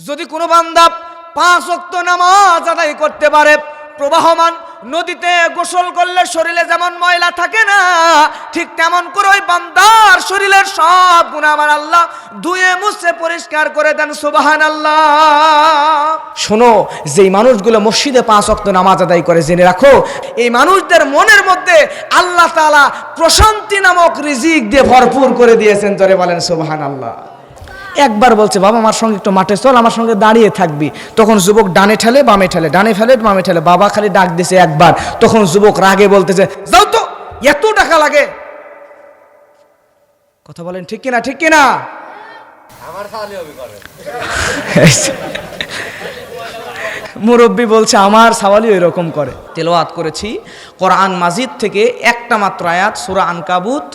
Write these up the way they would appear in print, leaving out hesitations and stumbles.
যদি কোনো বান্দা 5 ওয়াক্ত নামাজ আদায় করতে পারে, প্রবাহমান নদীতে গোসল করলে শরীরে যেমন ময়লা থাকে না, ঠিক তেমন করে ওই বান্দার শরীরের সব গুনাহ আমার আল্লাহ ধুয়ে মুছে পরিষ্কার করে দেন। সুবহানাল্লাহ। শোনো, যেই মানুষগুলো মসজিদে 5 ওয়াক্ত নামাজ আদায় করে, জেনে রাখো এই মানুষদের মনের মধ্যে আল্লাহ তাআলা প্রশান্তি নামক রিজিক দিয়ে ভরপুর করে দিয়েছেন। জোরে বলেন সুবহানাল্লাহ। একবার বলছে, বাবা আমার সঙ্গে একটু মাঠে চল, আমার সঙ্গে দাঁড়িয়ে থাকবি। তখন যুবক ডানে ঠেলে বামে ঠেলে, ডানে ফেলে বামে ঠেলে। বাবা খালি ডাক দিছে একবার, তখন যুবক রাগে বলতেছে, যাও তো, এত টাকা লাগে। কথা বলেন ঠিক কিনা? ঠিক কিনা? মুরব্বী বলছে আমার সাওয়ালি এরকম করে। তেলাওয়াত করেছি কোরআন মাজিদ থেকে একটা মাত্র আয়াত, সূরা আনকাবুত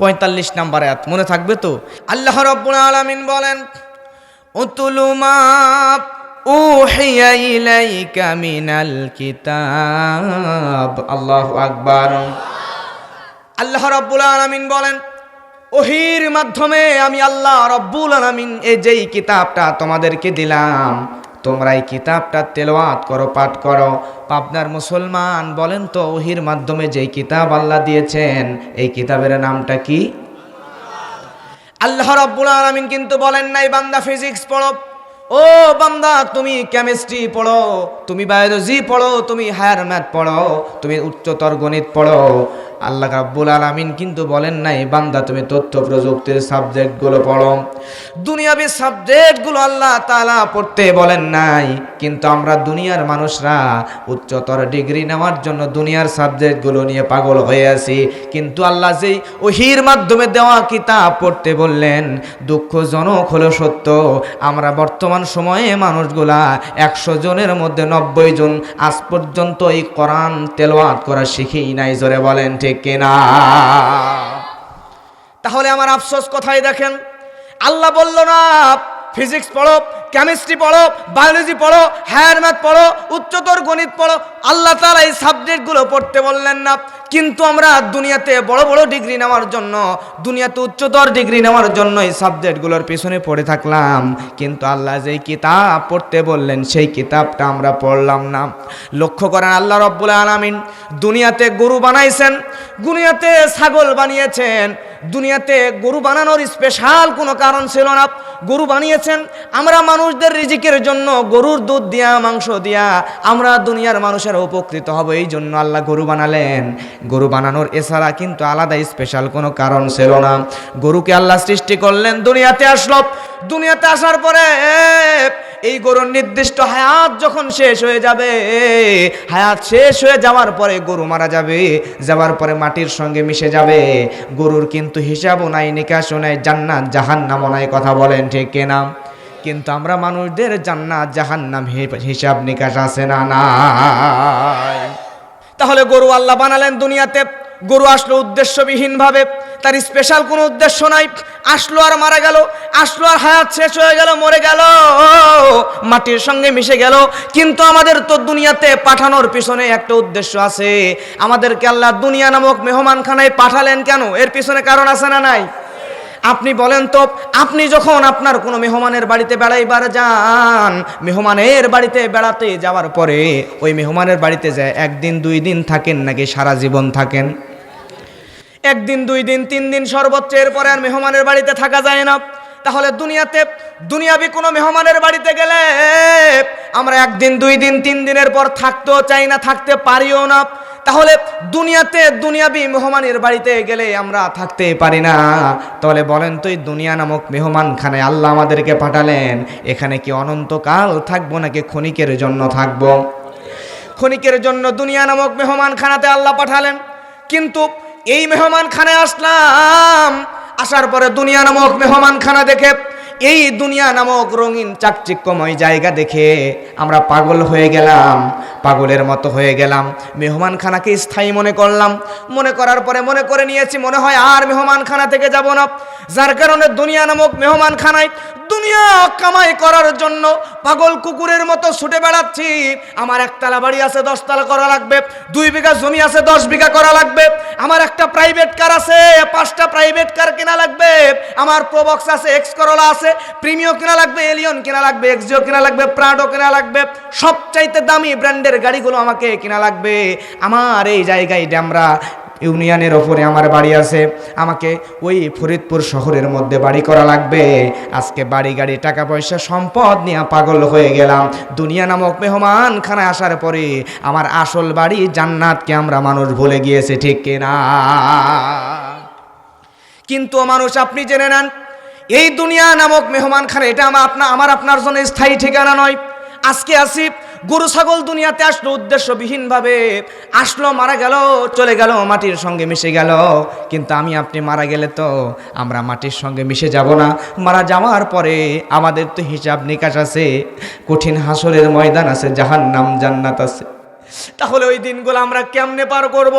45 নম্বর আয়াত। মনে থাকবে তো? আল্লাহ রাব্বুল আলামিন বলেন, উতুলু মা উহিয়া ইলাইকা মিনাল কিতাব। আল্লাহু আকবার। আল্লাহ রাব্বুল আলামিন বলেন, ওহির মাধ্যমে আমি আল্লাহ রাব্বুল আলামিন এই যেই কিতাবটা তোমাদেরকে দিলাম, তোমরা এই কিতাবটা তেলাওয়াত করো, পাঠ করো। আপনার মুসলমান বলেন তো, ওহির মাধ্যমে যেই কিতাব আল্লাহ দিয়েছেন এই কিতাবের নামটা কি? আল্লাহ রাব্বুল আলামিন কিন্তু বলেন নাই বান্দা ফিজিক্স পড়ো, ও বান্দা তুমি কেমিস্ট্রি পড়ো, তুমি বায়োলজি পড়ো, তুমি হায়ার ম্যাথ পড়ো, তুমি উচ্চতর গণিত পড়ো। আল্লাহ রাব্বুল আলামিন কিন্তু বলেন নাই বান্দা তুমি তথ্য প্রযুক্তির সাবজেক্টগুলো পড়ো। দুনিয়াবি সাবজেক্টগুলো আল্লাহ তাআলা পড়তে বলেন নাই, কিন্তু আমরা দুনিয়ার মানুষরা উচ্চতর ডিগ্রি নেওয়ার জন্য দুনিয়ার সাবজেক্টগুলো নিয়ে পাগল হয়ে আছি। কিন্তু আল্লাহ যেই ওহির মাধ্যমে দেওয়া কিতাব পড়তে বললেন, দুঃখজনক হলো সত্য, আমরা বর্তমান সময়ে মানুষগুলা 100 জনের মধ্যে 90 জন আজ পর্যন্ত এই কোরআন তেলাওয়াত করা শিখেই নাই। জোরে বলেন ঠিক কিনা? তাহলে আমার আফসোস কোথায় দেখেন? আল্লাহ বলল না ফিজিক্স পড়ো, কেমিস্ট্রি পড়ো, বায়োলজি পড়ো, হায়ার ম্যাথ পড়ো, উচ্চতর গণিত পড়ো। আল্লাহ তাআলা এই সাবজেক্টগুলো পড়তে বললেন না, কিন্তু আমরা দুনিয়াতে বড় বড় ডিগ্রি নেওয়ার জন্য, দুনিয়াতে উচ্চতর ডিগ্রি নেওয়ার জন্য এই সাবজেক্টগুলোর পিছনে পড়ে থাকলাম। কিন্তু আল্লাহ যেই কিতাব পড়তে বললেন সেই কিতাবটা আমরা পড়লাম না। লক্ষ্য করেন, আল্লাহ রাব্বুল আলামিন দুনিয়াতে গরু বানাইছেন, দুনিয়াতে ছাগল বানিয়েছেন। দুনিয়াতে গরু বানানোর স্পেশাল কোনো কারণ ছিল না। গরু বানিয়েছেন আমরা মানুষদের রিজিকের জন্য, গরুর দুধ দিয়া, মাংস দিয়া আমরা দুনিয়ার মানুষের উপকৃত হব, এই জন্য আল্লাহ গরু বানালেন। গরু বানানোর এছাড়া কিন্তু আলাদা স্পেশাল কোনো কারণ ছিল না। গরুকে আল্লাহ সৃষ্টি করলেন, দুনিয়াতে আসলো। দুনিয়াতে আসার পরে এই গরুর নির্দিষ্ট হায়াত যখন শেষ হয়ে যাবে, হায়াত শেষ হয়ে যাওয়ার পরে গরু মারা যাবে, যাওয়ার পরে মাটির সঙ্গে মিশে যাবে। গরুর কিন্তু হিসাবও নাই, নিকাশও নাই, জান্নাত জাহান্নামও নাই। কথা বলেন ঠিক কিনা? কিন্তু আমরা মানুষদের জান্নাত জাহান্নাম হিসাব নিকাশ আছে না নাই? তাহলে গরু আল্লাহ বানালেন দুনিয়াতে। গরু আসলো উদ্দেশ্যবিহীন ভাবে, তার স্পেশাল কোনো উদ্দেশ্য নাই। আসলো আর মারা গেল, আসলো আর হায়াত শেষ হয়ে গেল, মরে গেল, মাটির সঙ্গে মিশে গেল। কিন্তু আমাদের তো দুনিয়াতে পাঠানোর পিছনে একটা উদ্দেশ্য আছে। আমাদেরকে আল্লাহ দুনিয়া নামক মেহমানখানায় পাঠালেন কেন? এর পিছনে কারণ আছে না নাই? আপনি বলেন তো, আপনি যখন আপনার কোনো মেহমানের বাড়িতে বেড়াইবার যান, মেহমানের বাড়িতে বেড়াতে যাওয়ার পরে ওই মেহমানের বাড়িতে যায় 1 দিন 2 দিন থাকেন নাকি সারা জীবন থাকেন? 1 দিন 2 দিন 3 দিন সর্বোচ্চ, এরপরে আর মেহমানের বাড়িতে থাকা যায় না। তাহলে দুনিয়াতে দুনিয়াবি কোনো মেহমানের বাড়িতে গেলে আমরা 1 দিন 2 দিন 3 দিনের পর থাকতেও চাই না, থাকতে পারিও না। তাহলে দুনিয়াতে দুনিয়াবি মেহমানের বাড়িতে গেলে আমরা থাকতে পারি না। তাহলে বলেন তো, এই দুনিয়া নামক মেহমানখানায় আল্লাহ আমাদেরকে পাঠালেন, এখানে কি অনন্তকাল থাকবো নাকি ক্ষণিকের জন্য থাকবো? ক্ষণিকের জন্য দুনিয়া নামক মেহমানখানাতে আল্লাহ পাঠালেন। কিন্তু এই মেহমানখানায় আসলাম, আসার পরে দুনিয়া নামক মেহমানখানা দেখে, এই দুনিয়া নামক রঙিন চাকচিক্যময় জায়গা দেখে আমরা পাগল হয়ে গেলাম, পাগলের মতো হয়ে গেলাম। মেহমানখানাকে স্থায়ী মনে করলাম। মনে করার পরে মনে করে নিয়েছি মনে হয় আর মেহমানখানা থেকে যাব না। যার কারণে দুনিয়া নামক মেহমানখানায় দুনিয়া কামাই করার জন্য পাগল কুকুরের মতো ছুটে বেড়াচ্ছি। আমার 1 তলা বাড়ি আছে, 10 তলা করা লাগবে। 2 বিঘা জমি আছে, 10 বিঘা করা লাগবে। আমার একটা প্রাইভেট কার আছে, 5টা প্রাইভেট কার কেনা লাগবে। আমার প্রোবক্স আছে, এক্স করোলা আছে, আছে, প্রিমিও কেনা লাগবে, এলিয়ন কেনা লাগবে, এক্সিও কেনা লাগবে, প্রাডো কেনা লাগবে, সবচাইতে দামি ব্র্যান্ডের গাড়িগুলো আমাকে কেনা লাগবে। আমার এই জায়গায় ড্যামরা ইউনিয়নের ওপরে আমার বাড়ি আছে, আমাকে ওই ফরিদপুর শহরের মধ্যে বাড়ি করা লাগবে। আজকে বাড়ি গাড়ি টাকা পয়সা সম্পদ নিয়ে পাগল হয়ে গেলাম। দুনিয়া নামক মেহমানখানায় আসার পরে আমার আসল বাড়ি জান্নাতকে আমরা মানুষ ভুলে গিয়েছে, ঠিক কিনা? কিন্তু মানুষ, আপনি জেনে নেন, এই দুনিয়া নামক মেহমানখানা এটা আমার আপনার জন্য স্থায়ী ঠিকানা নয়। আজকে আসি, গরু ছাগল দুনিয়াতে আসলো উদ্দেশ্যবিহীনভাবে, আসলো, মারা গেল, চলে গেল, মাটির সঙ্গে মিশে গেল। কিন্তু আমি আপনি মারা গেলে তো আমরা মাটির সঙ্গে মিশে যাব না। মারা যাওয়ার পরে আমাদের তো হিসাব নিকাশ আছে, কঠিন হাসরের ময়দান আছে, জাহান্নাম জান্নাত আছে। তাহলে ওই দিনগুলো আমরা কেমনে পার করব?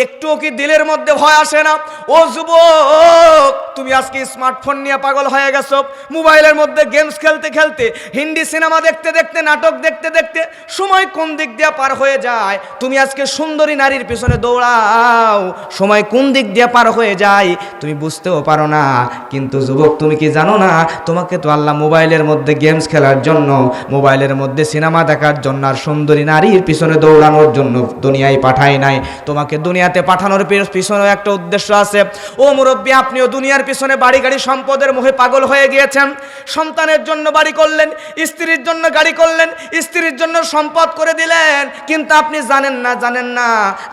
একটুও কি দিলের মধ্যে ভয় আসে না? ও যুবক, তুমি আজকে স্মার্টফোন নিয়ে পাগল হয়ে গেছো, মোবাইলের মধ্যে গেমস খেলতে খেলতে, হিন্দি সিনেমা দেখতে দেখতে, নাটক দেখতে দেখতে সময় কোন দিক দিয়ে পার হয়ে যায়। তুমি আজকে সুন্দরী নারীর পিছনে দৌড়াও, সময় কোন দিক দিয়ে পার হয়ে যায় তুমি বুঝতেও পারো না। কিন্তু যুবক, তুমি কি জানো না, তোমাকে তো আল্লাহ মোবাইলের মধ্যে গেমস খেলার জন্য, মোবাইলের মধ্যে সিনেমা দেখার জন্য আর সুন্দরী নারীর পিছনে দৌড়ানোর জন্য দুনিয়ায় পাঠায় নাই। তোমাকে দুনিয়াতে পাঠানোর পিছনে একটা উদ্দেশ্য আছে। ও মুরব্বী, আপনিও দুনিয়ার পিছনে বাড়ি গাড়ি সম্পদের মোহে পাগল হয়ে গিয়েছেন। সন্তানের জন্য বাড়ি করলেন, স্ত্রীর জন্য গাড়ি করলেন, স্ত্রীর জন্য সম্পদ করে দিলেন, কিন্তু আপনি জানেন না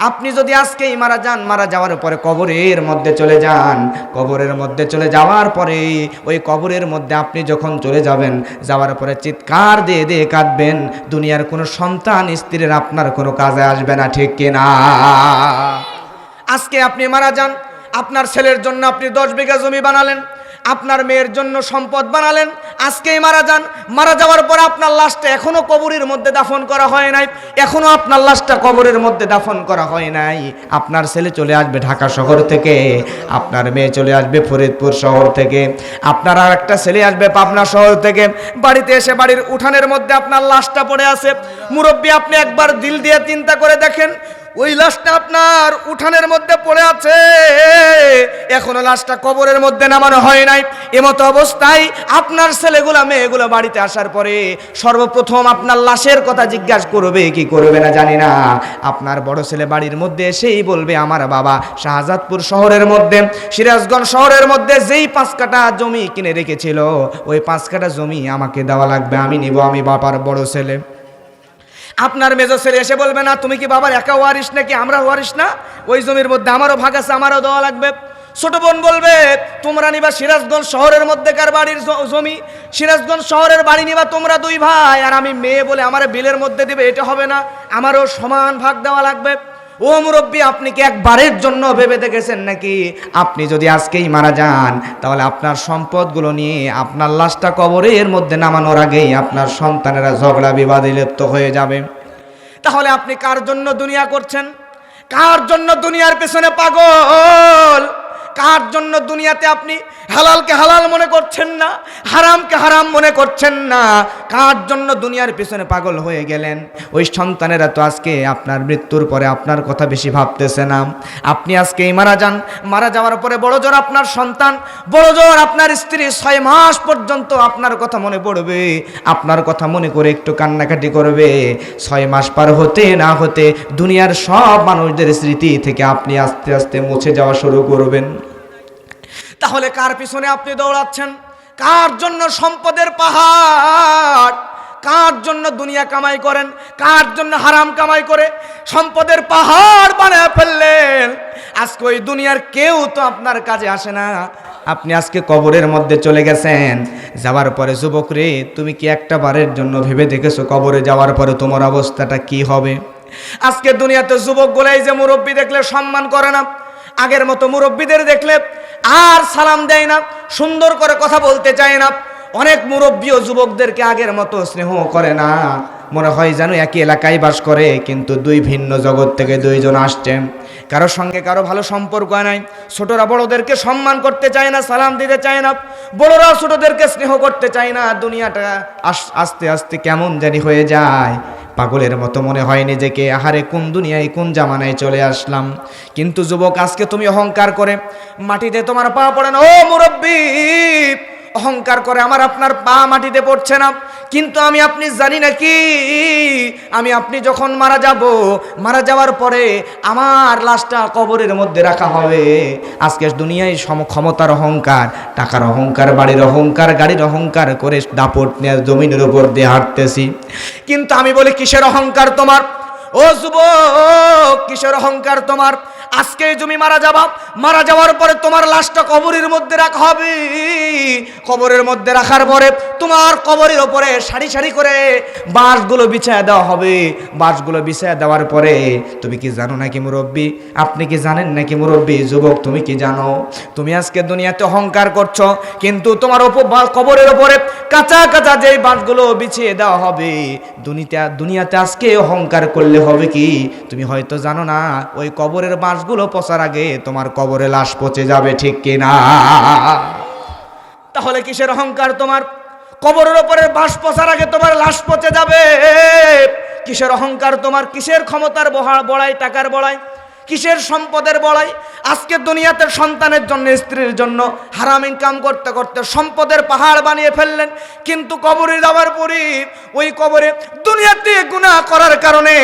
আপনি যদি আজকেই মারা যান, মারা যাওয়ার পরে কবরের মধ্যে চলে যান, কবরের মধ্যে চলে যাওয়ার পরে ওই কবরের মধ্যে আপনি যখন চলে যাবেন, যাওয়ার পরে চিৎকার দিয়ে দিয়ে কাঁদবেন। দুনিয়ার কোনো সন্তান স্ত্রীর আপনার কোনো কাজে আসবে না, ঠিক কিনা? আজকে আপনি মারা যান, আপনার ছেলের জন্য আপনি 10 বিঘা জমি বানালেন, আপনার মেয়ের জন্য সম্পদ বানালেন, আজকেই মারা যান। মারা যাওয়ার পর আপনার লাশটা এখনো কবরের মধ্যে দাফন করা হয় নাই, এখনো আপনার লাশটা কবরের মধ্যে দাফন করা হয় নাই। আপনার ছেলে চলে আসবে ঢাকা শহর থেকে, আপনার মেয়ে চলে আসবে ফরিদপুর শহর থেকে, আপনার আর একটা ছেলে আসবে পাবনা শহর থেকে। বাড়িতে এসে বাড়ির উঠানের মধ্যে আপনার লাশটা পড়ে আছে। মুরব্বী, আপনি একবার দিল দিয়ে চিন্তা করে দেখেন, ওই লাশটা আপনার উঠানের মধ্যে পড়ে আছে, এখনো লাশটা কবরের মধ্যে নামানো হয় নাই। এমতো অবস্থায় আপনার ছেলেগুলা মেয়েগুলো বাড়িতে আসার পরে সর্বপ্রথম আপনার লাশের কথা জিজ্ঞাসা করবে কি করবে না জানি না। আপনার বড় ছেলে বাড়ির মধ্যে এসেই বলবে, আমার বাবা শাহজাদপুর শহরের মধ্যে, সিরাজগঞ্জ শহরের মধ্যে যেই 5 কাঠা জমি কিনে রেখেছিল, ওই 5 কাঠা জমি আমাকে দেওয়া লাগবে, আমি নিব, আমি বাবার বড় ছেলে। আপনার মেজো ছেলে এসে বলবে, না তুমি কি বাবার একা ওয়ারিশ নাকি, আমরা ওয়ারিশ না, ওই জমির মধ্যে আমারও ভাগ আছে, আমারও দেওয়া লাগবে। ছোট বোন বলবে, তোমরা নিবা সিরাজগঞ্জ শহরের মধ্যেকার বাড়ির জমি, সিরাজগঞ্জ শহরের বাড়ি নিবা তোমরা 2 ভাই, আর আমি মেয়ে বলে আমার বিলের মধ্যে দিবে, এটা হবে না, আমারও সমান ভাগ দেওয়া লাগবে। ও মুরব্বী, আপনি কি একবারের জন্য ভেবে দেখেছেন নাকি আপনি যদি আজকেই মারা যান, তাহলে আপনার সম্পদগুলো নিয়ে আপনার লাশটা কবরের মধ্যে নামানোর আগেই আপনার সন্তানেরা ঝগড়া বিবাদে লিপ্ত হয়ে যাবে? তাহলে আপনি কার জন্য দুনিয়া করছেন? কার জন্য দুনিয়ার পেছনে পাগল? কার জন্য দুনিয়াতে আপনি হালালকে হালাল মনে করছেন না, হারামকে হারাম মনে করছেন না? কার জন্য দুনিয়ার পিছনে পাগল হয়ে গেলেন? ওই সন্তানেরা তো আজকে আপনার মৃত্যুর পরে আপনার কথা বেশি ভাবতেছে না। আপনি আজকেই মারা যান, মারা যাওয়ার পরে বড় জোর আপনার সন্তান, বড় জোর আপনার স্ত্রী 6 মাস পর্যন্ত আপনার কথা মনে পড়বে, আপনার কথা মনে করে একটু কান্নাকাটি করবে। 6 মাস পার হতে না হতে দুনিয়ার সব মানুষদের স্মৃতি থেকে আপনি আস্তে আস্তে মুছে যাওয়া শুরু করবেন। তাহলে কার পিছনে আপনি দৌড়াচ্ছেন? কার জন্য সম্পদের পাহাড়? কার জন্য দুনিয়া কামাই করেন? কার জন্য হারাম কামাই করে সম্পদের পাহাড় বানায় ফেললেন? আজকে ওই দুনিয়ার কেউ তো আপনার কাজে আসে না। আপনি আজকে কবরের মধ্যে চলে গেছেন, যাওয়ার পরে যুবক রে, তুমি কি একটা বারের জন্য ভেবে দেখেছো কবরে যাওয়ার পরে তোমার অবস্থাটা কি হবে? আজকে দুনিয়াতে যুবকগুলাই যে মুরব্বী দেখলে সম্মান করে না, আগের মতো মুরব্বীদের দেখলে আর সালাম দেয় না, সুন্দর করে কথা বলতে চায় না। অনেক মুরব্বীও যুবকদেরকে আগের মতো স্নেহ করে না, মনে হয় যেন একই এলাকায় বাস করে, কিন্তু 2 ভিন্ন জগৎ থেকে 2 জন আসছেন। কারোর সঙ্গে কারো ভালো সম্পর্ক নাই। ছোটরা বড়দেরকে সম্মান করতে চায় না, সালাম দিতে চায় না, বড়রা ছোটদেরকে স্নেহ করতে চায় না। দুনিয়াটা আস্তে আস্তে কেমন জানি হয়ে যায়, পাগলের মতো মনে হয় নিজেকে, আহারে কোন দুনিয়ায় কোন জামানায় চলে আসলাম। কিন্তু যুবক, আজকে তুমি অহংকার করে মাটিতে তোমার পা পড়ে না। ও মুরব্বী, অহংকার করে আমার আপনার পা মাটিতে পড়ছে না, কিন্তু আমি আপনি জানি নাকি আমি আপনি যখন মারা যাব, মারা যাওয়ার পরে আমার লাশটা কবরের মধ্যে রাখা হবে। আজকে দুনিয়ায় ক্ষমতার অহংকার, টাকার অহংকার, বাড়ির অহংকার, গাড়ির অহংকার করে দাপট নিয়ে জমিনের উপর দিয়ে হাঁটতেছি, কিন্তু আমি বলি কিসের অহংকার তোমার? ও যুবক, কিসের অহংকার তোমার? আজকে তুমি মারা যাবা, মারা যাওয়ার পরে তোমার লাশটা কবরের মধ্যে রাখা হবে। কবরের মধ্যে রাখার পরে তোমার কবরের ওপরে সারি সারি করে বাঁশগুলো বিছায়া দেওয়া হবে। বাঁশগুলো বিছায়া দেওয়ার পরে তুমি কি জানো নাকি মুরব্বী? আপনি কি জানেন নাকি মুরব্বী? যুবক, তুমি কি জানো? তুমি আজকে দুনিয়াতে অহংকার করছো, কিন্তু তোমার কবরের ওপরে কাঁচা কাঁচা যেই বাঁশগুলো বিছিয়ে দেওয়া হবে, দুনিয়াতে আজকে অহংকার করলে হবে কি? তুমি হয়তো জানো না, ওই কবরের বাঁশগুলো পচার আগে তোমার কবরে লাশ পচে যাবে, ঠিক কিনা? তাহলে কিসের অহংকার তোমার? কবরের উপরে বাঁশ পচার আগে তোমার লাশ পচে যাবে। কিসের অহংকার তোমার? কিসের ক্ষমতার বড়াই, টাকার বড়াই, কিসের সম্পদের বড়াই? আজকে দুনিয়াতে সন্তানের জন্য, স্ত্রীর জন্য হারাম ইনকাম করতে করতে সম্পদের পাহাড় বানিয়ে ফেললেন, কিন্তু কবরে যাওয়ার পরে ওই কবরে দুনিয়াতে গুনাহ করার কারণে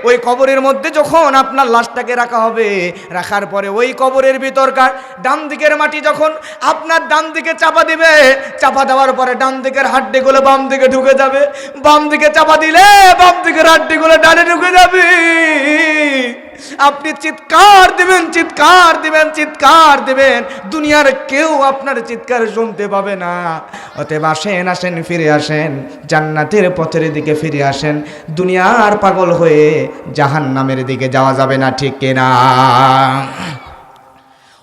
ওই কবরের মধ্যে যখন আপনার লাশটাকে রাখা হবে, রাখার পরে ওই কবরের ভিতরকার ডান দিকের মাটি যখন আপনার ডান দিকে চাপা দিবে, চাপা দেওয়ার পরে ডান দিকের হাড্ডিগুলো বাম দিকে ঢুকে যাবে, বাম দিকে চাপা দিলে বাম দিকের হাড্ডিগুলো ডানে ঢুকে যাবে। আপনি চিৎকার দিবেন, চিৎকার দিবেন, চিৎকার দিবেন, দুনিয়ার কেউ আপনার চিৎকার শুনতে পাবে না। অতএব আসেন, আসেন, ফিরে আসেন, জান্নাতের পথের দিকে ফিরে আসেন। দুনিয়ার পাগল হয়ে জাহান্নামের দিকে যাওয়া যাবে না, ঠিক কিনা?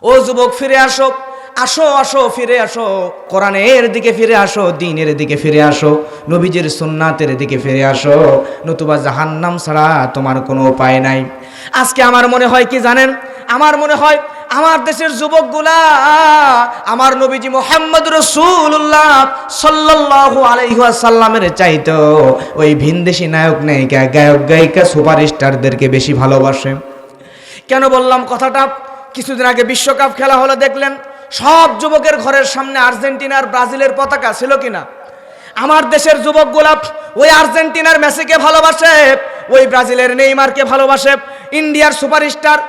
ও যুবক, ফিরে আসো, আসো, আসো, ফিরে আসো, কোরআনের দিকে ফিরে আসো, দ্বীনের দিকে ফিরে আসো, নবীজির সুন্নাতের দিকে ফিরে আসো, নতুবা জাহান্নাম ছাড়া তোমার কোনো উপায় নাই। আজকে আমার মনে হয় কি জানেন? আমার মনে হয় আমার দেশের যুবকগুলা আমার নবীজি মুহাম্মদ রাসূলুল্লাহ সাল্লাল্লাহু আলাইহি ওয়াসাল্লামের চাইতো ওই ভিনদেশি নায়ক নায়িকা, গায়ক গায়িকা, সুপারস্টারদেরকে বেশি ভালোবাসে। কেন বললাম কথাটা? কিছুদিন আগে বিশ্বকাপ খেলা হলো, দেখলেন সব যুবকের ঘরের সামনে আর্জেন্টিনার, ব্রাজিলের পতাকা ছিল কিনা? আমার দেশের যুবকগুলা ওই আর্জেন্টিনার মেসিকে ভালোবাসে, ওই ব্রাজিলের নেইমারকে ভালোবাসে, ইন্ডিয়ার সুপারস্টার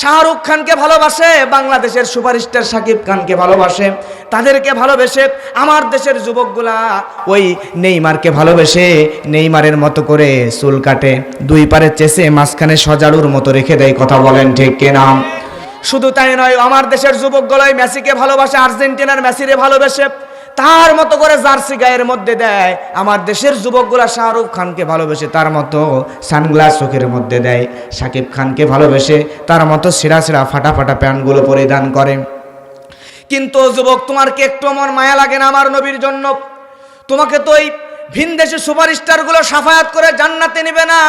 শাহরুখ খানকে ভালোবাসে, বাংলাদেশের সুপারস্টার শাকিব খানকে ভালোবাসে। তাদেরকে ভালোবেসে আমার দেশের যুবকগুলা ওই নেইমারকে ভালোবেসে নেইমারের মতো করে চুল কাটে, দুই পারে চেষে মাঝখানে সজারুর মতো রেখে দেয়। কথা বলেন ঠিক কিনা? শুধু তাই নয়, আমার দেশের যুবকগুলাই মেসিকে ভালোবাসে, আর্জেন্টিনার মেসিরে ভালোবেসে তার মতো করে জার্সি গায়ের মধ্যে দেয়। আমার দেশের যুবকগুলা শাহরুখ খানকে ভালোবেসে তার মতো সানগ্লাস চোখের মধ্যে দেয়, শাকিব খানকে ভালোবেসে তার মতো ছিঁড়া ছিঁড়া ফাটা ফাটা প্যান্টগুলো পরিধান করে। কিন্তু যুবক, তোমার কি একটু আমার মায়া লাগে না আমার নবীর জন্য? তোমাকে তো ওই ভিনদেশি সুপারস্টারগুলো সাফায়াত করে জান্নাতে নেবে না।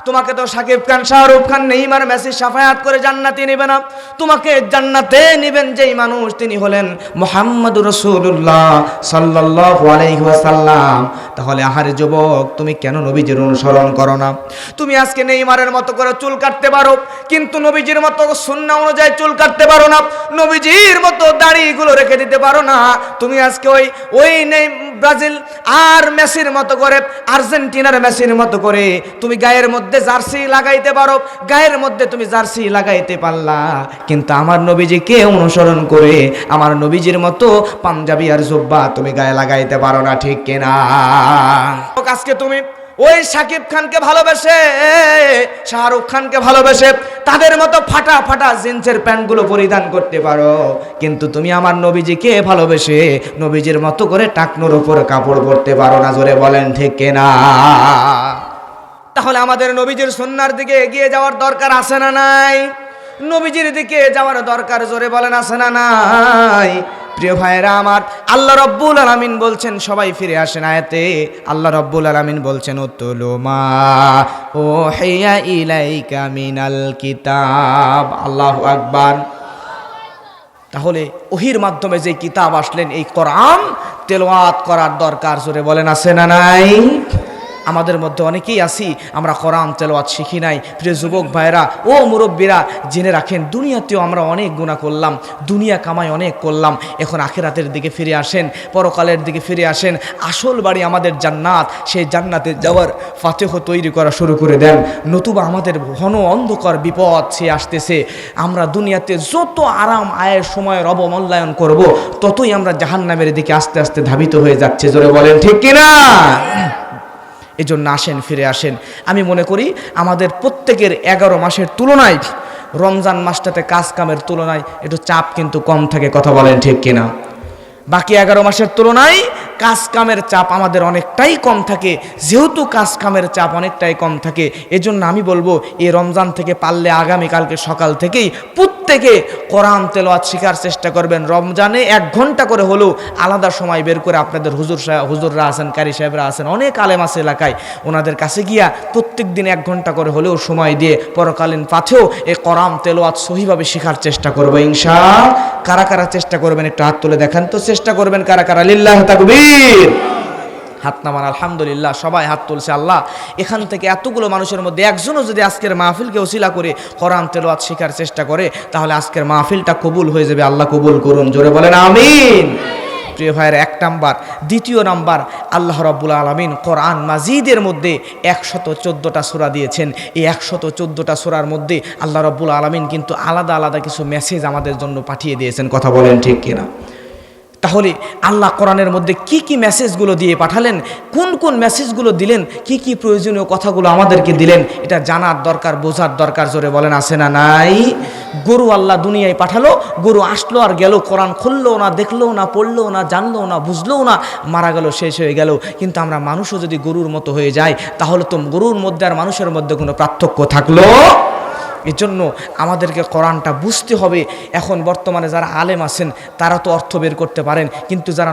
তোমাকে তো শাকিব খান, শাহরুখ খান, নেইমার, মেসি সাফায়াত করে জান্নাতে নেবে না। তোমাকে জান্নাতে নেবেন যেই মানুষ, তিনি হলেন মুহাম্মদুর রাসূলুল্লাহ সাল্লাল্লাহু আলাইহি ওয়াসাল্লাম। তাহলে আহারে যুবক, তুমি কেন নবীজির অনুসরণ করো না? তুমি আজকে নেইমারের মতো করে চুল কাটতে পারো, কিন্তু নবীজির মতো সুন্নাহ অনুযায়ী চুল কাটতে পারো না, নবীজির মতো দাড়িগুলো রেখে দিতে পারো না। তুমি আজকে ওই ব্রাজিল আর মেসির মতো করে, আর্জেন্টিনার মেসির মতো করে তুমি গায়ের মধ্যে জার্সি লাগাইতে পারো, গায়ের মধ্যে তুমি জার্সি লাগাইতে পারলা, কিন্তু আমার নবীজিকে অনুসরণ করে আমার নবীজির মতো পাঞ্জাবি আর জুব্বা তুমি গায়ে লাগাইতে পারো না, ঠিক কিনা? আজকে তুমি ওই শাকিব খানকে ভালোবেসে, শাহরুখ খানকে ভালোবেসে তাদের মতো ফাটা ফাটা জিন্সের প্যান্টগুলো পরিধান করতে পারো, কিন্তু তুমি আমার নবীজিকে ভালোবেসে নবীজির মতো করে টাকনোর উপর কাপড় পরতে পারো না। জোরে বলেন ঠিক কিনা? তাহলে আমাদের নবীজির সুন্নাহর দিকে এগিয়ে যাওয়ার দরকার আছে না নাই? নবীজির দিকে যাওয়ার দরকার, জোরে বলেন আছে না নাই? প্রিয় ভাইরা আমার, আল্লাহ রাব্বুল আলামিন বলছেন, সবাই ফিরে আসেন আয়াতে। আল্লাহ রাব্বুল আলামিন বলছেন, উতলু মা উহিয়া ইলাইকা মিনাল কিতাব। আল্লাহু আকবার। তাহলে ওহির মাধ্যমে যে কিতাব আসলেন, এই কোরআন তেলাওয়াত করার দরকার, জোরে বলেন আছে না নাই? আমাদের মধ্যে অনেকেই আছি আমরা কোরআন তেলাওয়াত শিখি নাই। প্রিয় যুবক ভাইরা ও মুরব্বীরা, জেনে রাখেন দুনিয়াতেও আমরা অনেক গুনাহ করলাম, দুনিয়া কামাই অনেক করলাম। এখন আখিরাতের দিকে ফিরে আসেন, পরকালের দিকে ফিরে আসেন। আসল বাড়ি আমাদের জান্নাত, সেই জান্নাতে যাওয়ার ফাতেহ তৈরি করা শুরু করে দেন, নতুবা আমাদের ঘন অন্ধকার বিপদ সে আসতেছে। আমরা দুনিয়াতে যত আরাম আয়ের সময়ের অবমূল্যায়ন করব, ততই আমরা জাহান্নামের দিকে আস্তে আস্তে ধাবিত হয়ে যাচ্ছে। জোরে বলেন ঠিক কিনা? এজন্য আসেন, ফিরে আসেন। আমি মনে করি আমাদের প্রত্যেকের 11 মাসের তুলনায় রমজান মাসটাতে কাজ কামের তুলনায় একটু চাপ কিন্তু কম থাকে। কথা বলেন ঠিক কিনা? বাকি 11 মাসের তুলনায় কাজ কামের চাপ আমাদের অনেকটাই কম থাকে। যেহেতু কাজ কামের চাপ অনেকটাই কম থাকে, এজন্য আমি বলবো এই রমজান থেকে পারলে আগামীকালকে সকাল থেকেই প্রত্যেকে কোরআন তেলাওয়াত শেখার চেষ্টা করবেন। রমজানে 1 ঘন্টা করে হলেও আলাদা সময় বের করে আপনাদের হুজুররা আছেন, কারি সাহেবরা আছেন, অনেক আলেম আছে এলাকায়, ওনাদের কাছে গিয়া প্রত্যেক দিন 1 ঘন্টা করে হলেও সময় দিয়ে পরকালীন পাথেও এই কোরআন তেলাওয়াত সহিভাবে শেখার চেষ্টা করবো ইনশাআল্লাহ। কারা কারা চেষ্টা করবেন একটু হাত তুলে দেখান তো। চেষ্টা করবেন কারা কারা? লিল্লাহ তাকবীর। হাত নামান। আলহামদুলিল্লাহ, সবাই হাত তুলছে। আল্লাহ, এখান থেকে এতগুলো মানুষের মধ্যে একজনও যদি আজকের মাহফিলকে ওসিলা করে কোরআন তেলাওয়াত শেখার চেষ্টা করে, তাহলে আজকের মাহফিলটা কবুল হয়ে যাবে। আল্লাহ কবুল করুন। জোরে বলেন আমিন। প্রিয় ভাইয়ের 1 নাম্বার। দ্বিতীয় নাম্বার, আল্লাহ রাব্বুল আলামিন কোরআন মাজিদের মধ্যে 114টা সূরা দিয়েছেন। এই 114টা সূরার মধ্যে আল্লাহ রাব্বুল আলামিন কিন্তু আলাদা আলাদা কিছু মেসেজ আমাদের জন্য পাঠিয়ে দিয়েছেন। কথা বলেন ঠিক কিনা? তাহলে আল্লাহ কোরআনের মধ্যে কি কি মেসেজগুলো দিয়ে পাঠালেন, কোন কোন মেসেজগুলো দিলেন, কি কি প্রয়োজনীয় কথাগুলো আমাদেরকে দিলেন, এটা জানার দরকার, বোঝার দরকার। জোরে বলেন আছে না নাই? গরু আল্লাহ দুনিয়ায় পাঠালো, গরু আসলো আর গেল, কোরআন খুললো না, দেখলো না, পড়লো না, জানলো না, বুঝলো না, মারা গেল, শেষ হয়ে গেল। কিন্তু আমরা মানুষও যদি গরুর মতো হয়ে যাই, তাহলে তো গরুর মধ্যে আর মানুষের মধ্যে কোনো পার্থক্য থাকলো। এজন্য আমাদেরকে কোরআনটা বুঝতে হবে। এখন বর্তমানে যারা আলেম আছেন তারা তো অর্থ বের করতে পারেন, কিন্তু যারা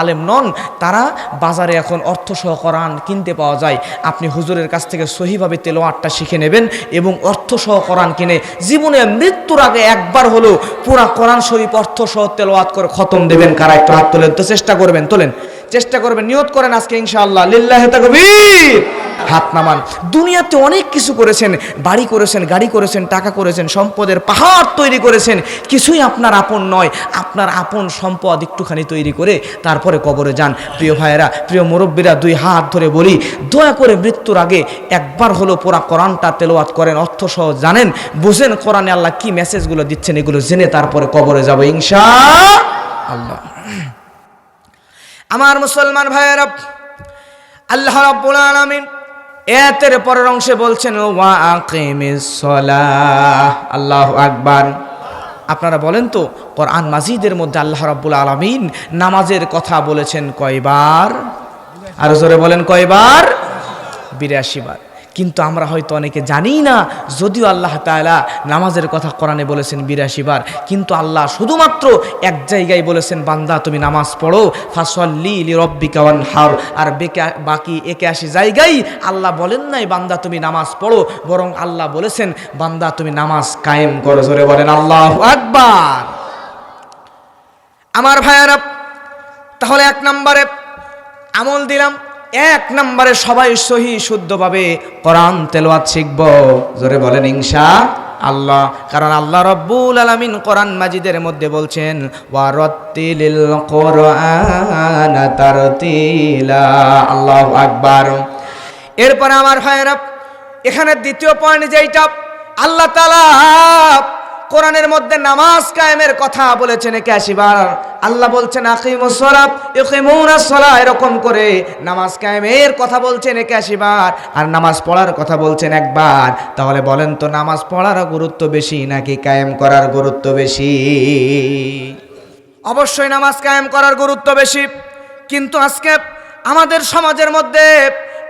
আলেম নন, তারা বাজারে এখন অর্থসহ কোরআন কিনতে পাওয়া যায়। আপনি হুজুরের কাছ থেকে সহিভাবে তেলাওয়াতটা শিখে নেবেন এবং অর্থসহ কোরআন কিনে জীবনে মৃত্যুর আগে একবার হলেও পুরা কোরআন শরীফ অর্থসহ তেলাওয়াত করে খতম দেবেন। কারা একটু হাত তোলেন তো? চেষ্টা করবেন, তোলেন, চেষ্টা করবেন, নিয়ত করেন আজকে ইনশাআল্লাহ। লিল্লাহি তাকবীর। হাত নামান। দুনিয়াতে অনেক কিছু করেছেন, বাড়ি করেছেন, গাড়ি করেছেন, টাকা করেছেন, সম্পদের পাহাড় তৈরি করেছেন, কিছুই আপনার আপন নয়। আপনার আপন সম্পদ একটুখানি তৈরি করে তারপরে কবরে যান। প্রিয় ভাইয়েরা, প্রিয় মুরব্বীরা, 2 হাত ধরে বলি, দয়া করে মৃত্যুর আগে একবার হলো পুরা কোরআনটা তেলাওয়াত করেন, অর্থসহ জানেন, বুঝেন কোরআনে আল্লাহ কি মেসেজগুলো দিচ্ছেন, এগুলো জেনে তারপরে কবরে যাব ইনশাআল্লাহ। আমার মুসলমান ভাইয়েরা, আল্লাহ রাব্বুল আলামিন এতের পরের অংশে বলছেন ওয়া আকিমিস সালাহ। আল্লাহু আকবার। আপনারা বলেন তো, কোরআন মাজিদের মধ্যে আল্লাহ রাব্বুল আলামিন নামাজের কথা বলেছেন কয়বার? আর জোরে বলেন কয়বার? 82 বার। কিন্তু আমরা হয়তো অনেকে জানি না, যদিও আল্লাহ তাআলা নামাজের কথা কোরআনে বলেছেন 82 বার, কিন্তু আল্লাহ শুধুমাত্র এক জায়গায় বলেছেন বান্দা তুমি নামাজ পড়ো, ফাসল্লি লিরাব্বিকা ওয়ানহার। আর বাকি 81 জায়গায় আল্লাহ বলেন নাই বান্দা তুমি নামাজ পড়ো, বরং আল্লাহ বলেছেন বান্দা তুমি নামাজ কায়েম করো। জোরে বলেন আল্লাহু আকবার। আমার ভাইয়ারা, তাহলে 1 নম্বরে আমল দিলাম, 1 নম্বরে সবাই সহি শুদ্ধভাবে কোরআন তেলাওয়াত শিখব। জোরে বলেন ইনশাআল্লাহ। কারণ আল্লাহ রাব্বুল আলামিন কোরআন মাজিদের মধ্যে বলছেন ওয়ারাত্তিলিল কোরআনা তারতিলা। আল্লাহু আকবার। এরপর আমার ভাইয়েরা, এখানে দ্বিতীয় পয়েন্ট যেটা, আল্লাহ তাআলা কোরআনের মধ্যে নামাজ কায়েমের কথা বলেছেন 81 বার। আল্লাহ বলছেন আকিমুস সালাত ইকিমুনাস সালাহ, এরকম করে নামাজ কায়েমের কথা বলছেন 81 বার, আর নামাজ পড়ার কথা বলছেন 1 বার। তাহলে বলেন তো, নামাজ পড়ার গুরুত্ব বেশি নাকি কায়েম করার গুরুত্ব বেশি? অবশ্যই নামাজ কায়েম করার গুরুত্ব বেশি। কিন্তু আজকে আমাদের সমাজের মধ্যে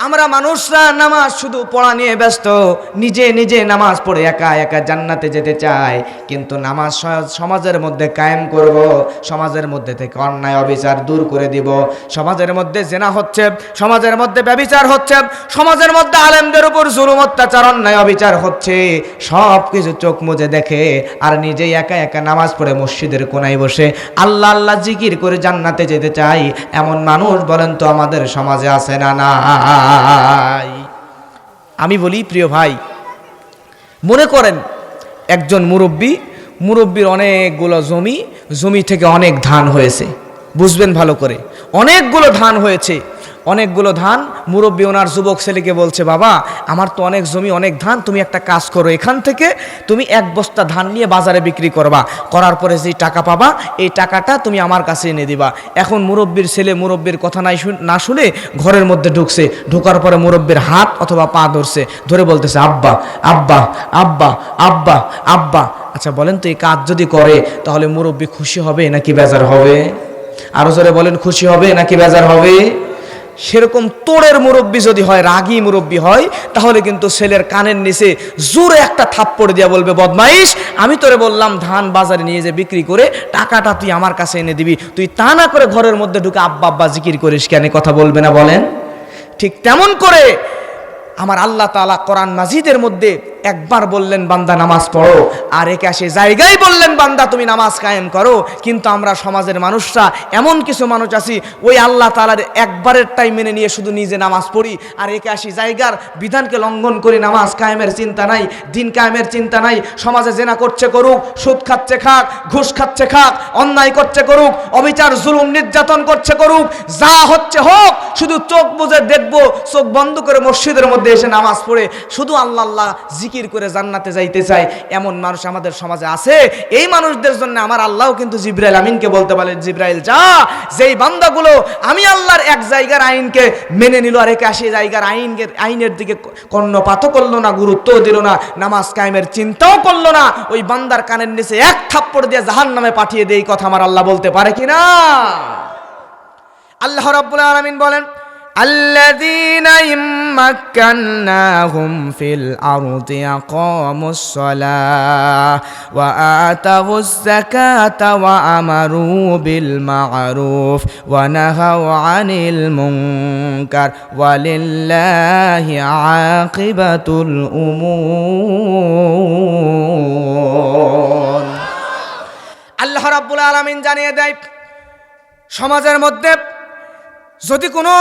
আমরা মানুষরা নামাজ শুধু পড়া নিয়ে ব্যস্ত, নিজে নিজে নামাজ পড়ে একা একা জান্নাতে যেতে চায়। কিন্তু নামাজ সমাজের মধ্যে কায়েম করব, সমাজের মধ্যে থেকে অন্যায় অবিচার দূর করে দিব। সমাজের মধ্যে জেনা হচ্ছে, সমাজের মধ্যে ব্যভিচার হচ্ছে, সমাজের মধ্যে আলেমদের উপর জুলুম অত্যাচার অন্যায় অবিচার হচ্ছে, সব কিছু চোখ মুজে দেখে আর নিজেই একা একা নামাজ পড়ে মসজিদের কোনায় বসে আল্লাহ আল্লাহ জিকির করে জান্নাতে যেতে চাই। এমন মানুষ বলেন তো আমাদের সমাজে আছে না? না। নাই। আমি বলি প্রিয় ভাই, মনে করেন একজন মুরব্বির অনেকগুলো জমি থেকে অনেক ধান হয়েছে, বুঝবেন ভালো করে, অনেকগুলো ধান হয়েছে, অনেকগুলো ধান। মুরব্বি ওনার যুবক ছেলেকে বলছে, বাবা আমার তো অনেক জমি, অনেক ধান, তুমি একটা কাজ করো, এখান থেকে তুমি 1 বস্তা ধান নিয়ে বাজারে বিক্রি করবা, করার পরে যে টাকা পাবা এই টাকাটা তুমি আমার কাছে এনে দিবা। এখন মুরব্বির ছেলে মুরব্বির কথা না শুনে ঘরের মধ্যে ঢুকছে, ঢোকার পরে মুরব্বির হাত অথবা পা ধরছে, ধরে বলতেছে, আব্বা আব্বা আব্বা আব্বা আব্বা। আচ্ছা বলেন তো, এই কাজ যদি করে তাহলে মুরব্বি খুশি হবে নাকি বেজার হবে? আরো জোরে বলেন, খুশি হবে নাকি বেজার হবে? সেরকম তোড়ের মুরব্বি যদি হয়, রাগী মুরব্বি হয়, তাহলে কিন্তু ছেলের কানের নিচে জোরে একটা থাপ্পড় দিয়া বলবে, বদমাইশ, আমি তোরে বললাম ধান বাজারে নিয়ে যে বিক্রি করে টাকাটা তুই আমার কাছে এনে দিবি, তুই তা না করে ঘরের মধ্যে ঢুকে আব্বা আব্বা জিকির করিস কেন? কথা বলবে না বলেন? ঠিক তেমন করে আমার আল্লাহ তাআলা কোরআন মাজিদের মধ্যে একবার বললেন বান্দা নামাজ পড়ো, আর একে আসে জায়গায় বললেন বান্দা তুমি নামাজ কায়েম করো। কিন্তু আমরা সমাজের মানুষরা এমন কিছু মানুষ আছি, ওই আল্লাহ তাআলার একবারের টাইম মেনে নিয়ে শুধু নিজে নামাজ পড়ি, আর একে আসি জায়গার বিধানকে লঙ্ঘন করি, নামাজ কায়েমের চিন্তা নাই, দিন কায়েমের চিন্তা নাই। সমাজে জেনা করছে করুক, সুদ খাচ্ছে খাক, ঘুষ খাচ্ছে খাক, অন্যায় করছে করুক, অবিচার জুলুম নির্যাতন করছে করুক, যা হচ্ছে হোক, শুধু চোখ বুজে দেখবো, চোখ বন্ধ করে মসজিদের মধ্যে এসে নামাজ পড়ে শুধু আল্লাহ আল্লাহ জিকির করে জান্নাতে যাইতে চায়, এমন মানুষ আমাদের সমাজে আছে। এই মানুষদের জন্য আমার আল্লাহও কিন্তু জিবরাইল আমিনকে বলতে পারেন, জিবরাইল যা, যেই বান্দাগুলো আমি আল্লাহর এক জায়গার আইনকে মেনে নিল আর একে আসে জায়গার আইনের দিকে কর্ণপাতও করলো না, গুরুত্ব দিল না, নামাজ কায়েমের চিন্তাও করলো না, ওই বান্দার কানের নিচে 1 থাপ্পড় দিয়ে জাহান্নামে পাঠিয়ে দেয়। কথা আমার আল্লাহ বলতে পারে কিনা? আল্লাহ রাব্বুল আলামিন বলেন, الذين إن مكناهم في الأرض أقاموا الصلاة وآتوا الزكاة وأمروا بالمعروف ونهوا عن المنكر ولله عاقبة الأمور। আল্লাহ রাব্বুল আলামিন জানিয়ে দেয়, সমাজের মধ্যে যদি কোনো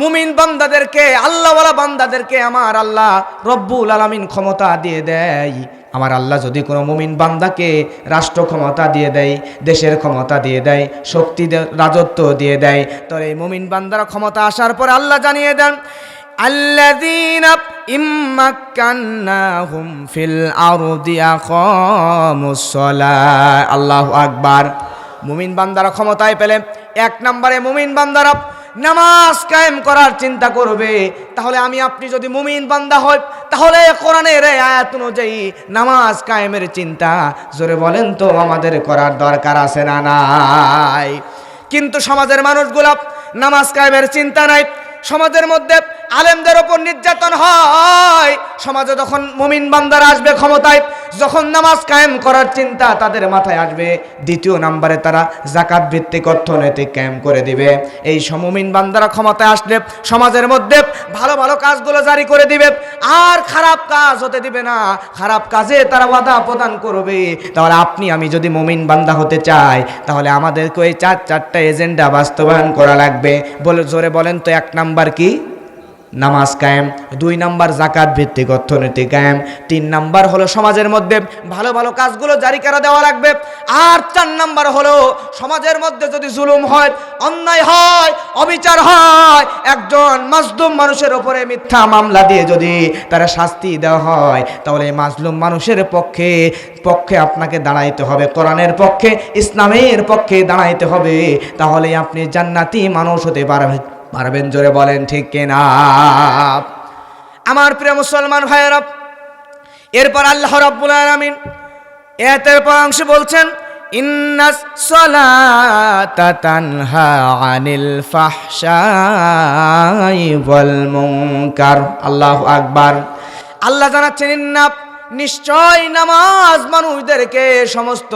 মুমিন বান্দাদেরকে, আল্লাহওয়ালা বান্দাদেরকে আমার আল্লাহ রব্বুল আলামিন ক্ষমতা দিয়ে দেয়, আমার আল্লাহ যদি কোনো মুমিন বান্দাকে রাষ্ট্র ক্ষমতা দিয়ে দেয়, দেশের ক্ষমতা দিয়ে দেয়, শক্তি রাজত্ব দিয়ে দেয়, তো এই মুমিন বান্দারা ক্ষমতা আসার পর আল্লাহ জানিয়ে দেন, আল্লাযীনা ইম্মাক্কান্নাহুম ফিল আরদি আকামুস সালাহ। আল্লাহু আকবার। মুমিন বান্দারা ক্ষমতায় পেলে 1 নম্বরে মুমিন বান্দারা নামাজ কায়েম করার চিন্তা করবে। তাহলে আমি আপনি যদি মুমিন বান্দা হই, তাহলে কোরআনের এই আয়াত অনুযায়ী নামাজ কায়েমের চিন্তা, জোরে বলেন তো, আমাদের করার দরকার আছে না নাই? কিন্তু সমাজের মানুষগুলা নামাজ কায়েমের চিন্তা নাই। সমাজের মধ্যে আলেমদের ওপর নির্যাতন হয়। সমাজে যখন মুমিন বান্দারা আসবে ক্ষমতায়, যখন নামাজ কায়েম করার চিন্তা তাদের মাথায় আসবে, 2 নম্বরে তারা যাকাত ভিত্তিক অর্থনৈতিক কায়েম করে দিবে। এই মুমিন বান্দারা ক্ষমতায় আসলে সমাজের মধ্যে ভালো ভালো কাজগুলো জারি করে দিবে, আর খারাপ কাজ হতে দিবে না। খারাপ কাজে তারা বাধা প্রদান করবে। তাহলে আপনি আমি যদি মুমিন বান্দা হতে চাই, তাহলে আমাদেরকে এই 4টা এজেন্ডা বাস্তবায়ন করা লাগবে। বলে জোরে বলেন তো, 1 নাম্বার কি? নামাজ কায়েম। 2 নাম্বার যাকাত ভিত্তিক অর্থনীতি কায়েম। 3 নাম্বার হলো সমাজের মধ্যে ভালো ভালো কাজগুলো জারি করে দেওয়া লাগবে। আর 4 নাম্বার হলো সমাজের মধ্যে যদি জুলুম হয়, অন্যায় হয়, অবিচার হয়, একজন মাজলুম মানুষের উপরে মিথ্যা মামলা দিয়ে যদি তারা শাস্তি দেওয়া হয়, তাহলে এই মাজলুম মানুষের পক্ষে আপনাকে দাঁড়াইতে হবে, কোরআনের পক্ষে, ইসলামের পক্ষে দাঁড়াইতে হবে। তাহলে আপনি জান্নাতি মানুষ হতে পারবেন। জোরে বলেন ঠিক কিনা? আমার প্রিয় মুসলমান ভাইয়েরা, এরপর আল্লাহ রাব্বুল আলামিন এর পর অংশে বলছেন, ইন্নাস সালাতা তানহা আনিল ফাহশাই ওয়াল মুনকার। আল্লাহু আকবার। আল্লাহ জানাচ্ছেন, ইন্না নিশ্চয় নামাজ মানুষদেরকে সমস্ত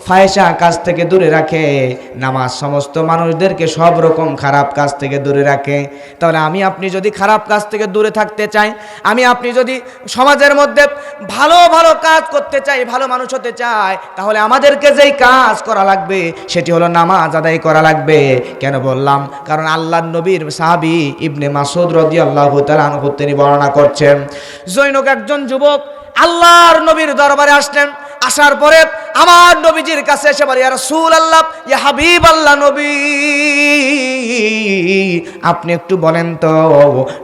ফায়সা কাজ থেকে দূরে রাখে। নামাজ সমস্ত মানুষদেরকে সব রকম খারাপ কাজ থেকে দূরে রাখে। তাহলে আমি আপনি যদি খারাপ কাজ থেকে দূরে থাকতে চাই, আমি আপনি যদি সমাজের মধ্যে ভালো ভালো কাজ করতে চাই, ভালো মানুষ হতে চাই, তাহলে আমাদেরকে যেই কাজ করা লাগবে সেটি হলো নামাজ আদায় করা লাগবে। কেন বললাম? কারণ আল্লাহর নবীর সাহাবী ইবনে মাসউদ রাদিয়াল্লাহু তাআলা আনহু তিনি বর্ণনা করছেন, জৈনক একজন যুবক আল্লাহর নবীর দরবারে আসলেন। আসার পরে আমার নবীজির কাছে এসে বলে, ইয়া রাসূলুল্লাহ, ইয়া হাবিবাল্লাহ, নবী আপনি একটু বলেন তো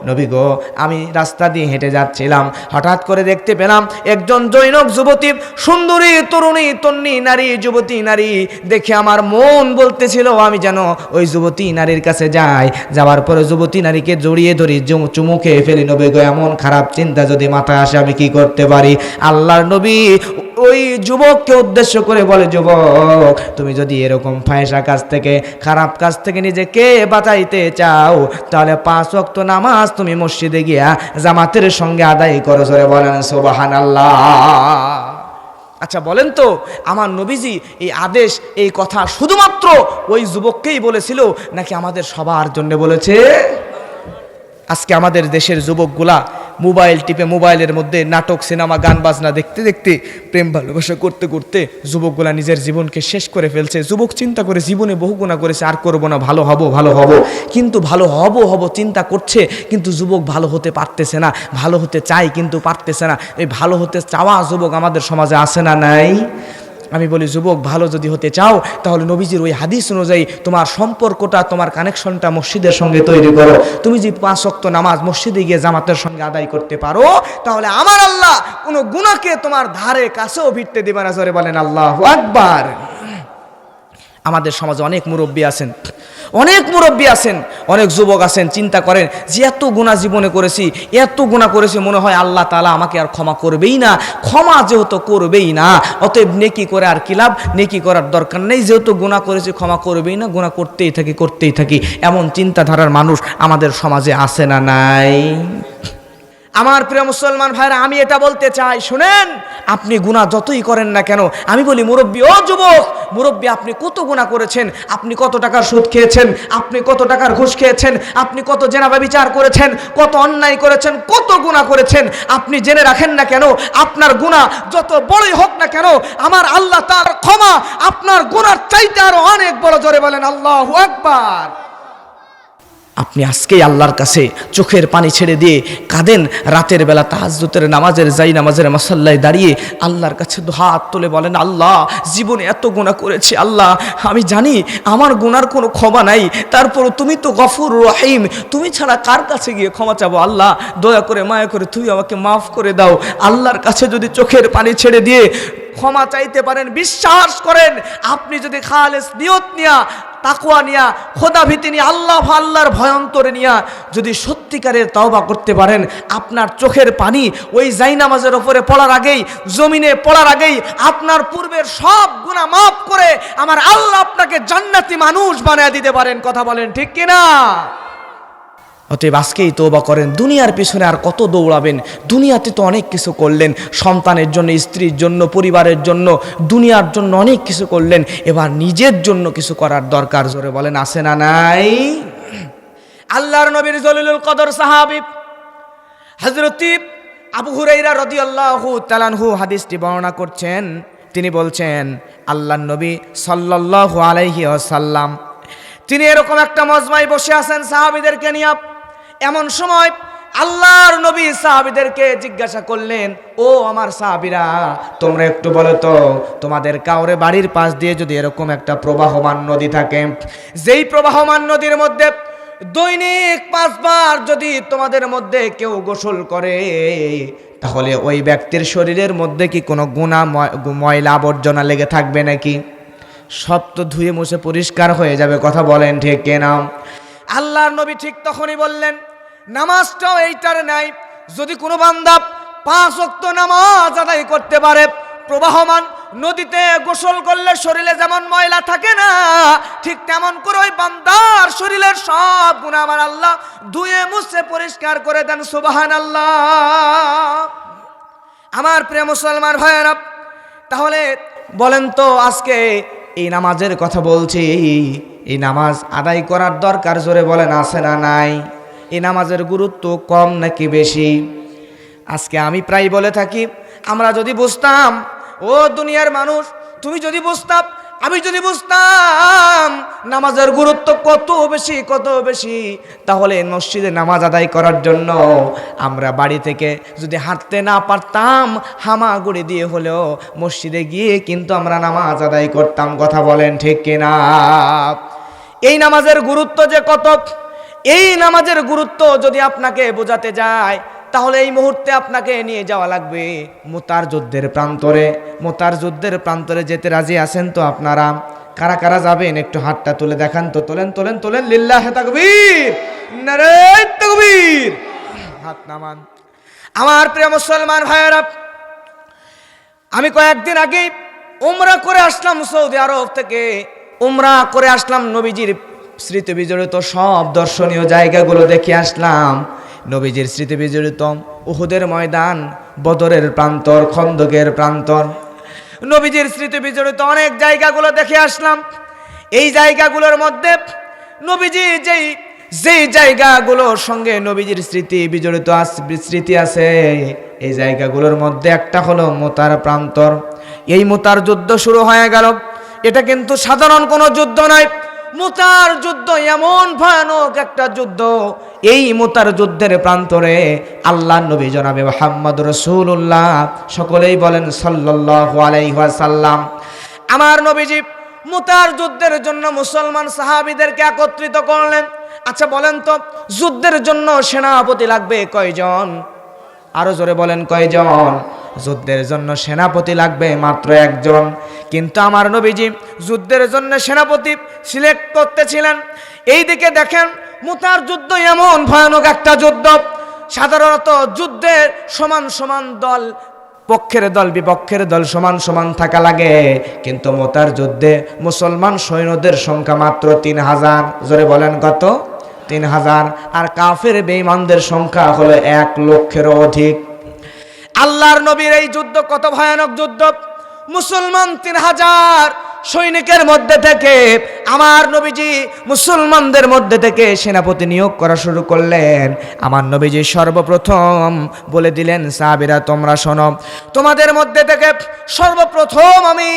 নবী গো, আমি রাস্তা দিয়ে হেঁটে যাচ্ছিলাম, হঠাৎ করে দেখতে পেলাম একজন জৈনক যুবতী, সুন্দরী তরুণী তন্নি নারী, যুবতী নারী দেখে আমার মন বলতেছিল আমি যেন ওই যুবতী নারীর কাছে যাই। যাওয়ার পরে যুবতী নারীকে জড়িয়ে ধরি, চুমু খেয়ে ফেলি। নবী গো, এমন খারাপ চিন্তা যদি মাথায় আসে আমি কি করতে পারি? আল্লাহর নবী ওই যুবককে উদ্দেশ্য করে বলে, যুবক তুমি যদি এরকম ফায়সা কাজ থেকে, খারাপ কাজ থেকে নিজেকে বাঁচাইতে চাও, তাহলে 5 ওয়াক্ত নামাজ তুমি মসজিদে গিয়া জামাতের সঙ্গে আদায় করো। জোরে বলেন সুবহানাল্লাহ। আচ্ছা বলেন তো, আমার নবীজি এই আদেশ, এই কথা শুধুমাত্র ওই যুবককেই বলেছিল নাকি আমাদের সবার জন্য বলেছে? আজকে আমাদের দেশের যুবকগুলা মোবাইল টিপে, মোবাইলের মধ্যে নাটক, সিনেমা, গান বাজনা দেখতে দেখতে, প্রেম ভালোবাসা করতে করতে যুবকগুলা নিজের জীবনকে শেষ করে ফেলছে। যুবক চিন্তা করে জীবনে বহু গুণা করেছে, আর করবো না, ভালো হব ভালো হব, কিন্তু ভালো হব চিন্তা করছে, কিন্তু যুবক ভালো হতে পারতেছে না। ভালো হতে চাই কিন্তু পারতেছে না। এই ভালো হতে চাওয়া যুবক আমাদের সমাজে আছে না নাই? আমি বলি, যুবক ভালো যদি হতে চাও তাহলে নবীজির ওই হাদিস অনুযায়ী তোমার সম্পর্কটা, তোমার কানেকশনটা মসজিদের সঙ্গে তৈরি করো। তুমি যদি 5 ওয়াক্ত নামাজ মসজিদে গিয়ে জামাতের সঙ্গে আদায় করতে পারো, তাহলে আমার আল্লাহ কোনো গুনাহকে তোমার ধারে কাছেও ভিড়তে দিবে না। জোরে বলেন আল্লাহু আকবার। আমাদের সমাজে অনেক মুরব্বী আছেন, অনেক যুবক আছেন, চিন্তা করেন যে এত গুনাহ জীবনে করেছি, এত গুনাহ করেছি, মনে হয় আল্লাহ তাআলা আমাকে আর ক্ষমা করবেই না। ক্ষমা যেহেতু করবেই না, অতএব নেকি করে আর কি লাভ? নেকি করার দরকার নেই, যেহেতু গুনাহ করেছি ক্ষমা করবেই না, গুনাহ করতেই থাকি। এমন চিন্তাধারার মানুষ আমাদের সমাজে আছে না নাই? আমার প্রিয় মুসলমান ভাইরা, আমি এটা বলতে চাই, শুনেন, আপনি গুনাহ যতই করেন না কেন, আমি বলি মুরব্বী, ও যুবক মুরব্বী, আপনি কত গুনাহ করেছেন? আপনি কত টাকার সুদ খেয়েছেন? আপনি কত টাকার ঘুষ খেয়েছেন? আপনি কত জেনা ব্যভিচার করেছেন? কত অন্যায় করেছেন? কত গুনাহ করেছেন? আপনি জেনে রাখেন না কেন, আপনার গুনাহ যত বড়ই হোক না কেন, আমার আল্লাহ তার ক্ষমা আপনার গুনার চাইতে আরো অনেক বড়। জোরে বলেন আল্লাহু আকবার। আপনি আজকেই আল্লাহর কাছে চোখের পানি ছেড়ে দিয়ে কাঁদেন, রাতের বেলা তাহাজ্জুদের নামাজের নামাজের মাসাল্লায় দাঁড়িয়ে আল্লাহর কাছে হাত তুলে বলেন, আল্লাহ জীবনে এত গুনাহ করেছি, আল্লাহ আমি জানি আমার গুনার কোনো ক্ষমা নাই, তারপরও তুমি তো গফুর রহিম, তুমি ছাড়া কার কাছে গিয়ে ক্ষমা চাবো? আল্লাহ দয়া করে মায়া করে তুমি আমাকে মাফ করে দাও। আল্লাহর কাছে যদি চোখের পানি ছেড়ে দিয়ে ক্ষমা চাইতে পারেন, বিশ্বাস করেন, আপনি যদি খালেস নিয়ত নিয়া, তাকওয়া নিয়া, খোদা ভীতি নিয়ে, আল্লাহর ভয়ন্তরে নিয়া যদি সত্যিকারের তওবা করতে পারেন, আপনার চোখের পানি ওই জায়নামাজের উপরে পড়ার আগেই, জমিনে পড়ার আগেই আপনার পূর্বের সব গুনাহ মাফ করে আমার আল্লাহ আপনাকে জান্নাতি মানুষ বানিয়ে দিতে পারেন। কথা বলেন ঠিক কিনা? অতএব আজকেই তওবা করেন। দুনিয়ার পিছনে আর কত দৌড়াবেন? দুনিয়াতে তো অনেক কিছু করলেন, সন্তানের জন্য, স্ত্রীর জন্য, পরিবারের জন্য, দুনিয়ার জন্য অনেক কিছু করলেন, এবার নিজের জন্য কিছু করার দরকার। জোরে বলেন আছে না নাই? আল্লাহর নবীর জলিলুল কদর সাহাবী হযরত আবু হুরায়রা রাদিয়াল্লাহু তাআলা আনহু হাদিসটি বর্ণনা করছেন। তিনি বলছেন, আল্লাহর নবী সাল্লাল্লাহু আলাইহি ওয়াসাল্লাম তিনি এরকম একটা মজমায় বসে আছেন সাহাবীদেরকে নিয়ে। এমন সময় আল্লাহর নবী সাহাবীদেরকে জিজ্ঞাসা করলেন, ও আমার সাহাবীরা, তোমরা একটু বলো তো, তোমাদের কাউরে বাড়ির পাশ দিয়ে যদি এরকম একটা প্রবাহমান নদী থাকে, যেই প্রবাহমান নদীর মধ্যে দৈনিক 5 বার যদি তোমাদের মধ্যে কেউ গোসল করে, তাহলে ওই ব্যক্তির শরীরের মধ্যে কি কোনো গুনাহ, ময়লা, আবর্জনা লেগে থাকবে নাকি? সব তো ধুয়ে মুছে পরিষ্কার হয়ে যাবে। কথা বলেন ঠিক কিনা? আল্লাহর নবী ঠিক তখনই বললেন, নামাজটাও এইটার নাই। যদি কোনো বান্দা 5 ওয়াক্ত নামাজ আদায় করতে পারে, প্রবাহমান নদীতে গোসল করলে শরীরে যেমন ময়লা থাকে না, ঠিক তেমন করে ওই বান্দার শরীরের সব গুনাহ আমার আল্লাহ ধুয়ে মুছে পরিষ্কার করে দেন। সুবহানাল্লাহ। আমার প্রিয় মুসলমান ভাইয়েরা, তাহলে বলেন তো আজকে এই নামাজের কথা বলছি, এই নামাজ আদায় করার দরকার জোরে বলেন আছে না নাই? এই নামাজের গুরুত্ব কম নাকি বেশি? আজকে আমি প্রায় বলে থাকি, আমরা যদি বুঝতাম, ও দুনিয়ার মানুষ তুমি যদি বুঝতাম, আমি যদি বুঝতাম নামাজের গুরুত্ব কত বেশি কত বেশি, তাহলে মসজিদে নামাজ আদায় করার জন্য আমরা বাড়ি থেকে যদি হাঁটতে না পারতাম, হামাগুড়ি দিয়ে হলেও মসজিদে গিয়ে কিন্তু আমরা নামাজ আদায় করতাম। কথা বলেন ঠিক কিনা? এই নামাজের গুরুত্ব যে কত, এই নামাজের গুরুত্ব যদি আপনাকে বোঝাতে যায়, তাহলে এই মুহূর্তে আপনাকে নিয়ে যাওয়া লাগবে মুতার যুদ্ধের প্রান্তরে। মুতার যুদ্ধের প্রান্তরে যেতে রাজি আছেন তো আপনারা? কারা কারা যাবেন একটু হাতটা তুলে দেখান তো। তোলেন তোলেন তোলেন, লিল্লাহে তাকবীর, নারে তাকবীর, হাত নামান। আমার প্রিয় মুসলমান ভাইয়েরা, আমি কয়েকদিন আগে উমরা করে আসলাম সৌদি আরব থেকে। উমরা করে আসলাম, নবীজির স্মৃতি বিজড়িত সব দর্শনীয় জায়গাগুলো দেখে আসলাম। নবীজির স্মৃতি বিজড়িত উহুদের ময়দান, বদরের প্রান্তর, খন্দকের প্রান্তর, নবীজির স্মৃতি বিজড়িত অনেক জায়গাগুলো দেখে আসলাম। এই জায়গাগুলোর মধ্যে নবীজি যেই জায়গাগুলোর সঙ্গে নবীজির স্মৃতি বিজড়িত স্মৃতি আছে, এই জায়গাগুলোর মধ্যে একটা হলো মুতার প্রান্তর। এই মুতার যুদ্ধ শুরু হয়ে গেল। এটা কিন্তু সাধারণ কোনো যুদ্ধ নয়। মুতার যুদ্ধ এমন ভয়ানক একটা যুদ্ধ। এই মুতার যুদ্ধের প্রান্তরে আল্লাহ নবী জনাবে মুহাম্মদ রাসূলুল্লাহ, সকলেই বলেন সাল্লাল্লাহু আলাইহি ওয়াসাল্লাম, আমার নবীজি মুতার যুদ্ধের জন্য মুসলমান সাহাবীদেরকে একত্রিত করলেন। আচ্ছা বলেন তো, যুদ্ধের জন্য সেনাপতি লাগবে কয়জন? আরো জোরে বলেন কয়জন? যুদ্ধের জন্য সেনাপতি লাগবে মাত্র একজন। কিন্তু আমার নবীজি যুদ্ধের জন্য সেনাপতি সিলেক্ট করতেছিলেন। এই দিকে দেখেন, মুতার যুদ্ধ এমন ভয়ানক একটা যুদ্ধ। সাধারণত যুদ্ধের সমান সমান দল, পক্ষের দল বিপক্ষের দল সমান সমান থাকা লাগে, কিন্তু মুতার যুদ্ধে মুসলমান সৈন্যদের সংখ্যা মাত্র 3000। জোরে বলেন কত? 3000। আর কাফের বেঈমানদের সংখ্যা হলো 1 লক্ষেরও অধিক। আল্লাহর নবীর এই যুদ্ধ কত ভয়ানক যুদ্ধ! মুসলমান 3000 সৈনিকের মধ্যে থেকে আমার নবীজি মুসলমানদের মধ্যে থেকে সেনাপতি নিয়োগ করা শুরু করলেন। আমার নবীজি সর্বপ্রথম বলে দিলেন, সাহাবীরা তোমরা শোনো, তোমাদের মধ্যে থেকে সর্বপ্রথম আমি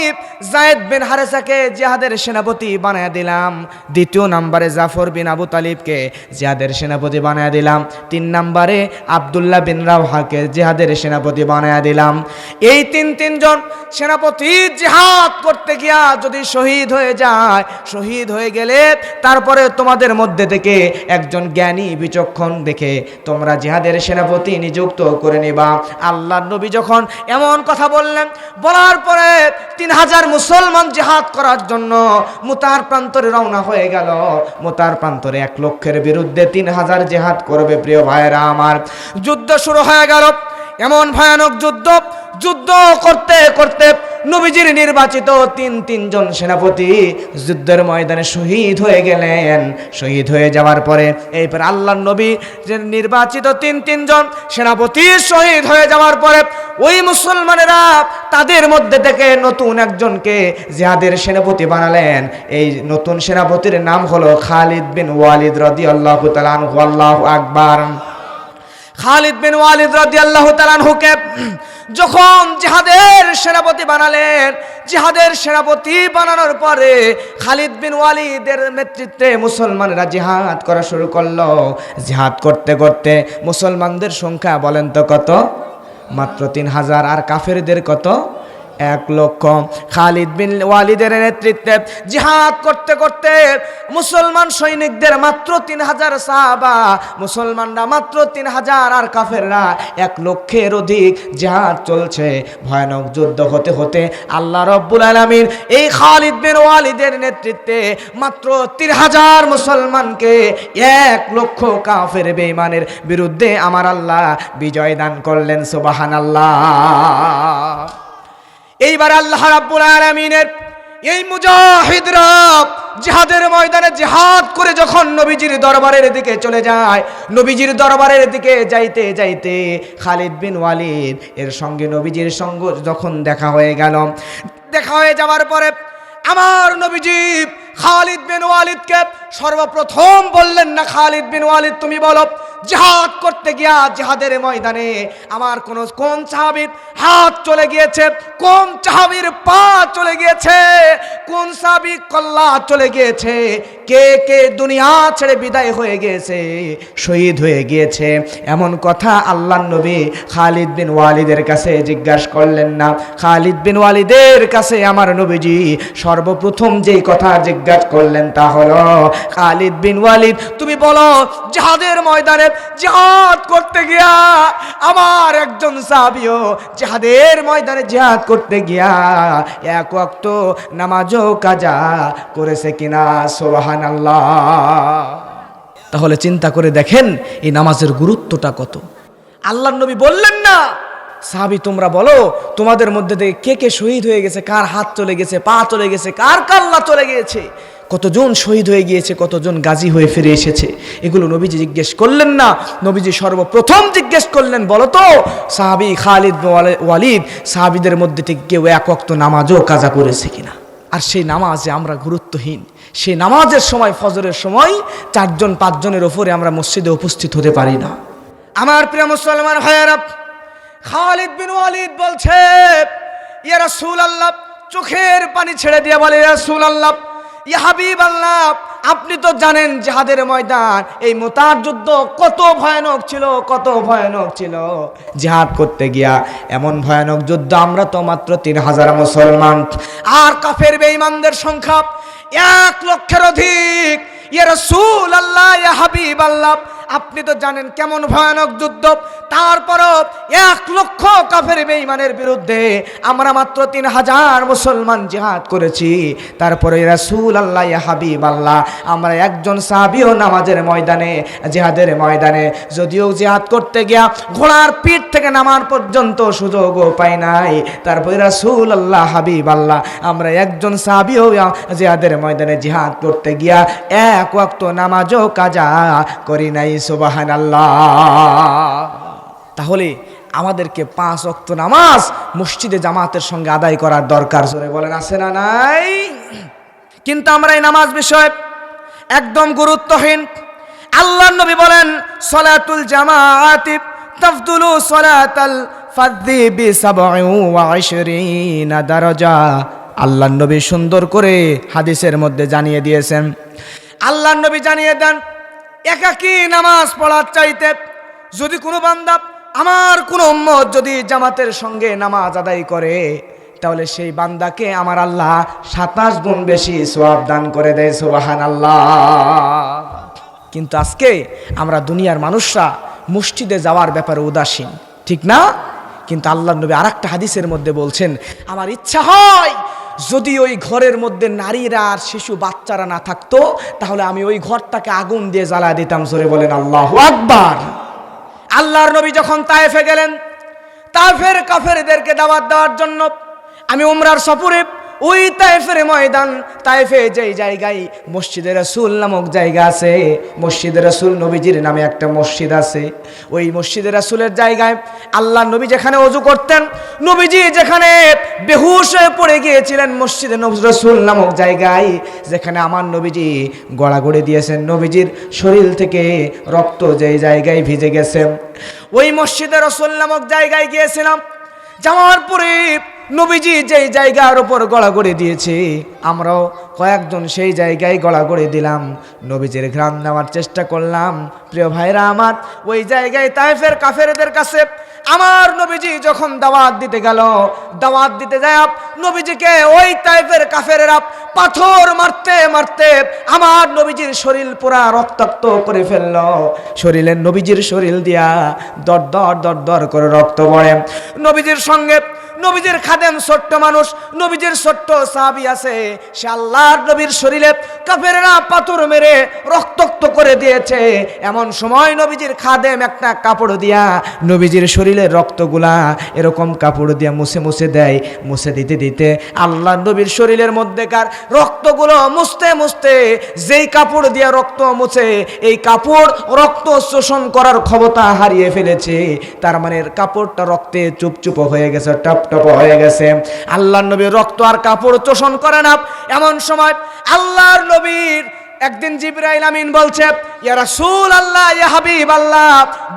যায়েদ বিন হারেসাকে জিহাদের সেনাপতি বানায় দিলাম। দ্বিতীয় নম্বরে জাফর বিন আবু তালিবকে জিহাদের সেনাপতি বানায় দিলাম। 3 নম্বরে আব্দুল্লাহ বিন রাওহাকে জিহাদের সেনাপতি বানায় দিলাম। এই তিনজন সেনাপতি জিহাদ করতে গিয়া যদি শহীদ হয়ে যায়, শহীদ হয়ে গেলে তারপরে তোমাদের মধ্যে থেকে একজন জ্ঞানী বিচক্ষণ দেখে তোমরা জিহাদের সেনাপতি নিযুক্ত করে নিবা। আল্লাহর নবী যখন এমন কথা বললেন, বলার পরে 3000 মুসলমান জিহাদ করার জন্য মুতার প্রান্তরে রওনা হয়ে গেল। মুতার প্রান্তরে 1 লক্ষের বিরুদ্ধে 3000 জিহাদ করবে। প্রিয় ভাইরা আমার, যুদ্ধ শুরু হয়ে গেল। এমন ভয়ানক যুদ্ধ। যুদ্ধ করতে করতে নবীজির নির্বাচিত তিনজন সেনাপতি যুদ্ধের ময়দানে শহীদ হয়ে গেলেন। শহীদ হয়ে যাওয়ার পরে এইবার আল্লাহর নবী যে নির্বাচিত তিনজন সেনাপতি শহীদ হয়ে যাওয়ার পরে ওই মুসলমানেরা তাদের মধ্যে থেকে নতুন একজনকে জিহাদের সেনাপতি বানালেন। এই নতুন সেনাপতির নাম হলো খালিদ বিন ওয়ালিদ রাদিয়াল্লাহু তাআলা আনহু। আল্লাহু আকবার। খালিদ বিন ওয়ালিদ রাদিয়াল্লাহু তাআলা আনহুকে যখন জিহাদের সেনাপতি বানালেন, জিহাদের সেনাপতি বানানোর পরে খালিদ বিন ওয়ালিদের নেতৃত্বে মুসলমানরা জিহাদ করা শুরু করলো। জিহাদ করতে করতে মুসলমানদের সংখ্যা বলেন তো কত? মাত্র 3000। আর কাফেরদের কত? 1 লক্ষ। খালিদ বিন ওয়ালিদের নেতৃত্বে জিহাদ করতে করতে মুসলমান সৈনিকদের মাত্র 3000 সাহাবা, মুসলমানরা মাত্র 3000 আর কাফেররা 1 লক্ষের অধিক। জিহাদ চলছে। ভয়ানক যুদ্ধ হতে হতে আল্লাহ রাব্বুল আলামিন এই খালিদ বিন ওয়ালিদের নেতৃত্বে মাত্র 3000 মুসলমানকে 1 লক্ষ কাফের বেঈমানের বিরুদ্ধে আমার আল্লাহ বিজয় দান করলেন। সুবহানাল্লাহ। এইবার আল্লাহ রাব্বুল আলামিনের এই মুজাহিদরা জিহাদের ময়দানে জিহাদ করে যখন নবীজির দরবারের দিকে চলে যায়, নবীজির দরবারের দিকে যাইতে যাইতে খালিদ বিন ওয়ালিদ এর সঙ্গে নবীজির সঙ্গ যখন দেখা হয়ে গেল, দেখা হয়ে যাওয়ার পরে আমার নবীজি খালিদ বিন ওয়ালিদকে সর্বপ্রথম বললেন, না খালিদ বিন ওয়ালিদ তুমি বলো, জিহাদ করতে গিয়া জিহাদের ময়দানে আমার কোন সাহাবীর হাত চলে গিয়েছে, কোন সাহাবীর পা চলে গিয়েছে, কোন সাহাবী কল্লা চলে গিয়েছে, কে কে দুনিয়া ছেড়ে বিদায় হয়ে গিয়েছে, শহীদ হয়ে গিয়েছে, এমন কথা আল্লাহর নবী খালিদ বিন ওয়ালিদের কাছে জিজ্ঞাসা করলেন না। খালিদ বিন ওয়ালিদের কাছে আমার নবীজি সর্বপ্রথম যেই কথা জিজ্ঞাসা করলেন তা হলো, খালিদ বিন ওয়ালিদ তুমি বলো, জিহাদের ময়দানে জিহাদ করতে গিয়া আমার একজন সাহাবীও জিহাদের ময়দানে জিহাদ করতে গিয়া এক ওয়াক্ত নামাজও কাজা করেছে কিনা? সুবহানাল্লাহ। তাহলে চিন্তা করে দেখেন এই নামাজের গুরুত্বটা কত। আল্লাহর নবী বললেন না, সাহাবী তোমরা বলো তোমাদের মধ্যে থেকে কে কে শহীদ হয়ে গেছে, কার হাত চলে গেছে, পা চলে গেছে, কার কাল্লা চলে গিয়েছে, কতজন শহীদ হয়ে গিয়েছে, কতজন গাজী হয়ে ফিরে এসেছে, এগুলো নবীজি জিজ্ঞেস করলেন না। নবীজি সর্বপ্রথম জিজ্ঞেস করলেন, বলো তো সাহাবী খালিদ বিন ওয়ালিদ সাহাবীদের মধ্যে থেকে কেউ এক ওয়াক্ত নামাজও কাজা করেছে কিনা? আর সেই নামাজে আমরা গুরুত্বহীন। সেই নামাজের সময়, ফজরের সময় 4-5জনের ওপরে আমরা মসজিদে উপস্থিত হতে পারি না। আমার প্রিয় মুসলমান ভাইয়েরা, খালিদ বিন ওয়ালিদ বলছে, ইয়া রাসূলুল্লাহ, চোখের পানি ছেড়ে দিয়ে বলে, ইয়া রাসূলুল্লাহ, ইয়া হাবিবাল্লাহ, আপনি তো জানেন জিহাদের ময়দান, এই মুতার যুদ্ধ কত ভয়ানক ছিল, কত ভয়ানক ছিল। জিহাদ করতে গিয়া এমন ভয়ানক যুদ্ধ, আমরা তো মাত্র 3000 মুসলমান, আর কাফের বেঈমানদের সংখ্যা 1 লক্ষের অধিক। ইয়া রাসূলুল্লাহ, ইয়া হাবিবাল্লাহ, আপনি তো জানেন কেমন ভয়ানক যুদ্ধ, তারপরও 1 লক্ষ কাফের বেঈমানের বিরুদ্ধে আমরা মাত্র 3000 মুসলমান জিহাদ করেছি। তারপরে রাসূলুল্লাহ, ইয়া হাবিবাল্লাহ, আমরা একজন সাহাবীও নামাজের ময়দানে, জিহাদের ময়দানে যদিও জিহাদ করতে গিয়া ঘোড়ার পিঠ থেকে নামার পর্যন্ত সুযোগও পাই নাই, তারপরে রাসূলুল্লাহ, হাবিবাল্লাহ, আমরা একজন সাহাবীও জিহাদের ময়দানে জিহাদ করতে গিয়া এক ওয়াক্ত নামাজও কাজা করি নাই। সুবহানাল্লাহ। তাহলে আমাদেরকে 5 ওয়াক্ত নামাজ মসজিদে জামাতের সঙ্গে আদায় করার দরকার, জোরে বলেন আছে না নাই? কিন্তু আমরা এই নামাজ বিষয়ে একদম গুরুত্বহীন। আল্লাহর নবী বলেন, সলাতুল জামাআতি তাফদুলু সলাতাল ফাযযি বি27 দারাজা। আল্লাহর নবী সুন্দর করে হাদিসের মধ্যে জানিয়ে দিয়েছেন। আল্লাহর নবী জানিয়ে দেন, একাকী নামাজ পড়ার চাইতে যদি কোনো বান্দা, আমার কোনো উম্মত যদি জামাতের সঙ্গে নামাজ আদায় করে, তাহলে সেই বান্দাকে আমার আল্লাহ 27 গুণ বেশি সওয়াব দান করে দেয়। সুবহানাল্লাহ। কিন্তু আজকে আমরা দুনিয়ার মানুষরা মসজিদে যাওয়ার ব্যাপারে উদাসীন, ঠিক না? কিন্তু আল্লাহর নবী আরেকটা হাদিসের মধ্যে বলছেন, আমার ইচ্ছা হয় যদি ওই ঘরের মধ্যে নারীরা আর শিশু বাচ্চারা না থাকতো, তাহলে আমি ওই ঘরটাকে আগুন দিয়ে জ্বালা দিতাম। জোরে বলেন আল্লাহু আকবার। আল্লাহর নবী যখন তায়েফে গেলেন, তায়েফের কাফেরদেরকে দাওয়াত দেওয়ার জন্য, আমি উমরার সফরে ওই তায়েফের ময়দান, তায়েফে যেই জায়গায় মসজিদে রাসূল নামক জায়গা আছে, মসজিদে রাসূল নবীজির নামে একটা মসজিদ আছে, ওই মসজিদে রাসূলের জায়গায় আল্লাহ নবী যেখানে ওযু করতেন, নবীজি যেখানে বেহুশ হয়ে পড়ে গিয়েছিলেন, মসজিদে রাসূল নামক জায়গায় যেখানে আমার নবীজি গড়াগড়ি দিয়েছেন, নবীজির শরীর থেকে রক্ত যেই জায়গায় ভিজে গেছে, ওই মসজিদে রাসূল নামক জায়গায় গিয়েছিলাম। যাওয়ার পরে নবীজি যেই জায়গার উপর গড়াগড়ি দিয়েছে, আমরাও কয়েকজন সেই জায়গায় গড়াগড়ি দিলাম, নবীজির ঘ্রাণ নেওয়ার চেষ্টা করলাম। প্রিয় ভাইরা আমার, ওই জায়গায় তায়েফের কাফেরদের কাছে আমার নবীজি যখন দাওয়াত দিতে গেল, দাওয়াত দিতে যায় নবীজিকে ওই তায়েফের কাফেররা পাথর মারতে মারতে আমার নবীজির শরীর পুরা রক্তাক্ত করে ফেলল। শরীরের নবীজির শরীর দিয়া দর দর দর দর করে রক্ত পড়ে। নবীজির সঙ্গে নবীজির খাদেম ছোট্ট মানুষ, নবীজির ছোট্ট সাহাবী আছে, সে আল্লাহর নবীর শরীরে কাফেররা পাথর মেরে রক্তাক্ত করে দিয়েছে। এমন সময় নবীজির খাদেম একটা কাপড় দিয়া নবীজির শরীরের রক্তগুলা এরকম কাপড় দিয়া মুছে মুছে দেয়। মুছে দিতে দিতে আল্লাহর নবীর শরীরের মধ্যেকার রক্তগুলো মুছতে মুছতে যেই কাপড় দিয়া রক্ত মুছে, এই কাপড় রক্ত শোষণ করার ক্ষমতা হারিয়ে ফেলেছে। তার মানে কাপড়টা রক্তে চুপচুপ হয়ে গেছে, টপ টপ হয়ে গেছে। আল্লাহর নবীর রক্ত আর কাপড় শোষণ করে না। এমন সময় আল্লাহর নবীর একদিন জিবরাইল আমিন বলছে, ইয়া রাসূল আল্লাহ, ইয়া হাবিব আল্লাহ,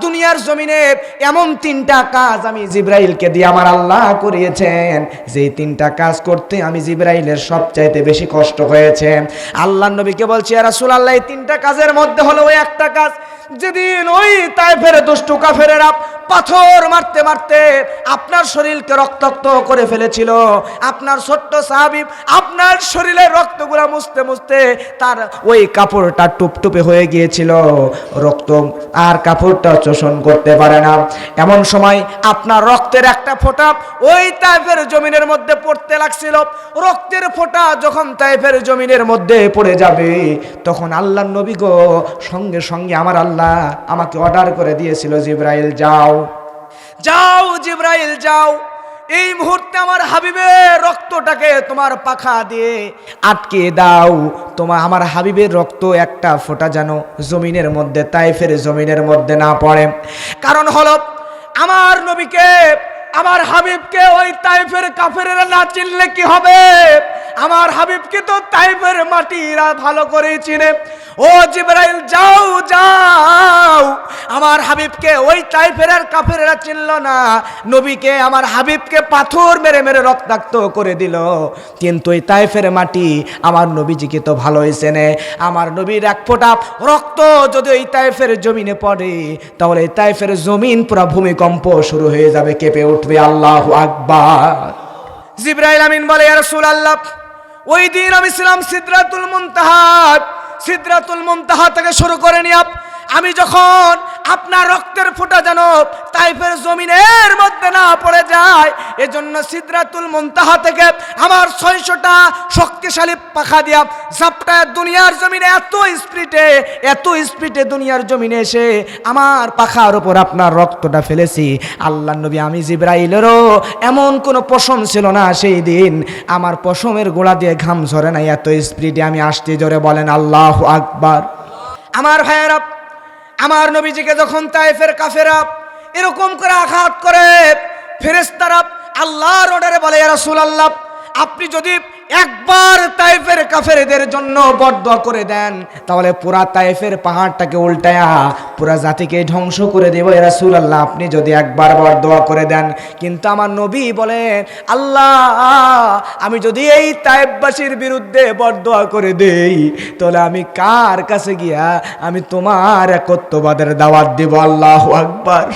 দুনিয়ার জমিনে এমন 3টা কাজ আমি জিবরাইলকে দিয়ে আমার আল্লাহ করিয়েছেন, যেই 3টা কাজ করতে আমি জিবরাইলের সবচাইতে বেশি কষ্ট হয়েছে। আল্লাহর নবীকে বলছে, ইয়া রাসূল আল্লাহ, এই 3টা কাজের মধ্যে হলো ওই একটা কাজ, যেদিন ওই তায়েফের দুষ্টু কাফেরেরা পাথর মারতে মারতে আপনার শরীরকে রক্তাক্ত করে ফেলেছিল, আপনার ছোট্ট সাহাবী আপনার শরীরের রক্তগুলো মুছতে মুছতে তার ওই কাপড়টা টুপটুপে হয়ে গিয়েছিল, রক্ত আর কাপড়টা শোষণ করতে পারে না। এমন সময় আপনার রক্তের একটা ফোঁটা ওই তায়েফের জমিনের মধ্যে পড়তে লাগছিল। রক্তের ফোঁটা যখন তায়েফের জমিনের মধ্যে পড়ে যাবে, তখন আল্লাহর নবী গো সঙ্গে সঙ্গে আমার আল্লাহ আমাকে অর্ডার করে দিয়েছিল, জিবরাইল যাও যাও, জিবরাইল যাও, এই মুহূর্তে আমার হাবিবের রক্তটাকে তোমার পাখা দিয়ে আটকে দাও। আমার হাবিবের রক্ত একটা ফোঁটা যেন জমিনের মধ্যে, তায়েফের জমিনের মধ্যে না পড়ে। কারণ হলো আমার নবীকে, আমার হাবিবকে ওই তায়েফের কাফেরেরা না চিনলে কি হবে? আমার হাবিবকে তো তায়েফের মাটিরা ভালো করেই চিনে। ও জিবরাইল যাও যাও, আমার হাবিবকে ওই তায়েফের আর কাফেরেরা চিনল না, নবীকে আমার হাবিবকে পাথর মেরে মেরে রক্তাক্ত করে দিল, কিন্তু এই তায়েফের মাটি আমার নবীজিকে তো ভালোই চেনে। আমার নবীর এক ফোঁটা রক্ত যদি ওই তায়েফের জমিনে পড়ে, তাহলে এই তায়েফের জমিন পুরো ভূমিকম্প শুরু হয়ে যাবে, কেঁপে উঠবে। আল্লাহু আকবার। জিবরাইল আমিন বলে, ইয়া রাসূলুল্লাহ, ওই দিন আমি ছিলাম সিদরাতুল মুনতাহা, সিদরাতুল মুনতাহা থেকে শুরু করে নিয়ে আমি যখন আপনার রক্তের ফোঁটা যেন তায়েফের জমিনের মধ্যে না পড়ে যায়, এজন্য সিদরাতুল মুনতাহা থেকে আমার 600টা শক্তিশালী পাখা দিয়া ঝাপটায় দুনিয়ার জমিনে এত স্পিডে দুনিয়ার জমিনে এসে আমার পাখার উপর আপনার রক্তটা ফেলেছি। আল্লাহর নবী, আমি জিবরাইলেরও এমন কোনো পশম ছিল না সেই দিন, আমার পশমের গোড়া দিয়ে ঘাম ঝরে নাই, এত স্পিডে আমি আসতে। জোরে বলেন আল্লাহু আকবার। আমার ভাইয়েরা, আমার নবীজিকে যখন তায়েফের কাফেরা এরকম করে আঘাত করে, ফেরেশতারা আল্লাহর অর্ডারে বলে, ইয়া রাসূলুল্লাহ, আপনি যদি একবার তায়েফের কাফেরদের জন্য বরদোয়া করে দেন, তাহলে পুরা তায়েফের পাহাড়টাকে উল্টায়া পুরা জাতিকে ধ্বংস করে দেব। ইয়া রাসূলুল্লাহ, আপনি যদি একবার বরদোয়া করে দেন। কিন্তু আমার নবী বলেন, আল্লাহ, আমি যদি এই তায়েফবাসীর বিরুদ্ধে বরদোয়া করে দেই, তাহলে আমি কার কাছে গিয়া আমি তোমার একত্ববাদের দাওয়াত দেব? আল্লাহু আকবার।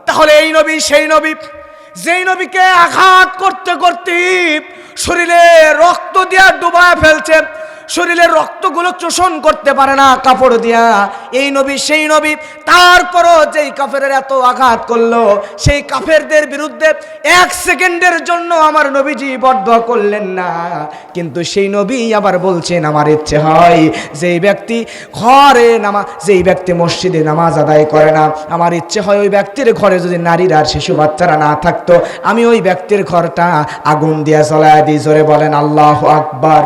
তাহলে এই নবী সেই নবী, যেই নবীকে আঘাত করতে করতে শরীরে রক্ত দিয়া ডুবায় ফেলছে, শরীরের রক্তগুলো শোষণ করতে পারে না কাপড় দিয়া, এই নবী সেই নবী। তারপরও যেই কাফেরের এত আঘাত করলো, সেই কাফেরদের বিরুদ্ধে 1 সেকেন্ডের জন্য আমার নবীজি বরদোয়া করলেন না। কিন্তু সেই নবী আবার বলছেন, আমার ইচ্ছে হয় যেই ব্যক্তি মসজিদে নামাজ আদায় করে না, আমার ইচ্ছে হয় ওই ব্যক্তির ঘরে যদি নারীরা আর শিশু বাচ্চারা না থাকতো, আমি ওই ব্যক্তির ঘরটা আগুন দিয়া জ্বলায় দিই। জোরে বলেন আল্লাহু আকবার।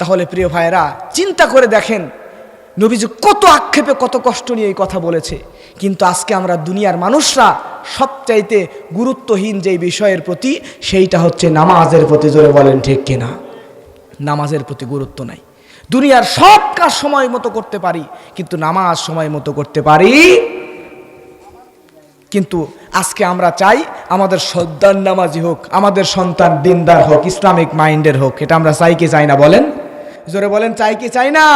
তাহলে প্রিয় ভাইরা, চিন্তা করে দেখেন নবীজি কত আক্ষেপে, কত কষ্ট নিয়ে এই কথা বলেছে। কিন্তু আজকে আমরা দুনিয়ার মানুষরা সবচাইতে গুরুত্বহীন যেই বিষয়ের প্রতি, সেইটা হচ্ছে নামাজের প্রতি। জোরে বলেন ঠিক কিনা? নামাজের প্রতি গুরুত্ব নাই। দুনিয়ার সব কাজ সময় মতো করতে পারি, কিন্তু নামাজ সময় মতো করতে পারি। কিন্তু আজকে আমরা চাই আমাদের সন্তান নামাজি হোক, আমাদের সন্তান দিনদার হোক, ইসলামিক মাইন্ডের হোক। এটা আমরা চাই কি চাই না? বলেন, জোরে বলেন, চাই কি চাই না?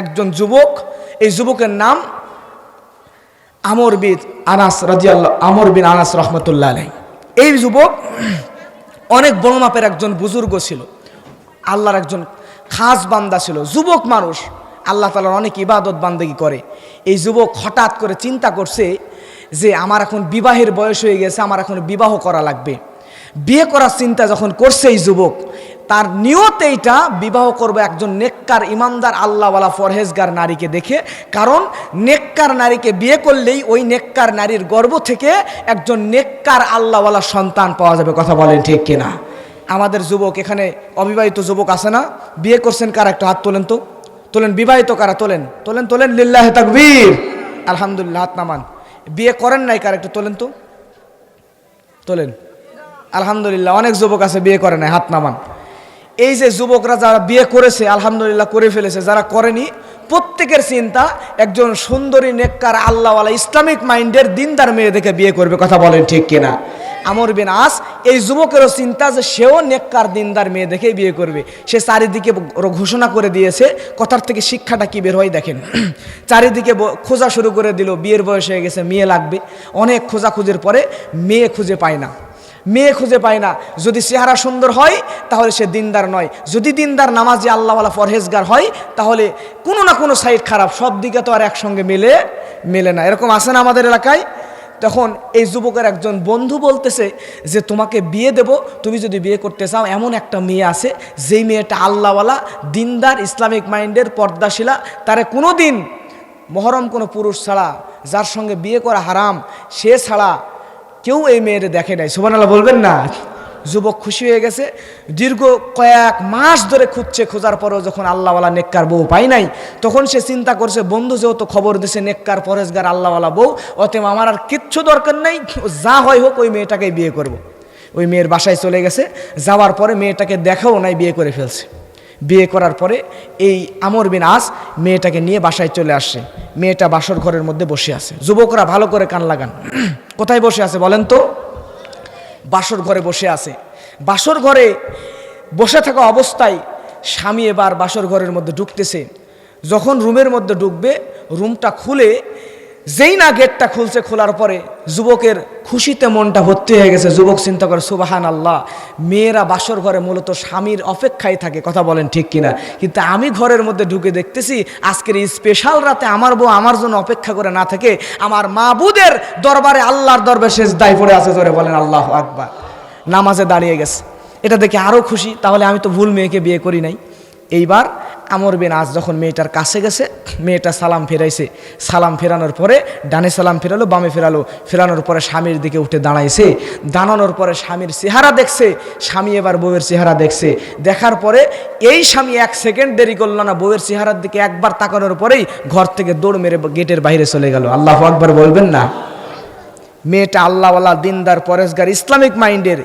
একজন যুবক, এই যুবকের নাম আমর বিন আনাস রহমতুল্লাহ আলাইহি। এই যুবক অনেক বড় মাপের একজন বুজুর্গ ছিল, আল্লাহর একজন খাস বান্দা ছিল, যুবক মানুষ, আল্লাহ তাআলার অনেক ইবাদত বান্দেগি করে। এই যুবক হঠাৎ করে চিন্তা করছে যে আমার এখন বিবাহের বয়স হয়ে গেছে, আমার এখন বিবাহ করা লাগবে। বিয়ে করার চিন্তা যখন করছে এই যুবক, তার নিয়ত এইটা বিবাহ করবে একজন নেককার ইমানদার আল্লাহওয়ালা পরহেজগার নারীকে দেখে। কারণ নেককার নারীকে বিয়ে করলেই ওই নেককার নারীর গর্ভ থেকে একজন নেককার আল্লাহওয়ালা সন্তান পাওয়া যাবে। কথা বলেন ঠিক কিনা? আমাদের যুবক এখানে অবিবাহিত যুবক আছে না? বিয়ে করছেন কারা? একটা হাত তোলেন তো, তোলেন। বিবাহিত কারা? তোলেন তোলেন তোলেন, লিল্লাহি তাকবীর, আলহামদুলিল্লাহ, হাত নামান। বিয়ে করেন নাই কারা? একটু তোলেন তো, তোলেন, আলহামদুলিল্লাহ। অনেক যুবক আছে বিয়ে করে নাই, হাত নামান। এই যে যুবকরা যারা বিয়ে করেছে আলহামদুলিল্লাহ করে ফেলেছে, যারা করেনি প্রত্যেকের চিন্তা একজন সুন্দরী নেককার আল্লাহওয়ালা ইসলামিক মাইন্ডের দিনদার মেয়ে দেখে বিয়ে করবে। কথা বলেন ঠিক কিনা? আমর বিন আস এই যুবকেরও চিন্তা যে সেও নেককার দিনদার মেয়ে দেখে বিয়ে করবে। সে চারিদিকে ঘোষণা করে দিয়েছে। কথার থেকে শিক্ষাটা কি বের হয় দেখেন। চারিদিকে খোঁজা শুরু করে দিল, বিয়ের বয়স হয়ে গেছে, মেয়ে লাগবে। অনেক খোঁজাখুঁজির পরে মেয়ে খুঁজে পায় না, মেয়ে খুঁজে পায় না। যদি চেহারা সুন্দর হয় তাহলে সে দিনদার নয়, যদি দিনদার নামাজি আল্লাহওয়ালা পরহেজগার হয় তাহলে কোনো না কোনো সাইড খারাপ, সব দিকে তো আর একসঙ্গে মেলে না। এরকম আছে না আমাদের এলাকায়? তখন এই যুবকের একজন বন্ধু বলতেছে যে তোমাকে বিয়ে দেব, তুমি যদি বিয়ে করতে চাও এমন একটা মেয়ে আছে যেই মেয়েটা আল্লাহওয়ালা দিনদার ইসলামিক মাইন্ডের পর্দাশীলা, তারে কোনো দিন মহরম কোনো পুরুষ ছাড়া, যার সঙ্গে বিয়ে করা হারাম, সে ছাড়া কেউ এই মেয়েরে দেখে নাই। সুবহানাল্লাহ বলবেন না? যুবক খুশি হয়ে গেছে। দীর্ঘ কয়েক মাস ধরে খুঁজছে, খোঁজার পরেও যখন আল্লাহওয়ালা নেককার বউ পাই নাই, তখন সে চিন্তা করছে বন্ধু যেহেতু খবর দিছে নেককার পরেজগার আল্লাহওয়ালা বউ, অতএব আমার আর কিচ্ছু দরকার নাই, যা হয় হোক ওই মেয়েটাকেই বিয়ে করব। ওই মেয়ের বাসায় চলে গেছে, যাওয়ার পরে মেয়েটাকে দেখাও নাই, বিয়ে করে ফেলছে। বিয়ে করার পরে এই আমর বিন আস মেয়েটাকে নিয়ে বাসায় চলে আসছে। মেয়েটা বাসর ঘরের মধ্যে বসে আছে। যুবকরা ভালো করে কান লাগান, কোথায় বসে আছে বলেন তো? বাসর ঘরে বসে আছে। বাসর ঘরে বসে থাকা অবস্থায় স্বামী এবার বাসর ঘরের মধ্যে ঢুকতেছে। যখন রুমের মধ্যে ঢুকবে, রুমটা খুলে যেই না গেটটা খুলছে, খোলার পরে যুবকের খুশিতে মনটা ভর্তি হয়ে গেছে। যুবক চিন্তা করে সুবহানাল্লাহ, মেয়েরা বাসর ঘরে মূলত স্বামীর অপেক্ষায় থাকে। কথা বলেন ঠিক কিনা? কিন্তু আমি ঘরের মধ্যে ঢুকে দেখতেছি আজকের এই স্পেশাল রাতে আমার বউ আমার জন্য অপেক্ষা করে না থাকে, আমার মাবুদের দরবারে, আল্লাহর দরবারে সেজদায় পড়ে আছে। জোরে বলেন আল্লাহু আকবার। নামাজে দাঁড়িয়ে গেছে। এটা দেখে আরও খুশি, তাহলে আমি তো ভুল মেয়েকে বিয়ে করি নাই। এইবার আমর বিন আস যখন মেয়েটার কাছে গেছে, মেয়েটা সালাম ফেরাইছে। সালাম ফেরানোর পরে ডানে সালাম ফেরালো, বামে ফেরালো। ফেরানোর পরে স্বামীর দিকে উঠে দাঁড়াইছে। দাঁড়ানোর পরে স্বামীর চেহারা দেখছে। স্বামী এবার বউয়ের চেহারা দেখছে। দেখার পরে এই স্বামী 1 সেকেন্ড দেরি করল না, বউয়ের চেহারার দিকে একবার তাকানোর পরেই ঘর থেকে দৌড় মেরে গেটের বাইরে চলে গেল। আল্লাহু আকবার বলবেন না? মেয়েটা আল্লাহওয়ালা দিনদার পরেজগার ইসলামিক মাইন্ডের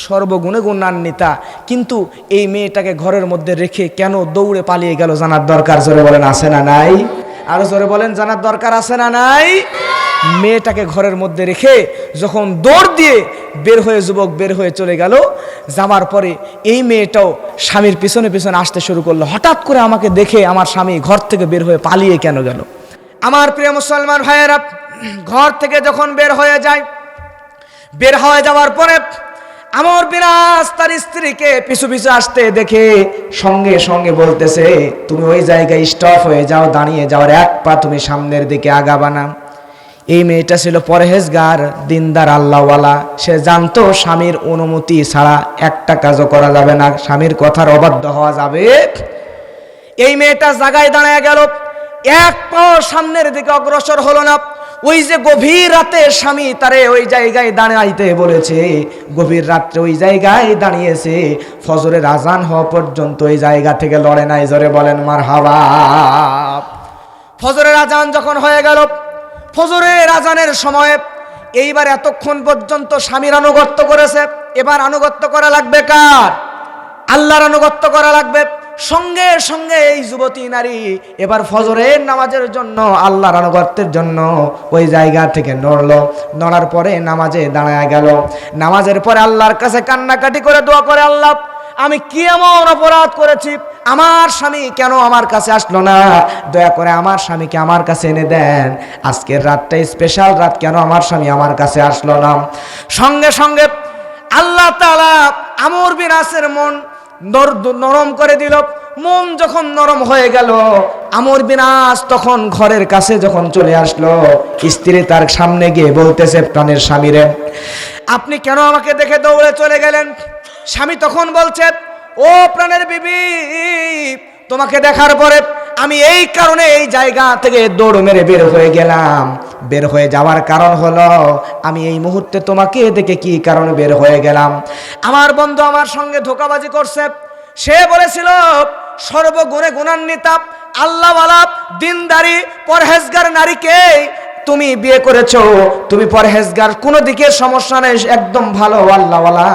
সর্বগুণে গুণান্বিতা, কিন্তু এই মেয়েটাকে ঘরের মধ্যে রেখে কেন দৌড়ে পালিয়ে গেল জানার দরকার। জোরে বলেন আছে না নাই? আরো জোরে বলেন, জানার দরকার আছে না নাই? মেয়েটাকে ঘরের মধ্যে রেখে যখন দৌড় দিয়ে বের হয়ে যুবক বের হয়ে চলে গেল, যাওয়ার পরে এই মেয়েটাও স্বামীর পিছনে পিছনে আসতে শুরু করলো। হঠাৎ করে আমাকে দেখে আমার স্বামী ঘর থেকে বের হয়ে পালিয়ে কেন গেল? আমার প্রিয় মুসলমান ভাইয়েরা, ঘর থেকে যখন বের হয়ে যায়, বের হয়ে যাওয়ার পরে আমর বিন আস তার স্ত্রীকে পিছু পিছু আসতে দেখে সঙ্গে সঙ্গে বলতেছে, তুমি ওই জায়গায় স্টপ হয়ে যাও, দাঁড়িয়ে যাওয়ার 1 পা তুমি সামনের দিকে আগাবা না। এই মেয়েটা ছিল পরহেজগার দিনদার আল্লাহওয়ালা। সে জানতো স্বামীর অনুমতি ছাড়া একটা কাজও করা যাবে না, স্বামীর কথার অবাধ্য হওয়া যাবে। এই মেয়েটা জায়গায় দাঁড়ায় গেল, 1 পা সামনের দিকে অগ্রসর হলো না। ওই যে গভীর রাতে স্বামী তারে ওই জায়গায় দাঁড়াইতে বলেছে, গভীর রাত্রে ওই জায়গায় দাঁড়িয়েছে, ফজরের আজান হওয়া পর্যন্ত ওই জায়গা থেকে লড়ে নাই। জোরে বলেন মারহাবা। ফজরের আজান যখন হয়ে গেল, ফজরের আজানের সময় এইবার এতক্ষণ পর্যন্ত স্বামীর আনুগত্য করেছে, এবার আনুগত্য করা লাগবে কার? আল্লাহর আনুগত্য করা লাগবে। সঙ্গে সঙ্গে এই যুবতী নারী এবার ফজরের নামাজের জন্য, আল্লাহর আনুগত্যের জন্য ওই জায়গা থেকে নড়লো। নড়ার পরে নামাজে দাঁড়ায় গেল। নামাজের পরে আল্লাহর কাছে কান্নাকাটি করে দোয়া করে, আল্লাহ আমি কি এমন অপরাধ করেছি, আমার স্বামী কেন আমার কাছে আসলো না, দয়া করে আমার স্বামীকে আমার কাছে এনে দেন। আজকের রাতটা স্পেশাল রাত, কেন আমার স্বামী আমার কাছে আসলো না? সঙ্গে সঙ্গে আল্লাহ তাআলা আমর বিন আসের মন নরম করে দিল। মন যখন নরম হয়ে গেল, আমর বিন আস তখন ঘরের কাছে যখন চলে আসলো, স্ত্রী তার সামনে গিয়ে বলতেছে, প্রাণের স্বামীরে আপনি কেন আমাকে দেখে দৌড়ে চলে গেলেন? স্বামী তখন বলছে, ও প্রাণের বিবি, তোমাকে দেখার পরে আমি এই কারণে এই জায়গা থেকে দৌড় মেরে বের হয়ে গেলাম। বের হয়ে যাওয়ার কারণ হলো, আমি এই মুহূর্তে তোমাকে দেখে কি কারণে বের হয়ে গেলাম? আমার বন্ধু আমার সঙ্গে ধোঁকাবাজি করছে। সে বলেছিল সর্বগুণে গুণান্বিতা আল্লাহওয়ালা দিনদারি পরহেজগার নারীকে তুমি বিয়ে করেছো। তুমি পরহেজগার, কোনো দিকে সমস্যা নেই, একদম ভালো আল্লাহওয়ালা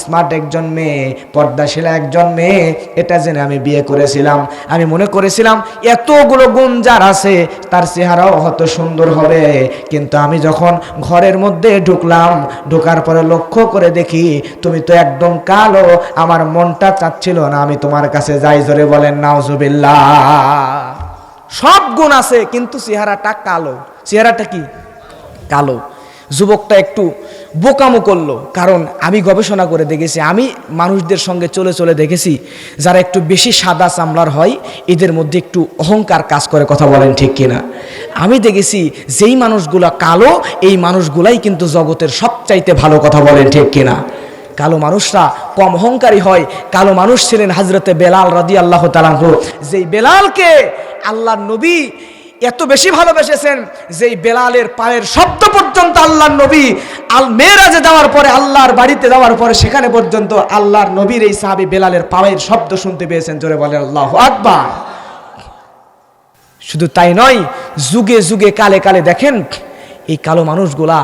স্মার্ট একজন মেয়ে, পর্দাশীলা একজন মেয়ে, এটা জেনে আমি বিয়ে করেছিলাম। আমি মনে করেছিলাম এতগুলো গুণ যার আছে তার চেহারাও হয়তো সুন্দর হবে। কিন্তু আমি যখন ঘরের মধ্যে ঢুকলাম, ঢোকার পরে লক্ষ্য করে দেখি তুমি তো একদম কালো। আমার মনটা চাচ্ছিল না আমি তোমার কাছে যাই। জোরে বলেন নাউজুবিল্লাহ। সব গুণ আছে কিন্তু চেহারাটা কালো। চেহারাটা কি? কালো। যুবকটা একটু বোকামো করলো, কারণ আমি গবেষণা করে দেখেছি, আমি মানুষদের সঙ্গে চলে চলে দেখেছি যারা একটু বেশি সাদা চামড়ার হয় এদের মধ্যে একটু অহংকার কাজ করে। কথা বলেন ঠিক কিনা? আমি দেখেছি যেই মানুষগুলা কালো এই মানুষগুলাই কিন্তু জগতের সবচাইতে ভালো। কথা বলেন ঠিক কিনা? কালো মানুষরা কম অহংকারী হয়। কালো মানুষ ছিলেন হযরতে বেলাল রাদিয়াল্লাহু তাআলা আনহু, যেই বেলালকে আল্লাহর নবী এত বেশি ভালোবেসেছেন যেই বেলালের পায়ের শব্দ পর্যন্ত আল্লাহর নবী মেরাজে যাওয়ার পরে, আল্লাহর বাড়িতে যাওয়ার পরে সেখানে পর্যন্ত আল্লাহর নবীর এই সাহাবী বেলালের পায়ের শব্দ শুনতে পেয়েছেন। জোরে বলেন আল্লাহু আকবার। শুধু তাই নয়, যুগে যুগে কালে কালে দেখেন এই কালো মানুষগুলা,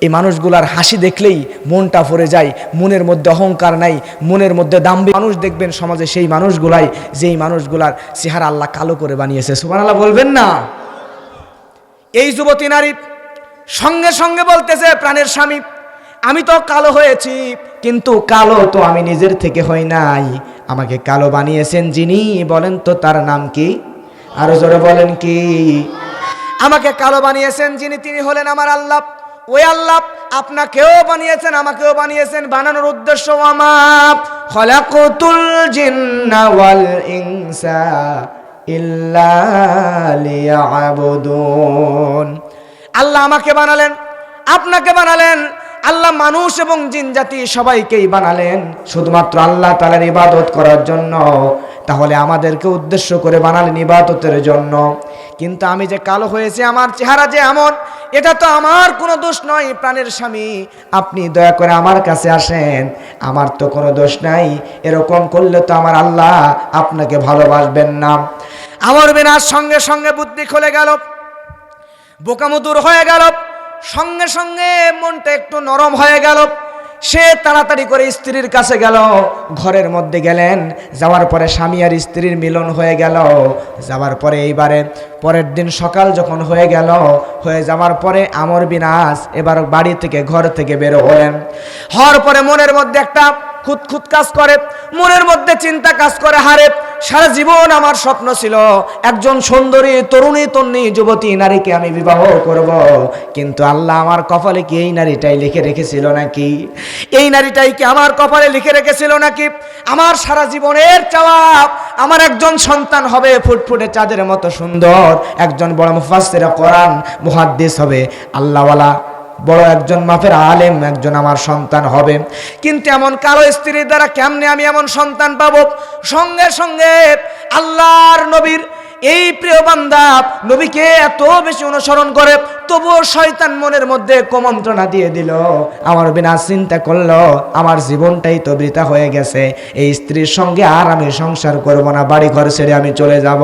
এই মানুষগুলার হাসি দেখলেই মনটা ভরে যায়। মনের মধ্যে অহংকার নাই, মনের মধ্যে দাম্ভিক মানুষ দেখবেন সমাজে, সেই মানুষগুলাই যেই মানুষগুলার চেহারা আল্লাহ কালো করে বানিয়েছে। সুবহানাল্লাহ বলবেন না? এই যুবতী নারী সঙ্গে সঙ্গে বলতেছে, প্রাণের স্বামী, আমি তো কালো হয়েছি, কিন্তু কালো তো আমি নিজের থেকে হই নাই, আমাকে কালো বানিয়েছেন যিনি, বলেন তো তার নাম কি? আরো জোরে বলেন কি? আমাকে কালো বানিয়েছেন যিনি, তিনি হলেন আমার আল্লাহ। ওই আল্লাহ আপনাকেও বানিয়েছেন, আমাকেও বানিয়েছেন। বানানোর উদ্দেশ্য আমার খলাকুতুল জিন্না ওয়াল ইনসা ইল্লা লিয়াবুদুন। আল্লাহ আমাকে বানালেন, আপনাকে বানালেন, আল্লাহ মানুষ এবং জিন জাতি সবাইকেই বানালেন শুধুমাত্র আল্লাহ তাআলার ইবাদত করার জন্য। তাহলে আমাদেরকে উদ্দেশ্য করে বানালেন ইবাদতের জন্য। কিন্তু আমি যে কালো হয়েছি, আমার চেহারা যে এমন, এটা তো আমার কোনো দোষ নয়। প্রাণের স্বামী, আপনি দয়া করে আমার কাছে আসেন, আমার তো কোনো দোষ নাই। এরকম করলে তো আমার আল্লাহ আপনাকে ভালোবাসবেন না। আমর বিনার সঙ্গে সঙ্গে বুদ্ধি খুলে গেল, বোকামো দূর হয়ে গেল, সঙ্গে সঙ্গে মনটা একটু নরম হয়ে গেল। সে তাড়াতাড়ি করে স্ত্রীর কাছে গেল, ঘরের মধ্যে গেলেন। যাওয়ার পরে স্বামী আর স্ত্রীর মিলন হয়ে গেল। যাওয়ার পরে এইবারে পরের দিন সকাল যখন হয়ে গেল, হয়ে যাওয়ার পরে আমর বিনাস এবার বাড়ি থেকে, ঘর থেকে বের হলেন। হওয়ার পরে মনের মধ্যে একটা খুঁতখুত কাজ করে, মনের মধ্যে চিন্তা কাজ করে, হারে সারা জীবন আমার স্বপ্ন ছিল একজন সুন্দরী তরুণী তন্নি যুবতী নারীকে আমি বিবাহ করব, কিন্তু আল্লাহ আমার কপালে কি এই নারীটাই লিখে রেখেছিল নাকি? এই নারীটাই কি আমার কপালে লিখে রেখেছিল নাকি? আমার সারা জীবনের চাওয়া আমার একজন সন্তান হবে, ফুটফুটে চাঁদের মতো সুন্দর, একজন বড় মুফাসসির কোরআন মুহাদ্দিস হবে, আল্লাহওয়ালা বড় একজন মাপের আলেম একজন আমার সন্তান হবে। কিন্তু এমন কালো স্ত্রীর দ্বারা কেমনে আমি এমন সন্তান পাবো? সঙ্গে সঙ্গে আল্লাহর নবীর এই প্রিয় বান্দা নবীকে এত বেশি অনুসরণ করে, তবুও শয়তান মনের মধ্যে কুমন্ত্রণা দিয়ে দিল। আমার বিনা চিন্তা করলো আমার জীবনটাই তো বৃথা হয়ে গেছে, এই স্ত্রীর সঙ্গে আর আমি সংসার করব না, বাড়ি ঘর ছেড়ে আমি চলে যাব।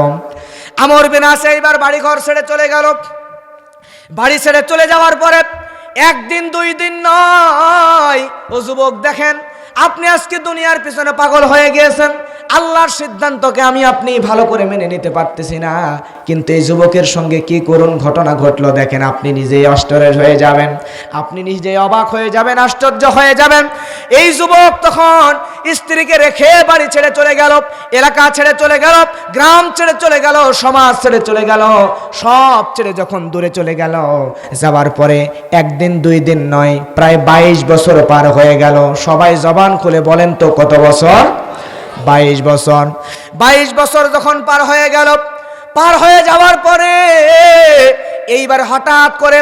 আমর বিনা এইবার বাড়ি ঘর ছেড়ে চলে গেল। বাড়ি ছেড়ে চলে যাওয়ার পরে একদিন দুই দিন নয়, ও যুবক দেখেন, আপনি আজকে দুনিয়ার পিছনে পাগল হয়ে গিয়েছেন। আল্লাহর সিদ্ধান্তকে আমি আপনি ভালো করে মেনে নিতে পারতেছি না, কিন্তু এই যুবকের সঙ্গে কি করুন ঘটনা ঘটলো দেখেন, আপনি নিজেই আশ্চর্য হয়ে যাবেন, আপনি নিজেই অবাক হয়ে যাবেন, আশ্চর্য হয়ে যাবেন। এই যুবক তখন স্ত্রীকে রেখে বাড়ি ছেড়ে চলে গেল, এলাকা ছেড়ে চলে গেল, গ্রাম ছেড়ে চলে গেল, সমাজ ছেড়ে চলে গেল, সব ছেড়ে যখন দূরে চলে গেল, যাওয়ার পরে একদিন দুই দিন নয়, প্রায় 22 বছর পার হয়ে গেল। সবাই জবান খুলে বলেন তো কত বছর? 22 বছর। 22 বছর যখন পার হয়ে গেল, পার হয়ে যাওয়ার পরে এইবার হঠাৎ করে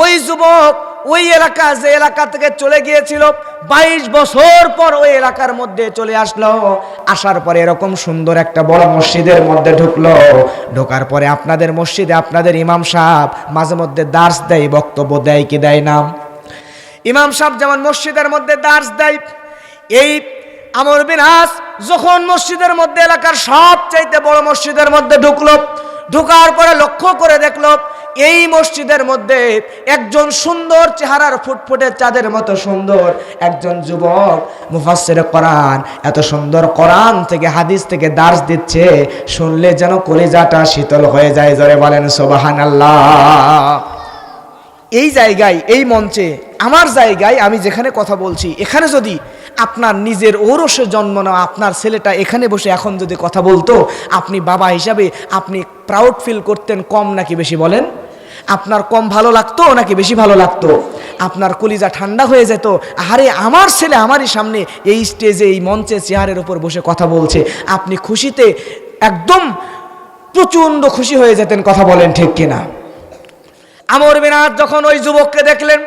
ওই যুবক ওই এলাকা, যে এলাকা থেকে চলে গিয়েছিল 22 বছর পর ওই এলাকার মধ্যে চলে আসলো। আসার পরে এরকম সুন্দর একটা বড় মসজিদের মধ্যে ঢুকলো। ঢোকার পরে আপনাদের মসজিদে আপনাদের ইমাম সাহেব মাঝে মধ্যে দার্স দেয়, বক্তব্য দেয় কি দেয় না? ইমাম সাহেব যেমন মসজিদের মধ্যে দার্স দেয়, এই আমর বিন আস যখন মসজিদের মধ্যে, এলাকার সবচাইতে বড় মসজিদের মধ্যে ঢুকলো, ঢোকার পরে লক্ষ্য করে দেখলো এই মসজিদের মধ্যে একজন সুন্দর চেহারার ফুটফুটে চাঁদের মতো সুন্দর একজন যুবক মুফাসসিরে কোরআন, এত সুন্দর কোরআন থেকে হাদিস থেকে দার্স দিচ্ছে, শুনলে যেন কলিজাটা শীতল হয়ে যায়। জোরে বলেন সুবহানাল্লাহ। এই জায়গায়, এই মঞ্চে, আমার জায়গায়, আমি যেখানে কথা বলছি, এখানে যদি আপনার নিজের ঔরসে জন্ম নেওয়া আপনার ছেলেটা এখানে বসে এখন যদি কথা বলতো, আপনি বাবা হিসাবে আপনি প্রাউড ফিল করতেন কম নাকি বেশি? বলেন, আপনার কম ভালো লাগতো নাকি বেশি ভালো লাগতো? আপনার কলিজা ঠান্ডা হয়ে যেত, আরে আমার ছেলে আমারই সামনে এই স্টেজে, এই মঞ্চে, চেয়ারের উপর বসে কথা বলছে, আপনি খুশিতে একদম প্রচণ্ড খুশি হয়ে যেতেন। কথা বলেন ঠিক কিনা? আমর বিন আস যখন ওই যুবককে দেখলেন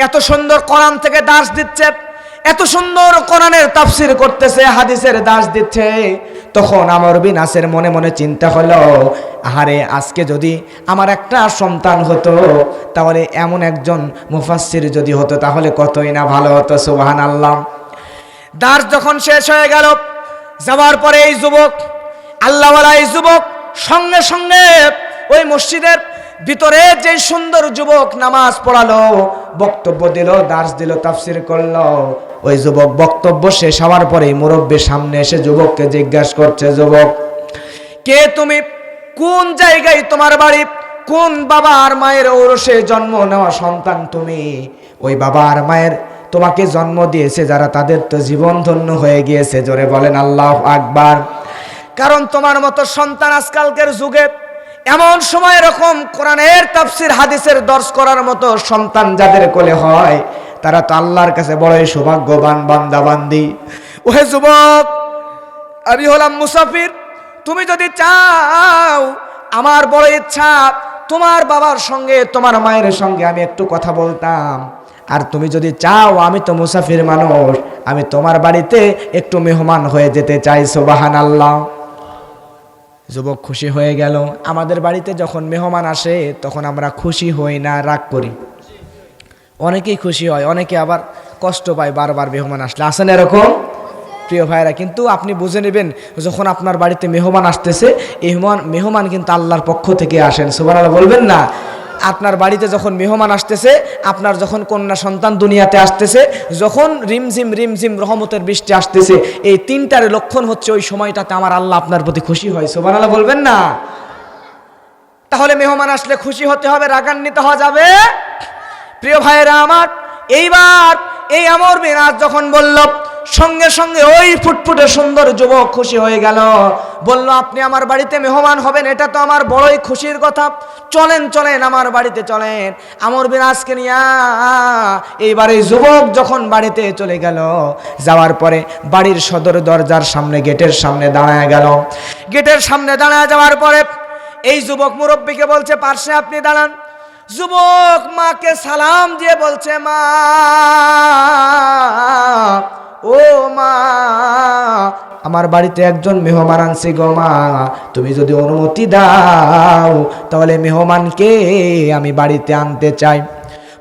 এত সুন্দর কোরআন থেকে দার্স দিচ্ছে, এত সুন্দর কোরআনের তাফসীর করতেছে, হাদিসের দার্স দিচ্ছে, তখন আমর বিন আসের মনে মনে চিন্তা হলো, আরে আজকে যদি আমার একটা সন্তান হতো, তাহলে এমন একজন মুফাসসির যদি হতো তাহলে কতই না ভালো হতো। সুবহানাল্লাহ। দার্স যখন শেষ হয়ে গেল, যাওয়ার পরে এই যুবক, আল্লাহওয়ালা এই যুবক সঙ্গে সঙ্গে ওই মসজিদের ভিতরে যে সুন্দর যুবক নামাজ পড়ালো, বক্তব্য দিল, দার্স দিল, তাফসীর করলো, ওই যুবক বক্তব্য শেষ হওয়ার পরে মুরব্বির সামনে এসে যুবককে জিজ্ঞাসা করছে, যুবক কে তুমি? কোন জায়গায় তোমার বাড়ি? কোন বাবা আর মায়ের ঔরসে জন্ম নেওয়া সন্তান তুমি? ওই বাবা আর মায়ের তোমাকে জন্ম দিয়েছে যারা, তাদের তো জীবন ধন্য হয়ে গিয়েছে। জোরে বলেন আল্লাহু আকবার। কারণ তোমার মতো সন্তান আজকালকের যুগে এমন সময় এরকম কোরআনের তাফসীর হাদিসের দর্শ করার মতো সন্তান যাদের কোলে হয়, তারা তো আল্লাহর কাছে বড়ই সৌভাগ্যবান বান্দা বান্দি। ওহে যুবক, আমি হলাম মুসাফির, তুমি যদি চাও, আমার বড় ইচ্ছা তোমার বাবার সঙ্গে তোমার মায়ের সঙ্গে আমি একটু কথা বলতাম, আর তুমি যদি চাও, আমি তো মুসাফির মানুষ, আমি তোমার বাড়িতে একটু মেহমান হয়ে যেতে চাই। সুবহানাল্লাহ। যুবক খুশি হয়ে গেল। আমাদের বাড়িতে যখন মেহমান আসে তখন আমরা খুশি হই না, রাগ করি। অনেকেই খুশি হয়, অনেকে আবার কষ্ট পায় বারবার মেহমান আসলে। আসেন এরকম প্রিয় ভাইরা? কিন্তু আপনি বুঝে নেবেন, যখন আপনার বাড়িতে মেহমান আসতেছে, এই মেহমান কিন্তু আল্লাহর পক্ষ থেকে আসেন। সুবহানাল্লাহ বলবেন না? আপনার বাড়িতে যখন মেহমান আসতেছে, আপনার যখন কন্যা সন্তান দুনিয়াতে আসতেছে, যখন রিমঝিম রিমঝিম রহমতের বৃষ্টি আসতেছে, এই তিনটার লক্ষণ হচ্ছে ওই সময়টাতে আমার আল্লাহ আপনার প্রতি খুশি হয়। সুবহানাল্লাহ বলবেন না? তাহলে মেহমান আসলে খুশি হতে হবে, রাগান্বিত হওয়া যাবে? প্রিয় ভাইয়েরা আমার, এইবার এই আমর বিন আস যখন বলল, সঙ্গে সঙ্গে ওই ফুটফুটে সুন্দর যুবক খুশি হয়ে গেল, বলল, আপনি আমার বাড়িতে মেহমান হবেন, এটা তো আমার বড়ই খুশির কথা, চলেন চলেন আমার বাড়িতে চলেন। আমর বিন আসকে নিয়া এইবারে যুবক যখন বাড়িতে চলে গেল, যাওয়ার পরে বাড়ির সদর দরজার সামনে, গেটের সামনে দাঁড়ায় গেল। গেটের সামনে দাঁড়ায় যাওয়ার পরে এই যুবক মুরব্বীকে বলছে, পাশে আপনি দাঁড়ান। যুবক মাকে সালাম দিয়ে বলছে, মা, ও মা, আমার বাড়িতে একজন মেহমান আনছে গো মা, তুমি যদি অনুমতি দাও তাহলে মেহমানকে আমি বাড়িতে আনতে চাই।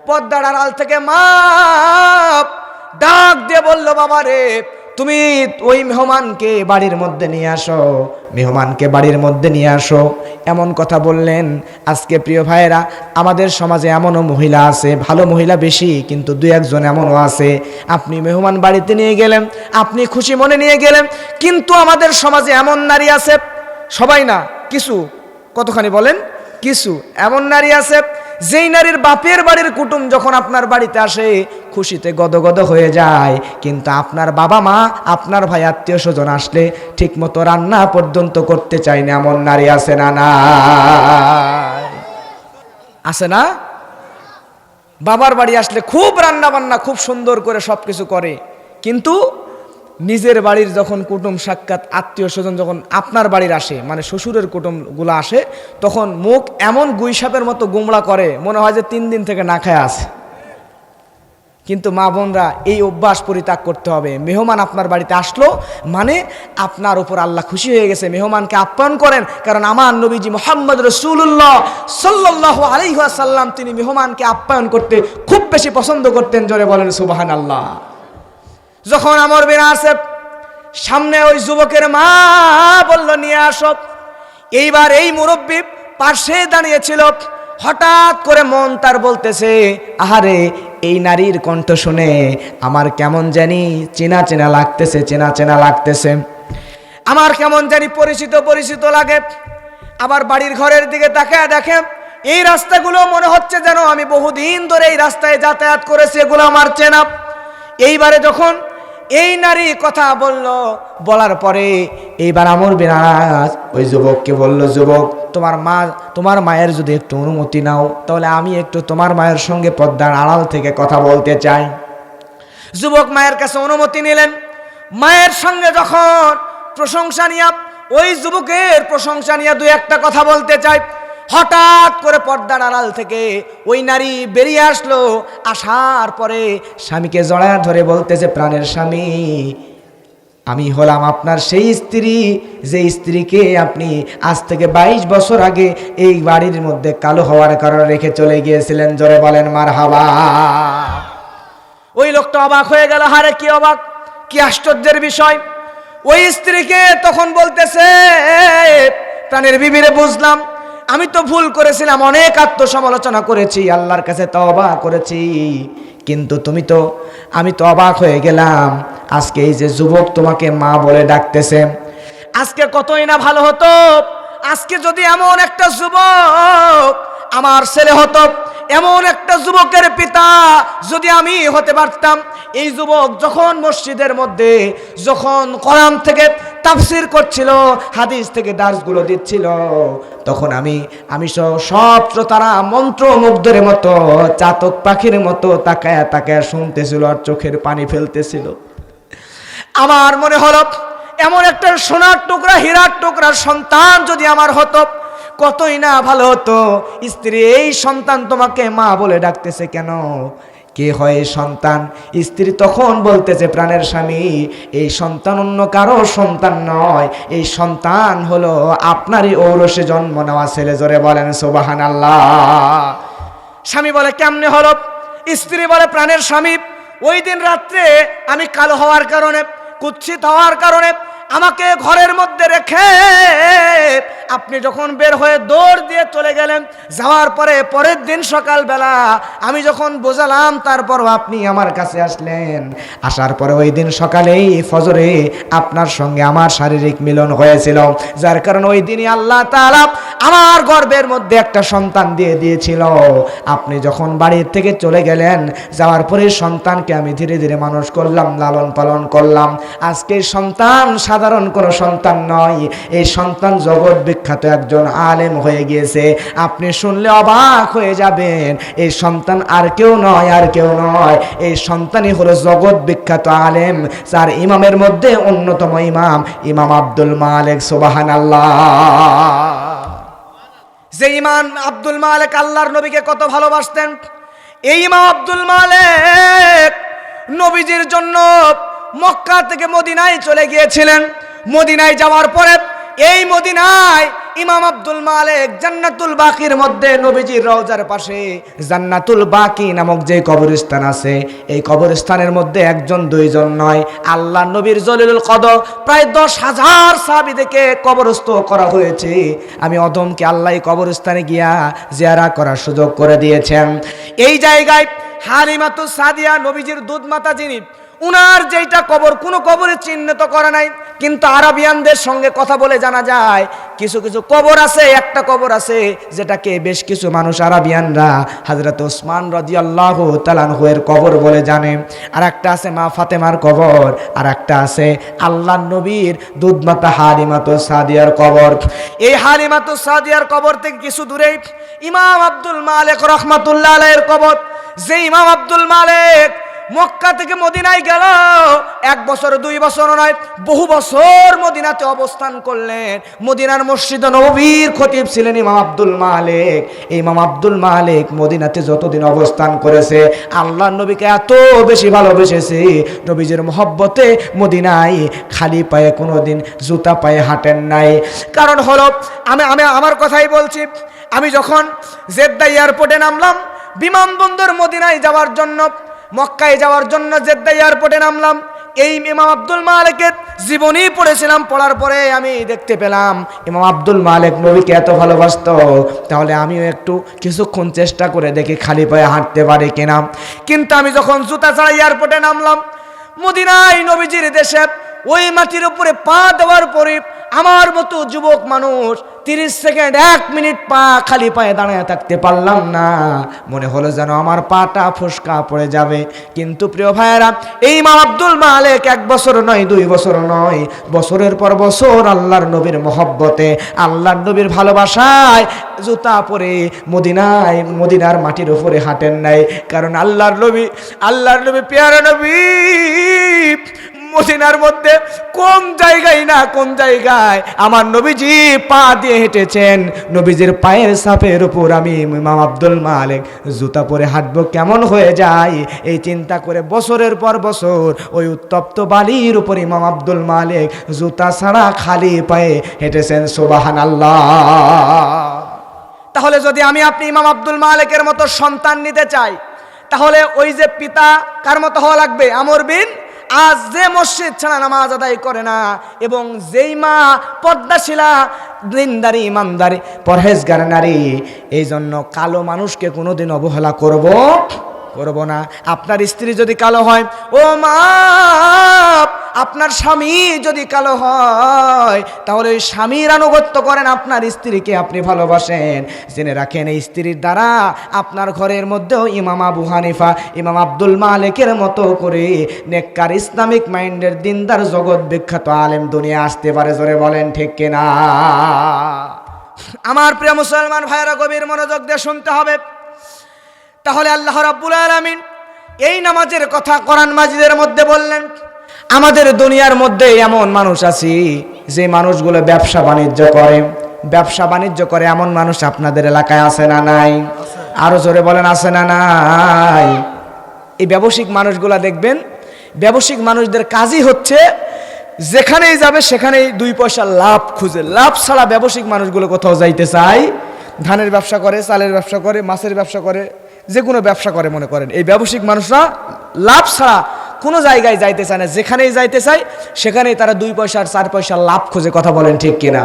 পর্দার আড়াল থেকে মা ডাক দিয়ে বলল, বাবা রে, তুমি ওই মেহমানকে বাড়ির মধ্যে নিয়ে আসো, মেহমানকে বাড়ির মধ্যে নিয়ে আসো। এমন কথা বললেন। আজকে প্রিয় ভাইয়েরা, আমাদের সমাজে এমনও মহিলা আছে, ভালো মহিলা বেশি, কিন্তু দুই একজন এমনও আছে, আপনি মেহমান বাড়িতে নিয়ে গেলেন, আপনি খুশি মনে নিয়ে গেলেন, কিন্তু আমাদের সমাজে এমন নারী আছে, সবাই না, কিছু, কতখানি বলেন, কিছু এমন নারী আছে, যেই নারীর বাপের বাড়ির কুটুম যখন আপনার বাড়িতে আসে খুশিতে গদগদ হয়ে যায়, কিন্তু আপনার বাবা মা, আপনার ভাই, আত্মীয় স্বজন আসলে ঠিক মতো রান্না পর্যন্ত করতে চায় না। এমন নারী আছে না? না আছে না? বাবার বাড়ি আসলে খুব রান্না বান্না, খুব সুন্দর করে সবকিছু করে, কিন্তু নিজের বাড়ির যখন কুটুম সাক্ষাৎ, আত্মীয় স্বজন যখন আপনার বাড়ির আসে, মানে শ্বশুরের কুটুমগুলো আসে, তখন মুখ এমন গুইসাপের মতো গুমড়া করে, মনে হয় যে 3 দিন থেকে না খায় আছে। কিন্তু মা বোনরা এই অভ্যাস পরিত্যাগ করতে হবে। মেহমান আপনার বাড়িতে আসলো মানে আপনার উপর আল্লাহ খুশি হয়ে গেছে, মেহমানকে আপ্যায়ন করেন। কারণ আমার নবীজি মুহাম্মদ রাসূলুল্লাহ সাল্লাল্লাহু আলাইহি ওয়াসাল্লাম তিনি মেহমানকে আপ্যায়ন করতে খুব বেশি পছন্দ করতেন। জোরে বলেন সুবহানাল্লাহ। যখন আমর বিন আসেফ সামনে ওই যুবকের মা বলল নিয়ে আসো, এইবার এই মুরব্বী পাশে দাঁড়িয়েছিল। হঠাৎ করে মন তার বলতেছে, আহারে এই নারীর কণ্ঠ শুনে আমার কেমন জানি চেনা চেনা লাগতেছে, চেনা চেনা লাগতেছে, আমার কেমন জানি পরিচিত পরিচিত লাগে। আবার বাড়ির ঘরের দিকে তাকায় দেখে এই রাস্তাগুলো মনে হচ্ছে যেন আমি বহুদিন ধরে এই রাস্তায় যাতায়াত করেছি, এগুলো আমার চেনা। এইবারে যখন এই নারী কথা বলার পরে এইবার আমর বিন আস ওই যুবককে বলল, যুবক তোমার মায়ের যদি একটু অনুমতি নাও তাহলে আমি একটু তোমার মায়ের সঙ্গে পর্দার আড়াল থেকে কথা বলতে চাই। যুবক মায়ের কাছে অনুমতি নিলেন। মায়ের সঙ্গে যখন প্রশংসা নিয়ে ওই যুবকের প্রশংসা নিয়ে দুই একটা কথা বলতে চাই, হঠাৎ করে পর্দার আড়াল থেকে ওই নারী বেরিয়ে আসলো। আসার পরে স্বামীকে জড়ায় ধরে বলতেছে, প্রাণের স্বামী, আমি হলাম আপনার সেই স্ত্রী যে স্ত্রীকে আপনি আজ থেকে 22 বছর আগে এই বাড়ির মধ্যে কালো হওয়ার কারণে রেখে চলে গিয়েছিলেন। জোরে বলেন মারহাবা। ওই লোকটা অবাক হয়ে গেল, হারে কি অবাক, কি আশ্চর্যের বিষয়। ওই স্ত্রীকে তখন বলতেছে, প্রাণের বিবিরে বুঝলাম আমি তো ভুল করেছিলাম, অনেক আত্মসমালোচনা করেছি, আল্লাহর কাছে তওবা করেছি, কিন্তু আমি তো অবাক হয়ে গেলাম। আজকে এই যে যুবক তোমাকে মা বলে ডাকতেছে, আজকে কতই না ভালো হতো আজকে যদি এমন একটা যুবক আমার ছেলে হতো, এমন একটা যুবকের পিতা যদি আমি হতে পারতাম। এই যুবক যখন মসজিদের মধ্যে যখন কোরআন থেকে তাফসীর করছিল, হাদিস থেকে দার্সগুলো দিচ্ছিল, তখন আমি সব শ্রোতারা মন্ত্রমুগ্ধের মতো চাতক পাখির মতো তাকায়া তাকায়া শুনতেছিল আর চোখের পানি ফেলতেছিল। আমার মনে হলো এমন একটা সোনার টুকরা হীরার টুকরার সন্তান যদি আমার হতো কতই না ভালো হতো। স্ত্রী, এই সন্তান তোমাকে মা বলে ডাকতেছে কেন? কে হয় এই সন্তান? স্ত্রী তখন বলতেছে, প্রাণের স্বামী, এই সন্তান অন্য কারো সন্তান নয়, এই সন্তান হলো আপনারই ঔরসে জন্ম নেওয়া ছেলে। জোরে বলেন সুবহানাল্লাহ। স্বামী বলে, কেমনে হলো? স্ত্রী বলে, প্রাণের স্বামী, ওই দিন রাত্রে আমি কালো হওয়ার কারণে, কুৎসিত হওয়ার কারণে আমাকে ঘরের মধ্যে রেখে আপনি যখন বের হয়ে দৌড় দিয়ে চলে গেলেন, যাওয়ার পরে পরের দিন সকালবেলা আমি যখন বোঝালাম তারপরও আপনি আমার কাছে আসলেন। আসার পরে ওই দিন সকালেই ফজরে আপনার সঙ্গে আমার শারীরিক মিলন হয়েছিল, যার কারণে ওই দিনই আল্লাহ তাআলা আমার গর্ভের মধ্যে একটা সন্তান দিয়ে দিয়েছিল। আপনি যখন বাড়ির থেকে চলে গেলেন, যাওয়ার পরে সন্তানকে আমি ধীরে ধীরে মানুষ করলাম, লালন পালন করলাম। আজকে সন্তান সাধারণ কোনো সন্তান নয়, এই সন্তান জগৎ বিখ্যাত একজন আলেম হয়ে গিয়েছে। আপনি শুনলে অবাক হয়ে যাবেন, এই সন্তান আর কেউ নয়, আর কেউ নয়, এই সন্তানই হলো জগৎ বিখ্যাত আলেম, যার ইমামের মধ্যে অন্যতম ইমাম আব্দুল মালিক। সুবহানাল্লাহ। যে ইমাম আব্দুল মালিক আল্লাহর নবীকে কত ভালোবাসতেন, এই ইমাম আব্দুল মালিক নবীজির জন্য মক্কা থেকে মদিনায় চলে গিয়েছিলেন। মদিনায় যাওয়ার পরে এই মদিনায় ইমাম আব্দুল মালিক জান্নাতুল বাকির মধ্যে নবীজির রওজার পাশে জান্নাতুল বাকি নামক যে কবরস্থান আছে, এই কবরস্থানের মধ্যে একজন দুইজন নয়, আল্লাহ নবীর জলিলুল কদর প্রায় 10,000 সাহাবীদেরকে কবরস্থ করা হয়েছে। আমি অদমকে আল্লাহ কবরস্থানে গিয়া জিয়ারত করার সুযোগ করে দিয়েছেন। এই জায়গায় হালিমাতুস সাদিয়া নবীজির দুধ মাতা যিনি, উনার যেটা কবর কোনো কবরে চিহ্নিত করা নাই, কিন্তু আরবিয়ানদের সঙ্গে কথা বলে জানা যায় কিছু কিছু কবর আছে। একটা কবর আছে যেটাকে বেশ কিছু মানুষ আরবিয়ানরা হযরত ওসমান রাদিয়াল্লাহু তাআলা আনহু এর কবর বলে জানে। আর একটা আছে মা ফাতেমার কবর, আর একটা আছে আল্লাহর নবীর দুধমাতা হালিমাতুস সাদিয়ার কবর। এই হালিমাতুস সাদিয়ার কবর থেকে কিছু দূরেই ইমাম আব্দুল মালিক রাহমাতুল্লাহ আলাইহির কবর। যে ইমাম আব্দুল মালিক মক্কা থেকে মদিনায় গেল, 1 বছর 2 বছর নয়, বহু বছর মদিনাতে অবস্থান করলেন। মদিনার মসজিদ নববীর খতিব ছিলেন ইমাম আব্দুল মালিক। ইমাম আব্দুল মালিক মদিনাতে যতদিন অবস্থান করেছে, আল্লাহর নবীকে এত বেশি ভালোবেসেছে, নবীজির মহব্বতে মদিনায় খালি পায়ে কোনোদিন জুতা পায়ে হাঁটেন নাই। কারণ হলো, আমি আমার কথাই বলছি, আমি যখন জেদ্দা এয়ারপোর্টে নামলাম, বিমানবন্দর মদিনায় যাওয়ার জন্য, মক্কায় যাওয়ার জন্য জেদ্দা এয়ারপোর্টে নামলাম, এই ইমাম আব্দুল মালিকের জীবনী পড়েছিলাম। পড়ার পরে আমি দেখতে পেলাম ইমাম আব্দুল মালিক নবীকে এত ভালোবাসতো, তাহলে আমিও একটু কিছুক্ষণ চেষ্টা করে দেখি খালি পায়ে হাঁটতে পারি কিনা। কিন্তু আমি যখন জুতা ছাড়া এয়ারপোর্টে নামলাম, মদিনায় নবীজির দেশে, ওই মাটির উপরে পা দেওয়ার পরে আমার মতো যুবক মানুষ 30 সেকেন্ড 1 মিনিট পা খালি পায়ে দাঁড়িয়ে থাকতে পারলাম না। মনে হলো যেন আমার পাটা ফুসকা পড়ে যাবে। কিন্তু প্রিয় ভাইয়েরা, এই ইমাম আব্দুল মালিক 1 বছর নয়, 2 বছর নয়, বছরের পর বছর আল্লাহর নবীর মহব্বতে, আল্লাহর নবীর ভালোবাসায় জুতা পরে মদিনার মাটির উপরে হাঁটেন নাই। কারণ আল্লাহর নবী পেয়ারা নবী মদিনার মধ্যে কোন জায়গায় আমার নবীজি পা দিয়ে হেঁটেছেন। নবীজির পায়ের ছাপের উপর আমি ইমাম আব্দুল মালিক জুতা পরে হাঁটবো, কেমন হয়ে যায় এই চিন্তা করে বছরের পর বছর ওই উত্তপ্ত বালির উপর ইমাম আব্দুল মালিক জুতা ছাড়া খালি পায়ে হেঁটেছেন। সুবহানাল্লাহ। তাহলে যদি আপনি ইমাম আব্দুল মালিকের মতো সন্তান নিতে চাই, তাহলে ওই যে পিতা কার মতো হওয়া লাগবে? আমর বিন আজ যে মসজিদ ছাড়া নামাজ আদায় করে না, এবং যেই মা পর্দাশীলা, দিনদারি, ইমানদারি, পরহেজগার নারী, এই জন্য কালো মানুষকে কোনোদিন অবহেলা করব না। আপনার স্ত্রী যদি কালো হয়, ও মা, আপনার স্বামী যদি কালো হয়, তাহলে ওই স্বামীর আনুগত্য করেন, আপনার স্ত্রীকে আপনি ভালোবাসেন। জেনে রাখেন, এই স্ত্রীর দ্বারা আপনার ঘরের মধ্যেও ইমাম আবু হানিফা, ইমাম আব্দুল মালিকের মতো করে নেককার ইসলামিক মাইন্ডের দিনদার জগৎ বিখ্যাত আলেম দুনিয়া আসতে পারে। জোরে বলেন ঠিক কিনা? আমার প্রিয় মুসলমান ভাইয়েরা, গভীর মনোযোগ দিয়ে শুনতে হবে। তাহলে আল্লাহ রাব্বুল আলামিন এই নামাজের কথা কোরআন মাজিদের মধ্যে বললেন। আমাদের দুনিয়ার মধ্যে এমন মানুষ আছে যে মানুষগুলো ব্যবসা বাণিজ্য করে এমন মানুষ আপনাদের এলাকায় আছে না নাই? আরো জোরে বলেন, আছে না নাই? এই ব্যবসায়িক মানুষগুলা দেখবেন, ব্যবসায়িক মানুষদের কাজই হচ্ছে যেখানেই যাবে সেখানেই 2 পয়সা লাভ খুঁজে। লাভ ছাড়া ব্যবসায়িক মানুষগুলো কোথাও যাইতে চায়? ধানের ব্যবসা করে, চালের ব্যবসা করে, মাছের ব্যবসা করে, যে কোনো ব্যবসা করে। মনে করেন এই ব্যবসায়িক মানুষরা লাভ ছাড়া কোনো জায়গায় যাইতে চায় না। যেখানেই যাইতে চায় সেখানেই তারা 2 পয়সা 4 পয়সা লাভ খুঁজে। কথা বলেন ঠিক কিনা?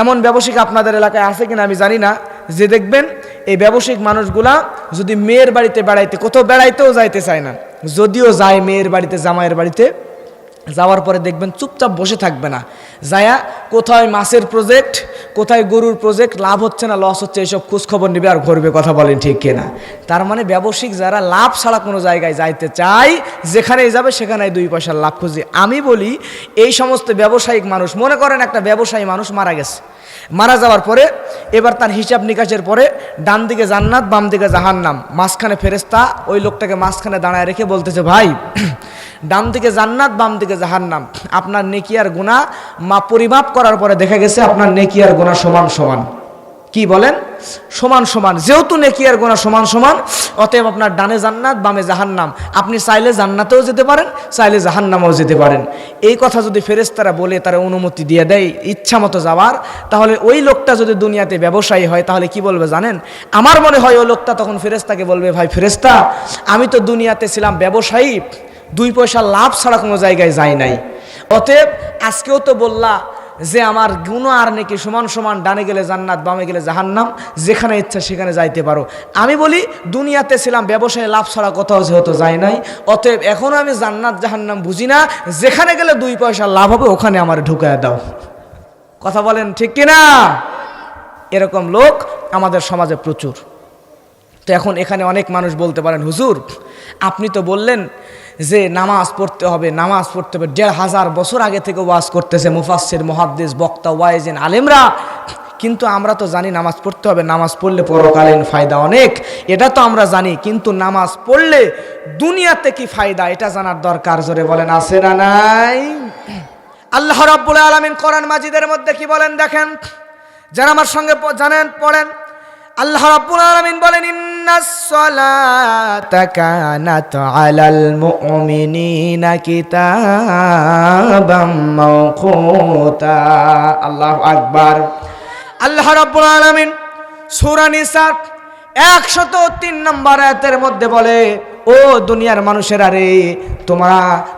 এমন ব্যবসায়িক আপনাদের এলাকায় আছে কিনা আমি জানি না, যে দেখবেন এই ব্যবসায়িক মানুষগুলা যদি মেয়ের বাড়িতে বেড়াইতে, কোথাও বেড়াইতেও যাইতে চায় না, যদিও যায় মেয়ের বাড়িতে, জামাইয়ের বাড়িতে, যাওয়ার পরে দেখবেন চুপচাপ বসে থাকবে না, যায়া কোথায় মাছের প্রজেক্ট, কোথায় গরুর প্রজেক্ট, লাভ হচ্ছে না লস হচ্ছে, এইসব খোঁজখবর নেবে আর ঘুরবে। কথা বলেন ঠিক কিনা? তার মানে ব্যবসায়িক যারা লাভ ছাড়া কোনো জায়গায় যাইতে চায়, যেখানেই যাবে সেখানে 2 পয়সার লাভ খুঁজে। আমি বলি, এই সমস্ত ব্যবসায়িক মানুষ, মনে করেন একটা ব্যবসায়ী মানুষ মারা গেছে, মারা যাওয়ার পরে এবার তার হিসাব নিকাশের পরে ডান দিকে জান্নাত, বাম দিকে জাহান্নাম, মাঝখানে ফেরেশতা ওই লোকটাকে মাঝখানে দাঁড়ায় রেখে বলতেছে, ভাই, ডান দিকে জান্নাত, বাম দিকে জাহান্নাম, আপনার নেকি আর গুনাহ পরিমাপ করার পরে দেখা গেছে আপনার নেকি আর গুনাহ সমান সমান। কি বলেন? সমান সমান। যেহেতু নেকি আর গুনাহ সমান সমান, অতএব আপনার ডানে জান্নাত, বামে জাহান্নাম, আপনি চাইলে জান্নাতেও যেতে পারেন, চাইলে জাহান্নামেও যেতে পারেন। এই কথা যদি ফেরেশতারা বলে তারা অনুমতি দিয়ে দেয় ইচ্ছা মতো যাওয়ার, তাহলে ওই লোকটা যদি দুনিয়াতে ব্যবসায়ী হয়, তাহলে কি বলবে জানেন? আমার মনে হয় ওই লোকটা তখন ফেরেশতাকে বলবে, ভাই ফেরেশতা, আমি তো দুনিয়াতে ছিলাম ব্যবসায়ী, 2 পয়সা লাভ ছাড়া কোনো জায়গায় যাই নাই, অতএব আজকেও তো বললা যে আমার গুনাহ আর নেকি সমান সমান, ডানে গেলে জান্নাত, বামে গেলে জাহান্নাম, যেখানে ইচ্ছা সেখানে যাইতে পারো। আমি বলি, দুনিয়াতে ছিলাম ব্যবসায় লাভ ছাড়া কোথাও যেহেতু যাই নাই, অতএব এখনও আমি জান্নাত জাহান্নাম বুঝি না, যেখানে গেলে 2 পয়সা লাভ হবে ওখানে আমার ঢুকায় দাও। কথা বলেন ঠিক কিনা? এরকম লোক আমাদের সমাজে প্রচুর। তো এখন এখানে অনেক মানুষ বলতে পারেন, হুজুর আপনি তো বললেন যে নামাজ পড়তে হবে, 1,500 বছর আগে থেকে ওয়াজ করতেছে মুফাসসির, মুহাদ্দিস, বক্তা, ওয়াইজিন, আলেমরা, কিন্তু আমরা তো জানি নামাজ পড়তে হবে, নামাজ পড়লে পরকালীন ফায়দা অনেক, এটা তো আমরা জানি, কিন্তু নামাজ পড়লে দুনিয়াতে কি ফায়দা এটা জানার দরকার। জোরে বলেন আছে না নাই? আল্লাহ রাব্বুল আলামিন কোরআন মাজিদের মধ্যে কি বলেন দেখেন, যারা আমার সঙ্গে জানেন পড়েন। আল্লাহ রাব্বুল আলামিন বলেন, ইন্নাস সালাতা কানাত আলাল মুমিনিনা কিতাবাম মাওকুতা। আল্লাহু আকবার। আল্লাহ রাব্বুল আলামিন সূরা নিসা 103 নম্বর আয়াতের মধ্যে বলে, ও দুনিয়ার মানুষেরা রে,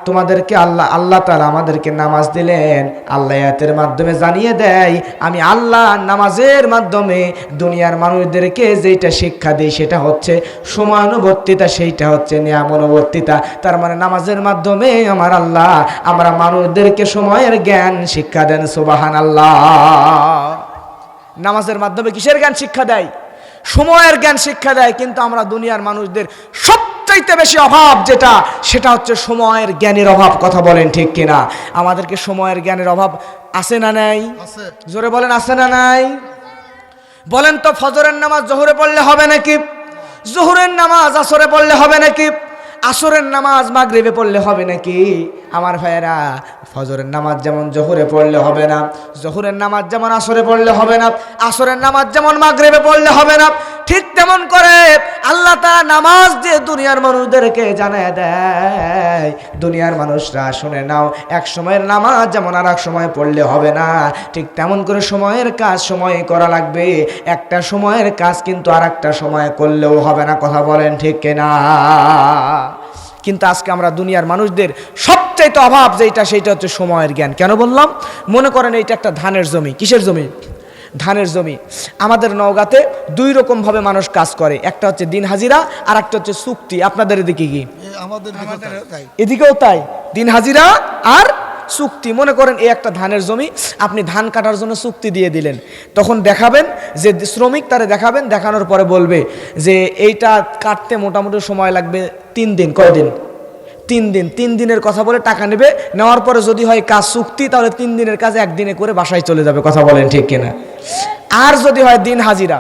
তোমাদেরকে আল্লাহ তাআলা আমাদেরকে নামাজ দিলেন। আল্লাহ আয়াতের মাধ্যমে জানিয়ে দেয়, আমি আল্লাহ নামাজের মাধ্যমে দুনিয়ার মানুষদেরকে যেটা শিক্ষা দিই সেটা হচ্ছে সময়ানুবর্তিতা, সেইটা হচ্ছে নিয়মানুবর্তিতা। তার মানে নামাজের মাধ্যমে আমার আল্লাহ আমরা মানুষদেরকে সময়ের জ্ঞান শিক্ষা দেন। সুবহানাল্লাহ। নামাজের মাধ্যমে কিসের জ্ঞান শিক্ষা দেয়? সময়ের জ্ঞান শিক্ষা দেয়। কিন্তু আমরা দুনিয়ার মানুষদের সবচাইতে বেশি অভাব যেটা, সেটা হচ্ছে সময়ের জ্ঞানের অভাব। কথা বলেন ঠিক কিনা? আমাদেরকে সময়ের জ্ঞানের অভাব আছে না নাই? জোরে বলেন আছে না নাই? বলেন তো, ফজরের নামাজ জোহরে পড়লে হবে নাকি? জোহরের নামাজ আসরে পড়লে হবে নাকি? আসরের নামাজ মাগরিবে পড়লে হবে নাকি? আমার ভাইয়েরা, ফজরের নামাজ যেমন জোহরে পড়লে হবে না, জোহরের নামাজ যেমন আসরে পড়লে হবে না, আসরের নামাজ যেমন মাগরিবে পড়লে হবে না, ঠিক তেমন করে আল্লাহ তাআলা নামাজ দিয়ে দুনিয়ার মানুষদেরকে জানায় দেয়, দুনিয়ার মানুষরা শুনে নাও, এক সময়ের নামাজ যেমন আর এক সময় পড়লে হবে না, ঠিক তেমন করে সময়ের কাজ সময়ে করা লাগবে। একটা সময়ের কাজ কিন্তু আর একটা সময় করলেও হবে না। কথা বলেন ঠিক কিনা? কিন্তু আজকে আমরা দুনিয়ার মানুষদের সবচাইতে অভাব যেটা, সেইটা হচ্ছে সময়ের জ্ঞান। কেন বললাম? মনে করেন এইটা একটা ধানের জমি। কিসের জমি? ধানের জমি। আমাদের নওগাঁতে দুই রকম ভাবে মানুষ কাজ করে, একটা হচ্ছে দিন হাজিরা আর একটা হচ্ছে চুক্তি। আপনাদের এদিকে কি? এদিকেও তাই, দিন হাজিরা আর চুক্তি। মনে করেন এই একটা ধানের জমি, আপনি ধান কাটার জন্য চুক্তি দিয়ে দিলেন, তখন দেখাবেন যে শ্রমিক, তারে দেখাবেন, দেখানোর পরে বলবে যে এইটা কাটতে মোটামুটি সময় লাগবে 3 দিন। কয়দিন? 3 দিন। 3 দিনের কথা বলে টাকা নেবে, নেওয়ার পরে যদি হয় কাজ চুক্তি, তাহলে 3 দিনের কাজ 1 দিনে করে বাসায় চলে যাবে। কথা বলেন ঠিক কিনা? আর যদি হয় দিন হাজিরা,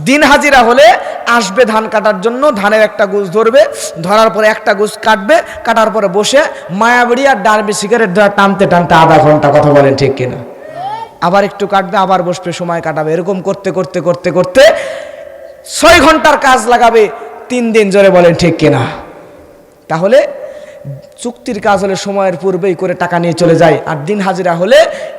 দিন হাজিরা হলে আসবে ধান কাটার জন্য, ধানের একটা গুছ ধরবে, ধরার পরে একটা গুছ কাটবে, কাটার পরে বসে মায়াবড়ি আর ডারবি সিগারেট ধরা টানতে টানতে আধা ঘন্টা। কথা বলেন ঠিক কিনা? আবার একটু কাটবে, আবার বসবে, সময় কাটাবে, এরকম করতে করতে করতে করতে 6 ঘন্টার কাজ লাগাবে 3 দিন। জোরে বলেন ঠিক কিনা? তাহলে চুক্তির কাজ হলে সময়ের পূর্বেই করে টাকা নিয়ে চলে যায়, আর দিন হাজিরা হলে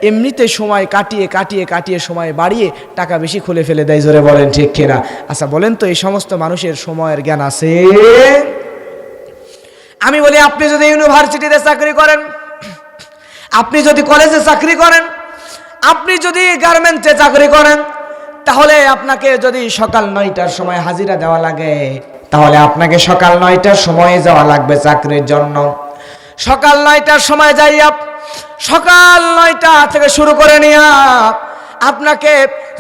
এমনিতে সময় কাটিয়ে কাটিয়ে কাটিয়ে সময় বাড়িয়ে টাকা বেশি খুলে ফেলে দেয়। জোরে বলেন ঠিক কিনা? আচ্ছা বলেন তো, এই সমস্ত মানুষের সময়ের জ্ঞান আছে? আমি বলি, আপনি যদি ইউনিভার্সিটিতে চাকরি করেন, আপনি যদি কলেজে চাকরি করেন, আপনি যদি গার্মেন্টসে চাকরি করেন, তাহলে আপনাকে যদি সকাল 9টার সময় হাজিরা দেওয়া লাগে, তাহলে আপনাকে সকাল 9টার সময় যাওয়া লাগবে চাকরির জন্য। সকাল 9টার সময় যাইয়া সকাল 9টা থেকে শুরু করে নিয়ে আপনাকে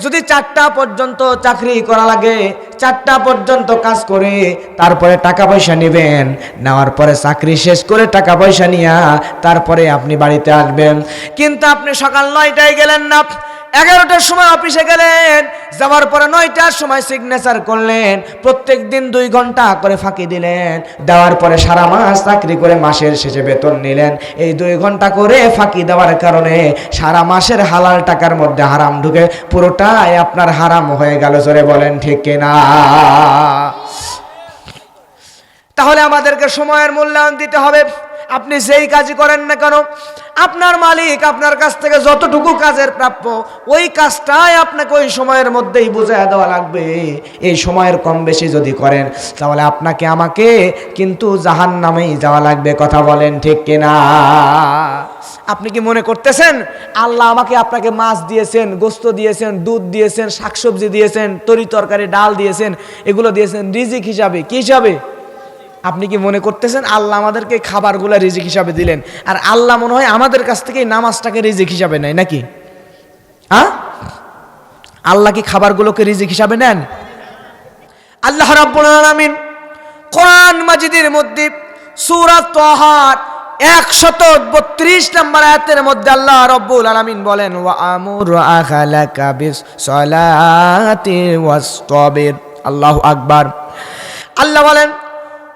যদি 4টা পর্যন্ত চাকরি করা লাগে, 4টা পর্যন্ত কাজ করে তারপরে টাকা পয়সা নেবেন, নেওয়ার পরে চাকরি শেষ করে টাকা পয়সা নিয়ে তারপরে আপনি বাড়িতে আসবেন। কিন্তু আপনি সকাল 9টায় গেলেন না, 11টার সময় অফিসে গেলেন, যাওয়ার পরে 9টার সময় সিগনেচার করলেন, প্রত্যেক দিন 2 ঘন্টা করে ফাঁকি দিলেন, দেওয়ার পরে সারা মাস চাকরি করে মাসের শেষে বেতন নিলেন। এই 2 ঘন্টা করে ফাঁকি দেওয়ার কারণে সারা মাসের হালাল টাকার মধ্যে হারাম ঢুকে পুরোটাই আপনার হারাম হয়ে গেল। জোরে বলেন ঠিক কিনা? তাহলে আমাদেরকে সময়ের মূল্যায়ন দিতে হবে। আপনি যেই কাজই করেন না কেন, আপনার মালিক আপনার কাছ থেকে যতটুকু কাজের প্রাপ্য, ওই কাজটাই আপনাকে ওই সময়ের মধ্যেই বুঝায় দেওয়া লাগবে। এই সময়ের কম বেশি যদি করেন, তাহলে আপনাকে আমাকে কিন্তু জাহান্নামেই যাওয়া লাগবে। কথা বলেন ঠিক কিনা? আপনি কি মনে করতেছেন আল্লাহ আমাকে আপনাকে মাছ দিয়েছেন, গোস্ত দিয়েছেন, দুধ দিয়েছেন, শাকসবজি দিয়েছেন, তরি তরকারি ডাল দিয়েছেন, এগুলো দিয়েছেন রিজিক হিসাবে? কি হিসাবে? আপনি কি মনে করতেছেন আল্লাহ আমাদেরকে খাবারগুলো রিজিক হিসাবে দিলেন, আর আল্লাহ মনে হয় আমাদের কাছ থেকে নামাজটাকে রিজিক হিসাবে নেয় নাকি? হ্যাঁ, আল্লাহ কি খাবারগুলোকে রিজিক হিসাবে নেন? আল্লাহ রাব্বুল আলামিন কোরআন মাজিদের মধ্যে সূরা তাহা 132 নম্বর আয়াতের মধ্যে আল্লাহ রাব্বুল আলামিন বলেন ওয়া আমুর আহলাকা বিস সালাতি ওয়াসতাবির। আল্লাহু আকবার। আল্লাহ বলেন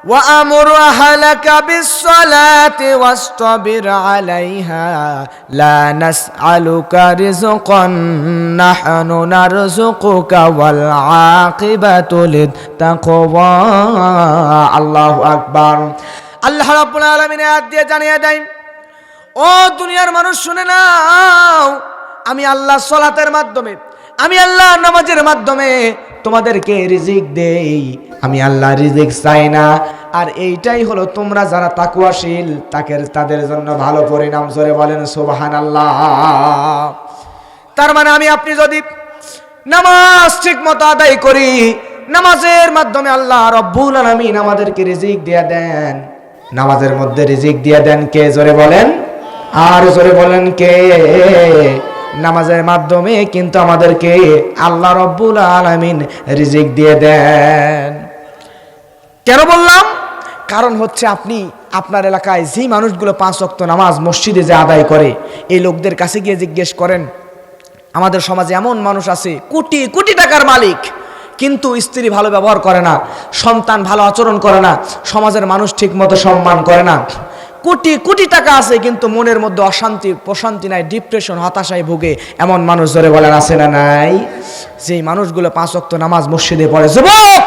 ওয়া আমুর আহলাকা বিস সালাতি ওয়াসতাবির আলাইহা লা নাসআলুকা রিজকান নাহনু নারযুকুকা ওয়াল আকিবাতু লিত্তাকওয়া। আল্লাহু আকবার। আল্লাহ রাব্বুল আলামিন আয়াত দিয়ে জানিয়ে দেন, ও দুনিয়ার মানুষ শুনে নাও, আমি আল্লাহ সালাতের মাধ্যমে, আমি আল্লাহ নামাজের মাধ্যমে তোমাদেরকে রিজিক দেই। আমি আল্লাহ রিজিক চাই না। আর এইটাই হলো তোমরা যারা তাকওয়াশীল তাদের জন্য ভালো পরিণাম। জোরে বলেন সুবহানাল্লাহ। তার মানে আমি আপনি যদি নামাজ ঠিক মতো আদায় করি, নামাজের মাধ্যমে আল্লাহ রাব্বুল আলামিন আমাদেরকে রিজিক দিয়ে দেন। নামাজের মধ্যে রিজিক দিয়ে দেন কে? জোরে বলেন, আর জোরে বলেন কে? নামাজের মাধ্যমে কিন্তু আমাদেরকে আল্লাহ রাব্বুল আলামিন রিজিক দিয়ে দেন। কেন বললাম? কারণ হচ্ছে আপনি আপনার এলাকায় যেই মানুষগুলো 5 ওয়াক্ত নামাজ মসজিদে যে আদায় করে, এই লোকদের কাছে গিয়ে জিজ্ঞেস করেন, আমাদের সমাজে এমন মানুষ আছে কোটি কোটি টাকার মালিক, কিন্তু স্ত্রী ভালো ব্যবহার করে না, সন্তান ভালো আচরণ করে না, সমাজের মানুষ ঠিক মতো সম্মান করে না। কোটি কোটি টাকা আছে কিন্তু মনের মধ্যে অশান্তি প্রশান্তি নাই, ডিপ্রেশন হতাশায় ভুগে। এমন মানুষ ধরে বলেন আছে না নাই? যেই মানুষগুলো 5 ওয়াক্ত নামাজ মসজিদে পড়ে, যুবক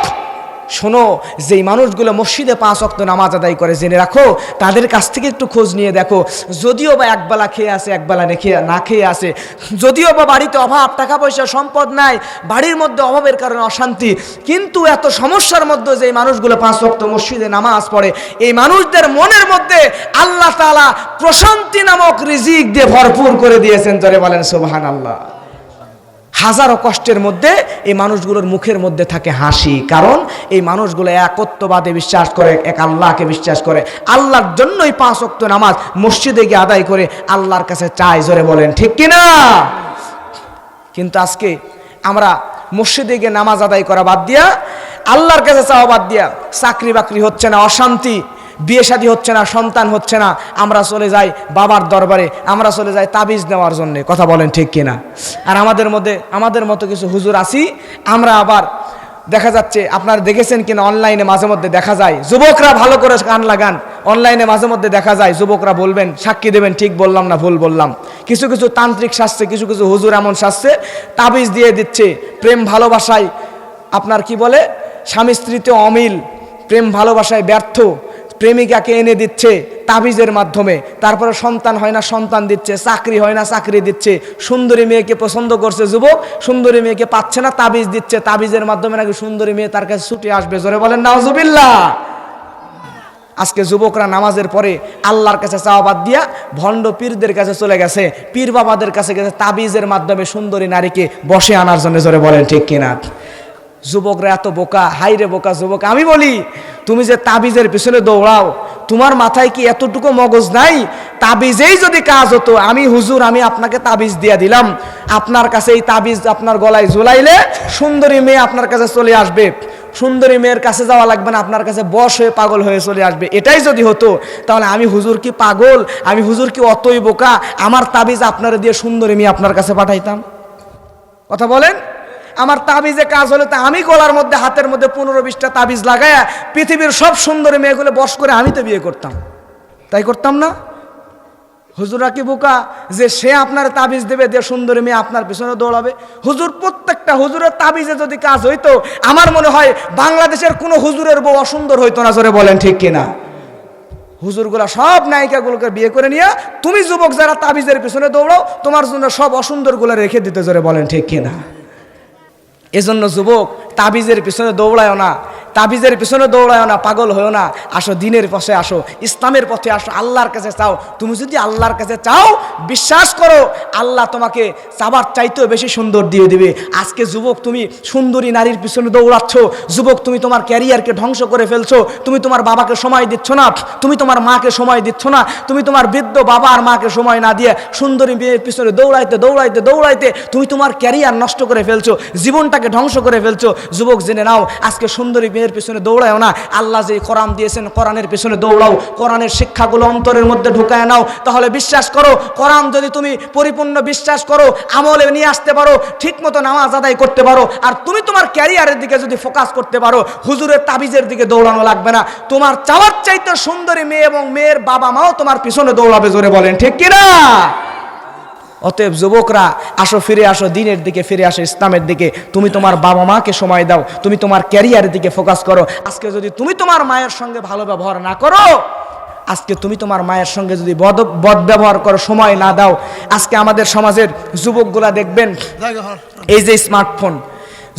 শোনো, যেই মানুষগুলো মসজিদে 5 ওয়াক্ত নামাজ আদায় করে, জেনে রাখো তাদের কাছ থেকে একটু খোঁজ নিয়ে দেখো। যদিও বা একবেলা খেয়ে আসে, একবেলা না খেয়ে আসে, যদিও বা বাড়িতে অভাব, টাকা পয়সা সম্পদ নাই, বাড়ির মধ্যে অভাবের কারণে অশান্তি, কিন্তু এত সমস্যার মধ্যে যেই মানুষগুলো 5 ওয়াক্ত মসজিদে নামাজ পড়ে, এই মানুষদের মনের মধ্যে আল্লাহ তাআলা প্রশান্তি নামক রিজিক দিয়ে ভরপুর করে দিয়েছেন। জোরে বলেন সুবহানাল্লাহ। হাজারো কষ্টের মধ্যে এই মানুষগুলোর মুখের মধ্যে থাকে হাসি, কারণ এই মানুষগুলো একত্ববাদে বিশ্বাস করে, এক আল্লাহকে বিশ্বাস করে। আল্লাহর জন্যই 5 ওয়াক্ত নামাজ মসজিদে গিয়ে আদায় করে আল্লাহর কাছে চায়। জোরে বলেন ঠিক কিনা? কিন্তু আজকে আমরা মসজিদে গিয়ে নামাজ আদায় করা বাদ দিয়া, আল্লাহর কাছে চাওয়া বাদ দিয়া, চাকরি বাকরি হচ্ছে না, অশান্তি, বিয়ে শাদী হচ্ছে না, সন্তান হচ্ছে না, আমরা চলে যাই বাবার দরবারে, আমরা চলে যাই তাবিজ নেওয়ার জন্য। কথা বলেন ঠিক কিনা? আর আমাদের মতো কিছু হুজুর আছি, আমরা আবার দেখা যাচ্ছে, আপনারা দেখেছেন কিনা অনলাইনে মাঝে মধ্যে দেখা যায়, যুবকরা ভালো করে কান লাগান, অনলাইনে মাঝে মধ্যে দেখা যায় যুবকরা বলবেন, সাক্ষী দেবেন ঠিক বললাম না ভুল বললাম, কিছু কিছু তান্ত্রিক শাস্ত্রে কিছু কিছু হুজুর এমন শাস্ত্রে তাবিজ দিয়ে দিচ্ছে, প্রেম ভালোবাসায় আপনার কি বলে স্বামী স্ত্রীতে অমিল, প্রেম ভালোবাসায় ব্যর্থ, প্রেমিকাকে এনে দিচ্ছে তাবিজের মাধ্যমে, তারপরে সন্তান হয় না সন্তান দিচ্ছে, চাকরি হয় না চাকরি দিচ্ছে, সুন্দরী মেয়েকে পছন্দ করছে যুবক, সুন্দরী মেয়েকে পাচ্ছে না, তাবিজ দিচ্ছে, তাবিজের মাধ্যমে নাকি সুন্দরী মেয়ে তার কাছে ছুটে আসবে। জোরে বলেন নাউজুবিল্লাহ। আজকে যুবকরা নামাজের পরে আল্লাহর কাছে চাওয়া বাদ দিয়া ভণ্ড পীরদের কাছে চলে গেছে, পীর বাবাদের কাছে গেছে তাবিজের মাধ্যমে সুন্দরী নারীকে বসে আনার জন্য। জোরে বলেন ঠিক কিনা? যুবকরা এত বোকা, হাইরে বোকা যুবক। আমি বলি, তুমি যে তাবিজের পিছনে দৌড়াও, তোমার মাথায় কি এতটুকু মগজ নাই? তাবিজেই যদি কাজ হতো, আমি হুজুর আমি আপনাকে তাবিজ দিয়ে দিলাম, আপনার কাছে এই তাবিজ আপনার গলায় ঝুলাইলে সুন্দরী মেয়ে আপনার কাছে চলে আসবে, সুন্দরী মেয়ের কাছে যাওয়া লাগবে না, আপনার কাছে বশ হয়ে পাগল হয়ে চলে আসবে। এটাই যদি হতো, তাহলে আমি হুজুর কি পাগল? আমি হুজুর কি অতই বোকা? আমার তাবিজ আপনারা দিয়ে সুন্দরী মেয়ে আপনার কাছে পাঠাইতাম? কথা বলেন। আমার তাবিজে কাজ হলে তো আমি গলার মধ্যে হাতের মধ্যে 15-20টা তাবিজ লাগায়া পৃথিবীর সব সুন্দরী মেয়েগুলো বশ করে আমি তো বিয়ে করতাম, তাই করতাম না? হুজুরা কি বোকা যে সে আপনার তাবিজ দেবে, দিয়ে সুন্দরী মেয়ে আপনার পিছনে দৌড়াবে? হুজুর প্রত্যেকটা হুজুরের তাবিজে যদি কাজ হইতো, আমার মনে হয় বাংলাদেশের কোনো হুজুরের বউ অসুন্দর হইতো না। জোরে বলেন ঠিক কিনা? হুজুরগুলা সব নায়িকাগুলোকে বিয়ে করে নিয়ে, তুমি যুবক যারা তাবিজের পিছনে দৌড়াও, তোমার জন্য সব অসুন্দরগুলো রেখে দিতে। জোরে বলেন ঠিক কিনা? এজন্য যুবক তাবিজের পিছনে দৌড়ায় না, তাবিজের পিছনে দৌড়ায় না, পাগল হয়েও না, আসো দিনের পথে আসো, ইসলামের পথে আসো, আল্লাহর কাছে চাও। তুমি যদি আল্লাহর কাছে চাও, বিশ্বাস করো আল্লাহ তোমাকে চাবার চাইতেও বেশি সুন্দর দিয়ে দিবে। আজকে যুবক তুমি সুন্দরী নারীর পিছনে দৌড়াচ্ছ, যুবক তুমি তোমার ক্যারিয়ারকে ধ্বংস করে ফেলছো, তুমি তোমার বাবাকে সময় দিচ্ছ না, তুমি তোমার মাকে সময় দিচ্ছ না, তুমি তোমার বৃদ্ধ বাবা আর মাকে সময় না দিয়ে সুন্দরী মেয়ের পিছনে দৌড়াইতে দৌড়াইতে দৌড়াইতে তুমি তোমার ক্যারিয়ার নষ্ট করে ফেলছো, জীবনটাকে ধ্বংস করে ফেলছো। যুবক জেনে নাও, আজকে সুন্দরী মেয়ের পেছনে দৌড়াও না, আল্লাহ যে কোরআন দিয়েছেন কোরআনের পেছনে দৌড়াও, কোরআনের শিক্ষাগুলো অন্তরের মধ্যে ঢুকায় নাও। তাহলে বিশ্বাস করো, কোরআন যদি তুমি পরিপূর্ণ বিশ্বাস করো, আমলে নিয়ে আসতে পারো, ঠিকমতো নামাজ আদায় করতে পারো, আর তুমি তোমার ক্যারিয়ারের দিকে যদি ফোকাস করতে পারো, হুজুরের তাবিজের দিকে দৌড়ানো লাগবে না। তোমার চাওয়ার চাইতে সুন্দরী মেয়ে এবং মেয়ের বাবা মাও তোমার পিছনে দৌড়াবে, জোরে বলেন ঠিক কিনা? অতএব যুবকরা, আসো, ফিরে আসো দ্বীনের দিকে, ফিরে আসো ইসলামের দিকে। তুমি তোমার বাবা মাকে সময় দাও, তুমি তোমার ক্যারিয়ারের দিকে ফোকাস করো। আজকে যদি তুমি তোমার মায়ের সঙ্গে ভালো ব্যবহার না করো, আজকে তুমি তোমার মায়ের সঙ্গে যদি বদ ব্যবহার করো, সময় না দাও, আজকে আমাদের সমাজের যুবকগুলা দেখবেন, এই যে স্মার্টফোন,